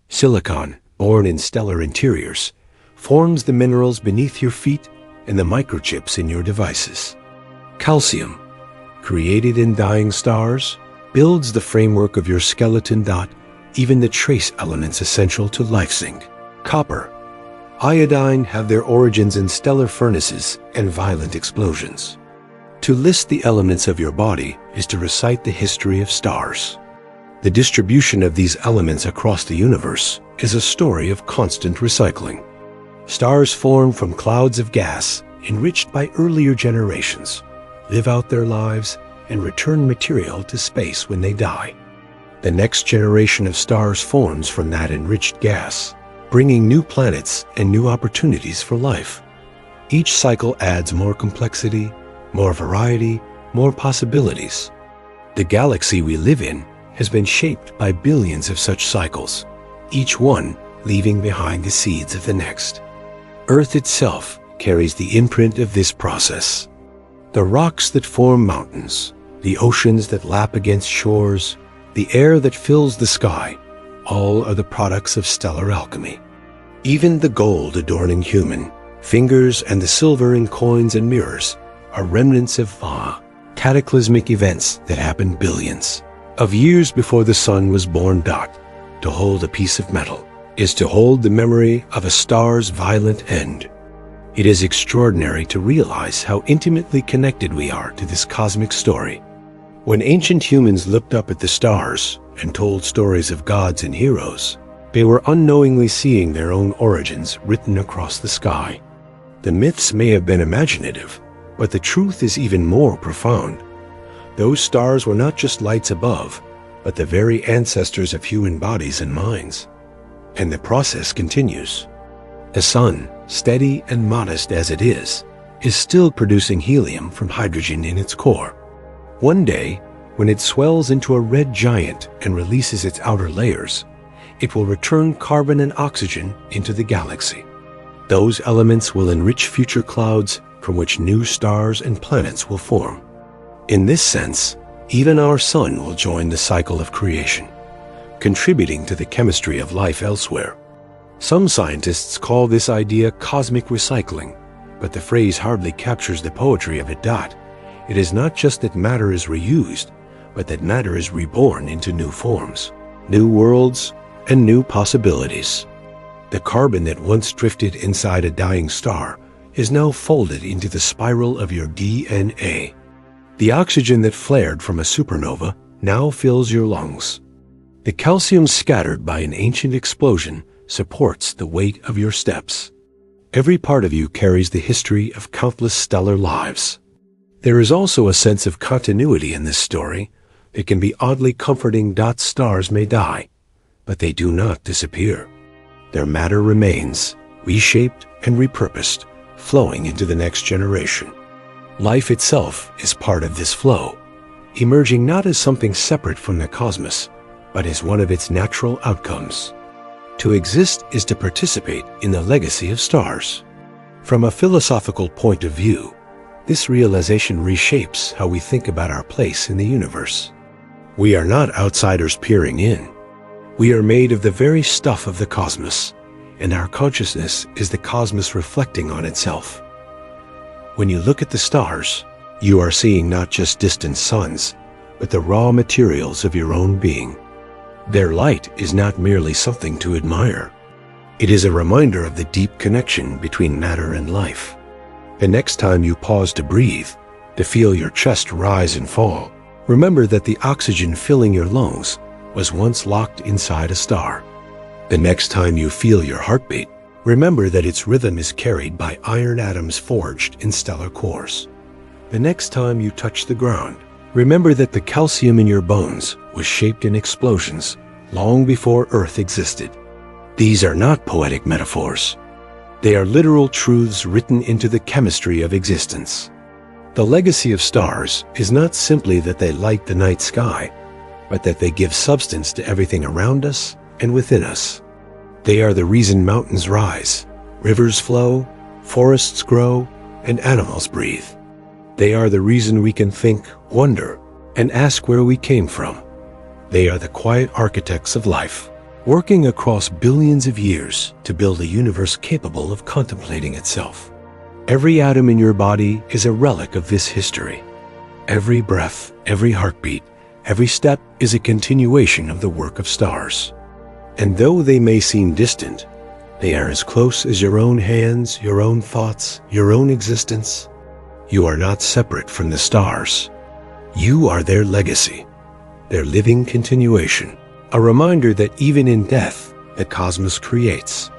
Silicon, born in stellar interiors, forms the minerals beneath your feet and the microchips in your devices. Calcium, created in dying stars, builds the framework of your skeleton. Even the trace elements essential to life zinc, copper, iodine have their origins in stellar furnaces and violent explosions. To list the elements of your body is to recite the history of stars. The distribution of these elements across the universe is a story of constant recycling. Stars form from clouds of gas enriched by earlier generations, live out their lives, and return material to space when they die. The next generation of stars forms from that enriched gas, bringing new planets and new opportunities for life. Each cycle adds more complexity, more variety, more possibilities. The galaxy we live in has been shaped by billions of such cycles, each one leaving behind the seeds of the next. Earth itself carries the imprint of this process. The rocks that form mountains, the oceans that lap against shores, the air that fills the sky, all are the products of stellar alchemy. Even the gold adorning human fingers and the silver in coins and mirrors are remnants of cataclysmic events that happened billions of years before the sun was born. To hold a piece of metal is to hold the memory of a star's violent end. It is extraordinary to realize how intimately connected we are to this cosmic story. When ancient humans looked up at the stars and told stories of gods and heroes, they were unknowingly seeing their own origins written across the sky. The myths may have been imaginative, but the truth is even more profound. Those stars were not just lights above, but the very ancestors of human bodies and minds. And the process continues. The sun, steady and modest as it is still producing helium from hydrogen in its core. One day, when it swells into a red giant and releases its outer layers, it will return carbon and oxygen into the galaxy. Those elements will enrich future clouds from which new stars and planets will form. In this sense, even our sun will join the cycle of creation, contributing to the chemistry of life elsewhere. Some scientists call this idea cosmic recycling, but the phrase hardly captures the poetry of it. It is not just that matter is reused, but that matter is reborn into new forms, new worlds, and new possibilities. The carbon that once drifted inside a dying star is now folded into the spiral of your DNA. The oxygen that flared from a supernova now fills your lungs. The calcium scattered by an ancient explosion supports the weight of your steps. Every part of you carries the history of countless stellar lives. There is also a sense of continuity in this story. It can be oddly comforting. Stars may die, but they do not disappear. Their matter remains, reshaped and repurposed, flowing into the next generation. Life itself is part of this flow, emerging not as something separate from the cosmos, but as one of its natural outcomes. To exist is to participate in the legacy of stars. From a philosophical point of view, this realization reshapes how we think about our place in the universe. We are not outsiders peering in. We are made of the very stuff of the cosmos, and our consciousness is the cosmos reflecting on itself. When you look at the stars, you are seeing not just distant suns, but the raw materials of your own being. Their light is not merely something to admire. It is a reminder of the deep connection between matter and life. The next time you pause to breathe, to feel your chest rise and fall, remember that the oxygen filling your lungs was once locked inside a star. The next time you feel your heartbeat, remember that its rhythm is carried by iron atoms forged in stellar cores. The next time you touch the ground, remember that the calcium in your bones was shaped in explosions long before Earth existed. These are not poetic metaphors. They are literal truths written into the chemistry of existence. The legacy of stars is not simply that they light the night sky, but that they give substance to everything around us and within us. They are the reason mountains rise, rivers flow, forests grow, and animals breathe. They are the reason we can think, wonder, and ask where we came from. They are the quiet architects of life, working across billions of years to build a universe capable of contemplating itself. Every atom in your body is a relic of this history. Every breath, every heartbeat, every step is a continuation of the work of stars. And though they may seem distant, they are as close as your own hands, your own thoughts, your own existence. You are not separate from the stars. You are their legacy, their living continuation, a reminder that even in death, the cosmos creates.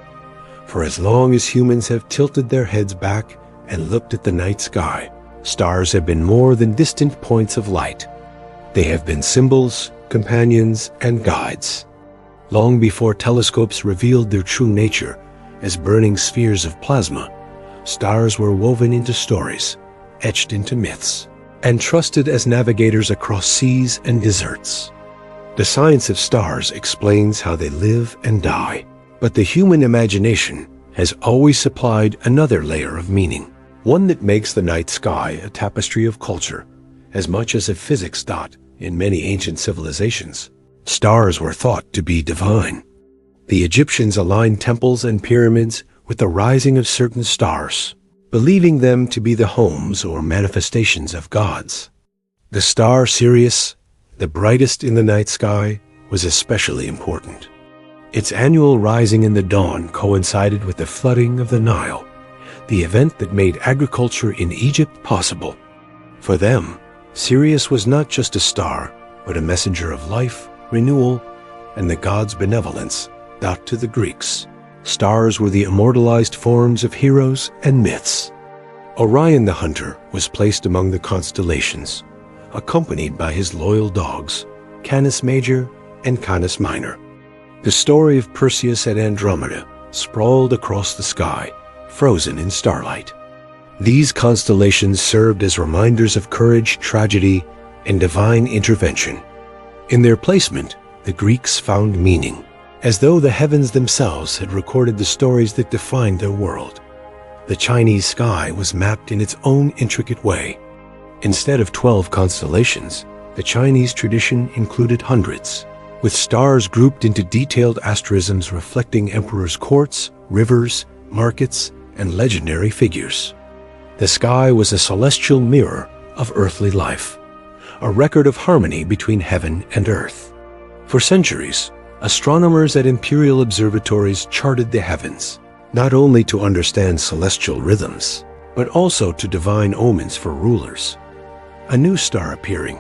For as long as humans have tilted their heads back and looked at the night sky, stars have been more than distant points of light. They have been symbols, companions, and guides. Long before telescopes revealed their true nature as burning spheres of plasma, stars were woven into stories, etched into myths, and trusted as navigators across seas and deserts. The science of stars explains how they live and die, but the human imagination has always supplied another layer of meaning, one that makes the night sky a tapestry of culture, as much as a physics dot in many ancient civilizations. Stars were thought to be divine. The Egyptians aligned temples and pyramids with the rising of certain stars, believing them to be the homes or manifestations of gods. The star Sirius, the brightest in the night sky, was especially important. Its annual rising in the dawn coincided with the flooding of the Nile, the event that made agriculture in Egypt possible. For them, Sirius was not just a star, but a messenger of life, renewal, and the gods' benevolence. To the Greeks, stars were the immortalized forms of heroes and myths. Orion the hunter was placed among the constellations, accompanied by his loyal dogs, Canis Major and Canis Minor. The story of Perseus and Andromeda sprawled across the sky, frozen in starlight. These constellations served as reminders of courage, tragedy, and divine intervention. In their placement, the Greeks found meaning, as though the heavens themselves had recorded the stories that defined their world. The Chinese sky was mapped in its own intricate way. Instead of 12 constellations, the Chinese tradition included hundreds, with stars grouped into detailed asterisms reflecting emperors' courts, rivers, markets, and legendary figures. The sky was a celestial mirror of earthly life, a record of harmony between heaven and earth. For centuries, astronomers at imperial observatories charted the heavens, not only to understand celestial rhythms, but also to divine omens for rulers. A new star appearing.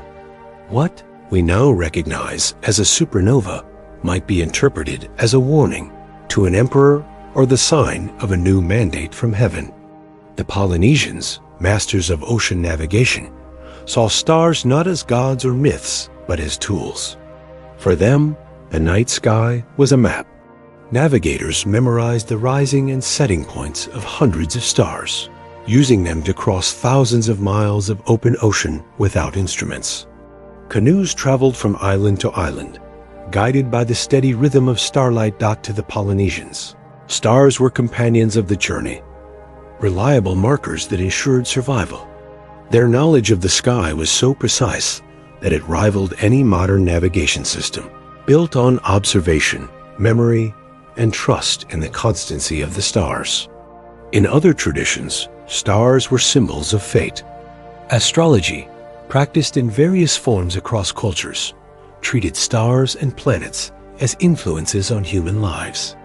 What we now recognize as a supernova might be interpreted as a warning to an emperor or the sign of a new mandate from heaven. The Polynesians, masters of ocean navigation, saw stars not as gods or myths, but as tools. For them, the night sky was a map. Navigators memorized the rising and setting points of hundreds of stars, using them to cross thousands of miles of open ocean without instruments. Canoes traveled from island to island, guided by the steady rhythm of starlight. To the Polynesians, stars were companions of the journey, reliable markers that ensured survival. Their knowledge of the sky was so precise that it rivaled any modern navigation system, built on observation, memory, and trust in the constancy of the stars. In other traditions, stars were symbols of fate. Astrology, practiced in various forms across cultures, treated stars and planets as influences on human lives.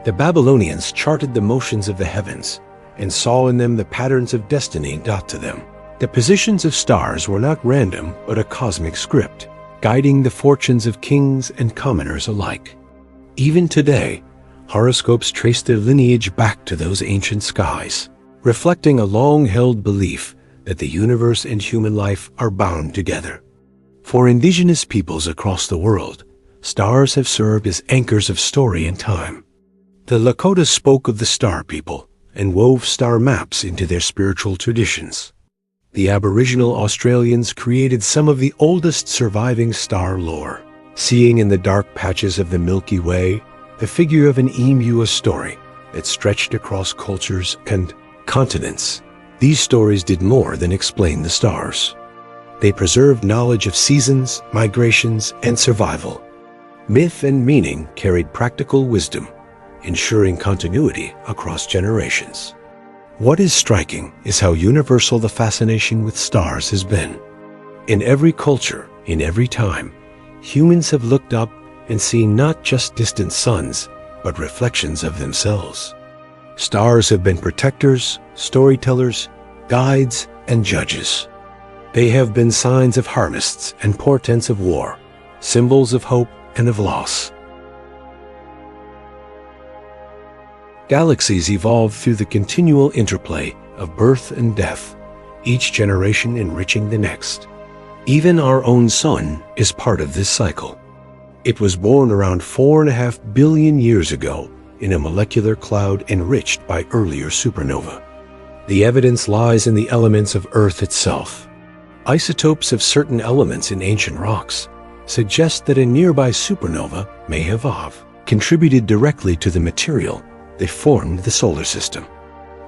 The Babylonians charted the motions of the heavens and saw in them the patterns of destiny. To them, the positions of stars were not random but a cosmic script, guiding the fortunes of kings and commoners alike. Even today, horoscopes trace their lineage back to those ancient skies, reflecting a long-held belief that the universe and human life are bound together. For indigenous peoples across the world, stars have served as anchors of story and time. The Lakota spoke of the star people and wove star maps into their spiritual traditions. The Aboriginal Australians created some of the oldest surviving star lore, seeing in the dark patches of the Milky Way the figure of an emu, a story that stretched across cultures and continents. These stories did more than explain the stars. They preserved knowledge of seasons, migrations, and survival. Myth and meaning carried practical wisdom, ensuring continuity across generations. What is striking is how universal the fascination with stars has been. In every culture, in every time, humans have looked up and seen not just distant suns, but reflections of themselves. Stars have been protectors, storytellers, guides, and judges. They have been signs of harvests and portents of war, symbols of hope and of loss. Galaxies evolve through the continual interplay of birth and death, each generation enriching the next. Even our own sun is part of this cycle. It was born around 4.5 billion years ago in a molecular cloud enriched by earlier supernova. The evidence lies in the elements of Earth itself. Isotopes of certain elements in ancient rocks suggest that a nearby supernova may have contributed directly to the material that formed the solar system.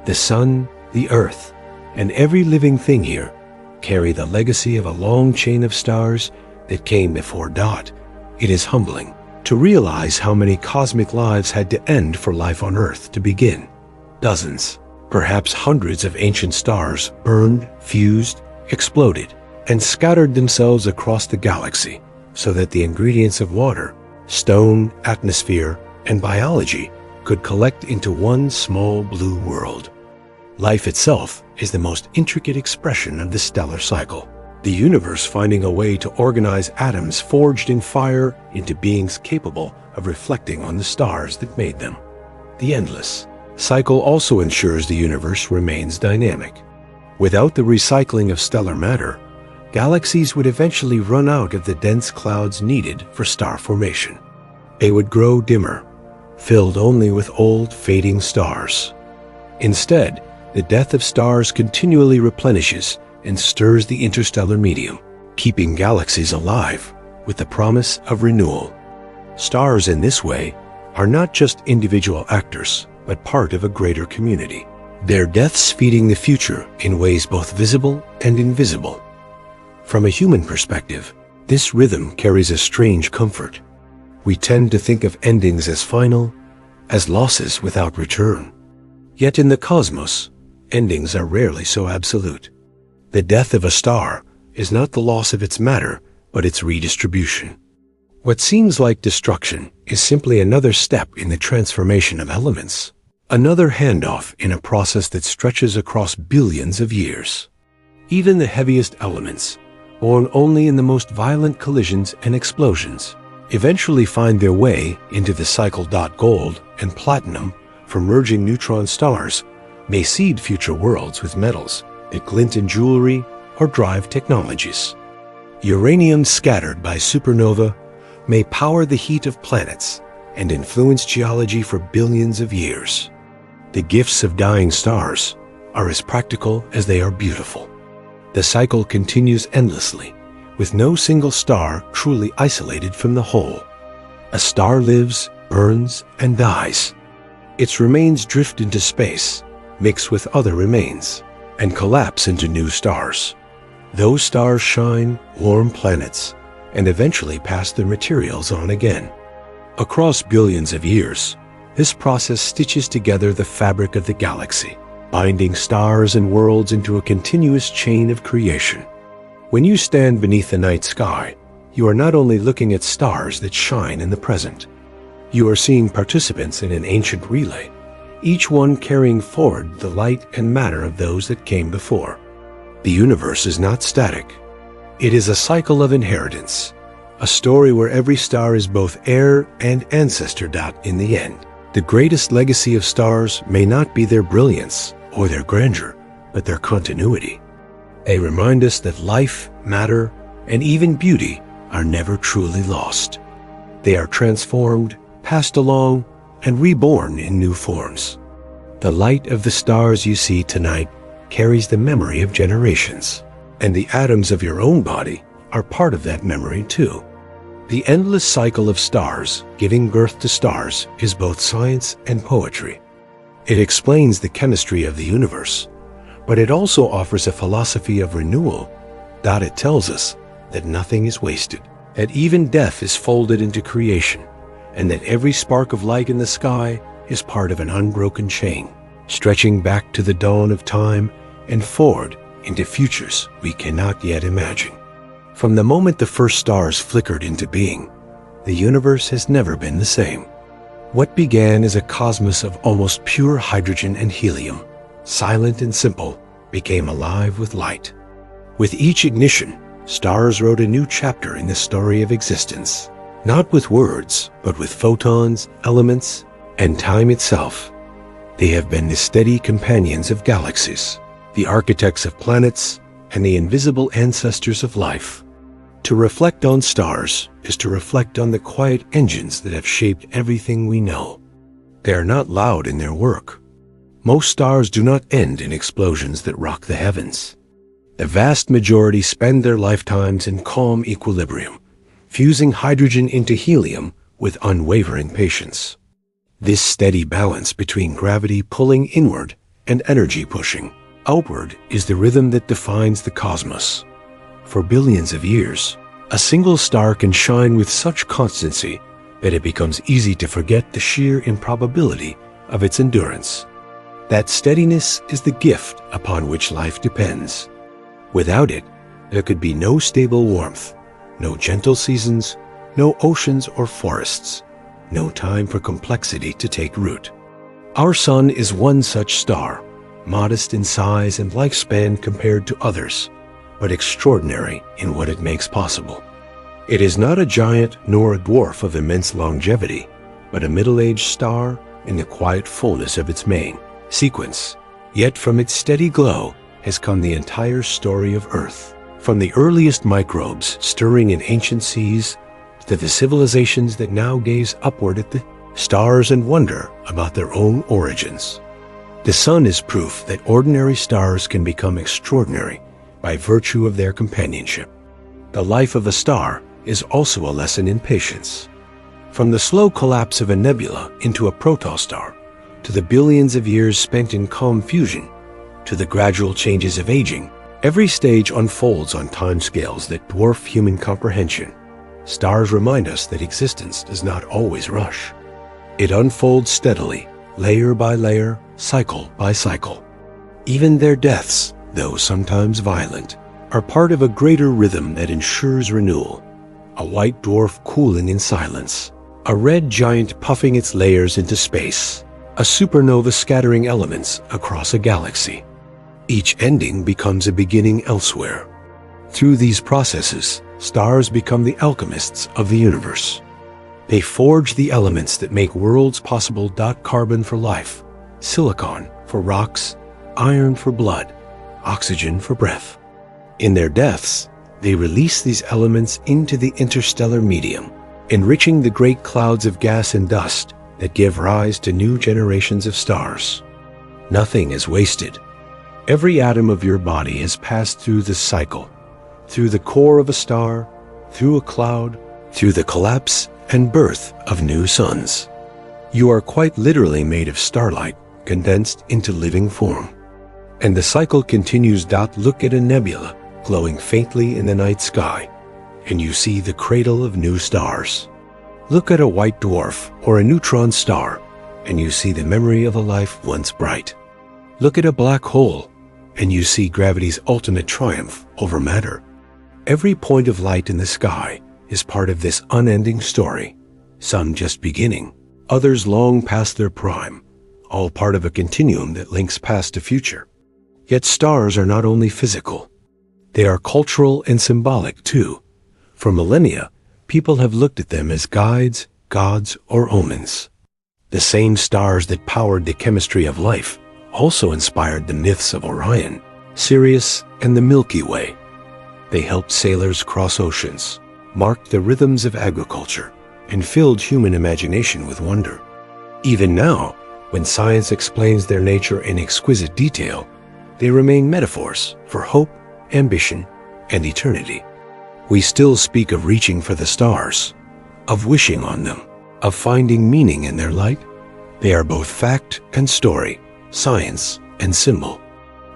The sun, the Earth, and every living thing here carry the legacy of a long chain of stars that came before. It is humbling to realize how many cosmic lives had to end for life on Earth to begin. Dozens, perhaps hundreds of ancient stars burned, fused, exploded, and scattered themselves across the galaxy so that the ingredients of water, stone, atmosphere, and biology could collect into one small blue world. Life itself is the most intricate expression of the stellar cycle, the universe finding a way to organize atoms forged in fire into beings capable of reflecting on the stars that made them. The endless cycle also ensures the universe remains dynamic. Without the recycling of stellar matter, galaxies would eventually run out of the dense clouds needed for star formation. They would grow dimmer, filled only with old, fading stars. Instead, the death of stars continually replenishes and stirs the interstellar medium, keeping galaxies alive with the promise of renewal. Stars in this way are not just individual actors, but part of a greater community, their deaths feeding the future in ways both visible and invisible. From a human perspective, this rhythm carries a strange comfort. We tend to think of endings as final, as losses without return. Yet in the cosmos, endings are rarely so absolute. The death of a star is not the loss of its matter, but its redistribution. What seems like destruction is simply another step in the transformation of elements. Another handoff in a process that stretches across billions of years. Even the heaviest elements, born only in the most violent collisions and explosions, eventually find their way into the cycle. Gold and platinum, from merging neutron stars, may seed future worlds with metals that glint in jewelry or drive technologies. Uranium scattered by supernova may power the heat of planets and influence geology for billions of years. The gifts of dying stars are as practical as they are beautiful. The cycle continues endlessly, with no single star truly isolated from the whole. A star lives, burns, and dies. Its remains drift into space, mix with other remains, and collapse into new stars. Those stars shine, warm planets, and eventually pass their materials on again. Across billions of years, this process stitches together the fabric of the galaxy, binding stars and worlds into a continuous chain of creation. When you stand beneath the night sky, you are not only looking at stars that shine in the present. You are seeing participants in an ancient relay, each one carrying forward the light and matter of those that came before. The universe is not static. It is a cycle of inheritance, a story where every star is both heir and ancestor. In the end, the greatest legacy of stars may not be their brilliance or their grandeur, but their continuity. They remind us that life, matter, and even beauty are never truly lost. They are transformed, passed along, and reborn in new forms. The light of the stars you see tonight carries the memory of generations, and the atoms of your own body are part of that memory too. The endless cycle of stars giving birth to stars is both science and poetry. It explains the chemistry of the universe, but it also offers a philosophy of renewal. It tells us that nothing is wasted, that even death is folded into creation, and that every spark of light in the sky is part of an unbroken chain, stretching back to the dawn of time and forward into futures we cannot yet imagine. From the moment the first stars flickered into being, the universe has never been the same. What began as a cosmos of almost pure hydrogen and helium, silent and simple, became alive with light. With each ignition, stars wrote a new chapter in the story of existence, not with words, but with photons, elements, and time itself. They have been the steady companions of galaxies, the architects of planets, and the invisible ancestors of life. To reflect on stars is to reflect on the quiet engines that have shaped everything we know. They are not loud in their work. Most stars do not end in explosions that rock the heavens. The vast majority spend their lifetimes in calm equilibrium, fusing hydrogen into helium with unwavering patience. This steady balance between gravity pulling inward and energy pushing outward is the rhythm that defines the cosmos. For billions of years, a single star can shine with such constancy that it becomes easy to forget the sheer improbability of its endurance. That steadiness is the gift upon which life depends. Without it, there could be no stable warmth, no gentle seasons, no oceans or forests, no time for complexity to take root. Our sun is one such star, modest in size and lifespan compared to others, but extraordinary in what it makes possible. It is not a giant nor a dwarf of immense longevity, but a middle-aged star in the quiet fullness of its main sequence. Yet from its steady glow has come the entire story of Earth, from the earliest microbes stirring in ancient seas to the civilizations that now gaze upward at the stars and wonder about their own origins. The sun is proof that ordinary stars can become extraordinary by virtue of their companionship. The life of a star is also a lesson in patience. From the slow collapse of a nebula into a protostar, to the billions of years spent in calm fusion, to the gradual changes of aging, every stage unfolds on timescales that dwarf human comprehension. Stars remind us that existence does not always rush. It unfolds steadily, layer by layer, cycle by cycle. Even their deaths, though sometimes violent, are part of a greater rhythm that ensures renewal. A white dwarf cooling in silence, a red giant puffing its layers into space, a supernova scattering elements across a galaxy. Each ending becomes a beginning elsewhere. Through these processes, stars become the alchemists of the universe. They forge the elements that make worlds possible. Carbon for life, silicon for rocks, iron for blood, oxygen for breath. In their deaths, they release these elements into the interstellar medium, enriching the great clouds of gas and dust that give rise to new generations of stars. Nothing is wasted. Every atom of your body has passed through this cycle, through the core of a star, through a cloud, through the collapse and birth of new suns. You are quite literally made of starlight condensed into living form. And the cycle continues. Look at a nebula glowing faintly in the night sky, and you see the cradle of new stars. Look at a white dwarf or a neutron star, and you see the memory of a life once bright. Look at a black hole, and you see gravity's ultimate triumph over matter. Every point of light in the sky is part of this unending story, some just beginning, others long past their prime, all part of a continuum that links past to future. Yet stars are not only physical, they are cultural and symbolic too. For millennia, people have looked at them as guides, gods, or omens. The same stars that powered the chemistry of life also inspired the myths of Orion, Sirius, and the Milky Way. They helped sailors cross oceans, marked the rhythms of agriculture, and filled human imagination with wonder. Even now, when science explains their nature in exquisite detail, they remain metaphors for hope, ambition, and eternity. We still speak of reaching for the stars, of wishing on them, of finding meaning in their light. They are both fact and story, science and symbol.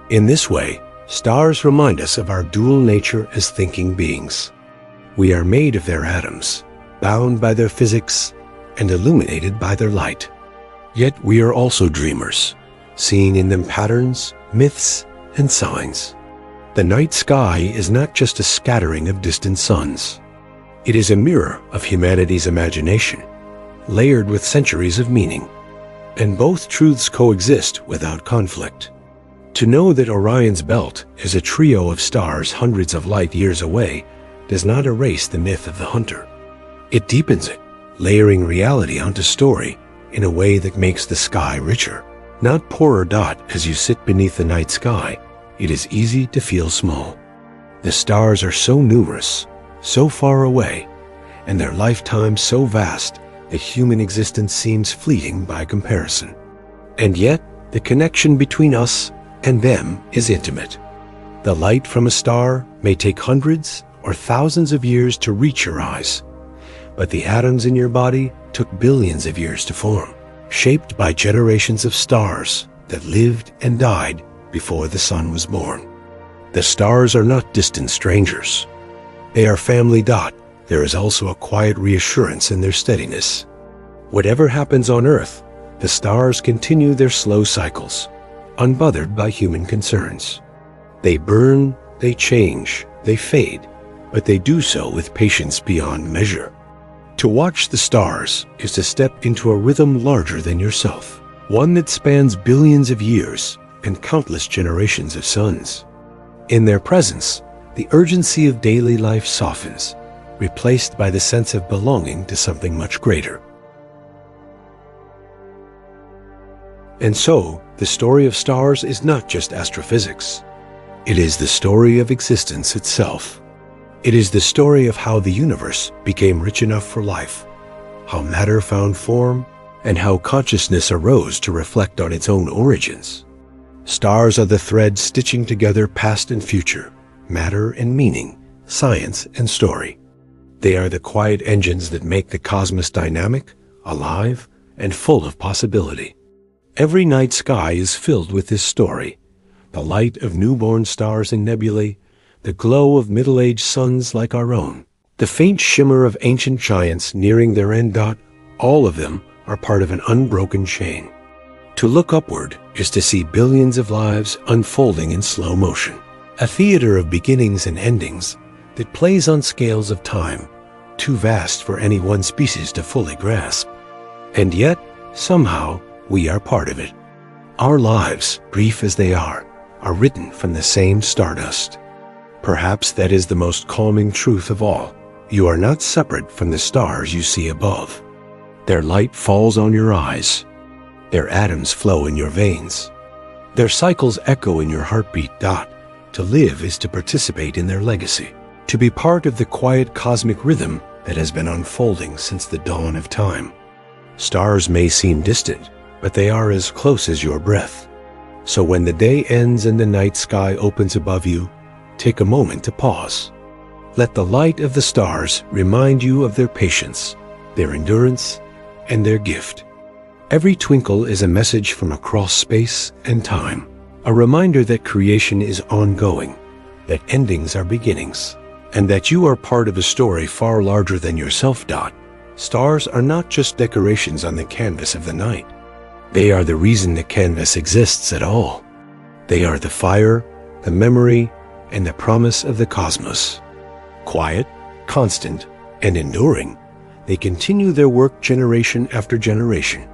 In this way, stars remind us of our dual nature as thinking beings. We are made of their atoms, bound by their physics, and illuminated by their light. Yet we are also dreamers, seeing in them patterns, myths, and signs. The night sky is not just a scattering of distant suns. It is a mirror of humanity's imagination, layered with centuries of meaning. And both truths coexist without conflict. To know that Orion's belt is a trio of stars hundreds of light years away does not erase the myth of the hunter. It deepens it, layering reality onto story in a way that makes the sky richer, not poorer. As you sit beneath the night sky, it is easy to feel small. The stars are so numerous, so far away, and their lifetime so vast that human existence seems fleeting by comparison. And yet, the connection between us and them is intimate. The light from a star may take hundreds or thousands of years to reach your eyes, but the atoms in your body took billions of years to form, shaped by generations of stars that lived and died before the sun was born. The stars are not distant strangers. They are family. There is also a quiet reassurance in their steadiness. Whatever happens on Earth, the stars continue their slow cycles, unbothered by human concerns. They burn, they change, they fade, but they do so with patience beyond measure. To watch the stars is to step into a rhythm larger than yourself, one that spans billions of years and countless generations of suns. In their presence, the urgency of daily life softens, replaced by the sense of belonging to something much greater. And so, the story of stars is not just astrophysics. It is the story of existence itself. It is the story of how the universe became rich enough for life, how matter found form, and how consciousness arose to reflect on its own origins. Stars are the threads stitching together past and future, matter and meaning, science and story. They are the quiet engines that make the cosmos dynamic, alive, and full of possibility. Every night sky is filled with this story, the light of newborn stars and nebulae, the glow of middle-aged suns like our own, the faint shimmer of ancient giants nearing their end. All of them are part of an unbroken chain. To look upward is to see billions of lives unfolding in slow motion, a theater of beginnings and endings that plays on scales of time, too vast for any one species to fully grasp. And yet, somehow, We are part of it. Our lives, brief as they are written from the same stardust. Perhaps that is the most calming truth of all. You are not separate from the stars you see above. Their light falls on your eyes. Their atoms flow in your veins. Their cycles echo in your heartbeat. To live is to participate in their legacy, to be part of the quiet cosmic rhythm that has been unfolding since the dawn of time. Stars may seem distant, but they are as close as your breath. So when the day ends and the night sky opens above you, take a moment to pause. Let the light of the stars remind you of their patience, their endurance, and their gift. Every twinkle is a message from across space and time, a reminder that creation is ongoing, that endings are beginnings, and that you are part of a story far larger than yourself. Stars are not just decorations on the canvas of the night. They are the reason the canvas exists at all. They are the fire, the memory, and the promise of the cosmos. Quiet, constant, and enduring, they continue their work generation after generation,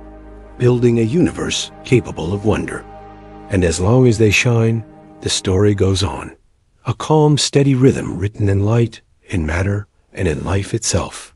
building a universe capable of wonder. And as long as they shine, the story goes on. A calm, steady rhythm written in light, in matter, and in life itself.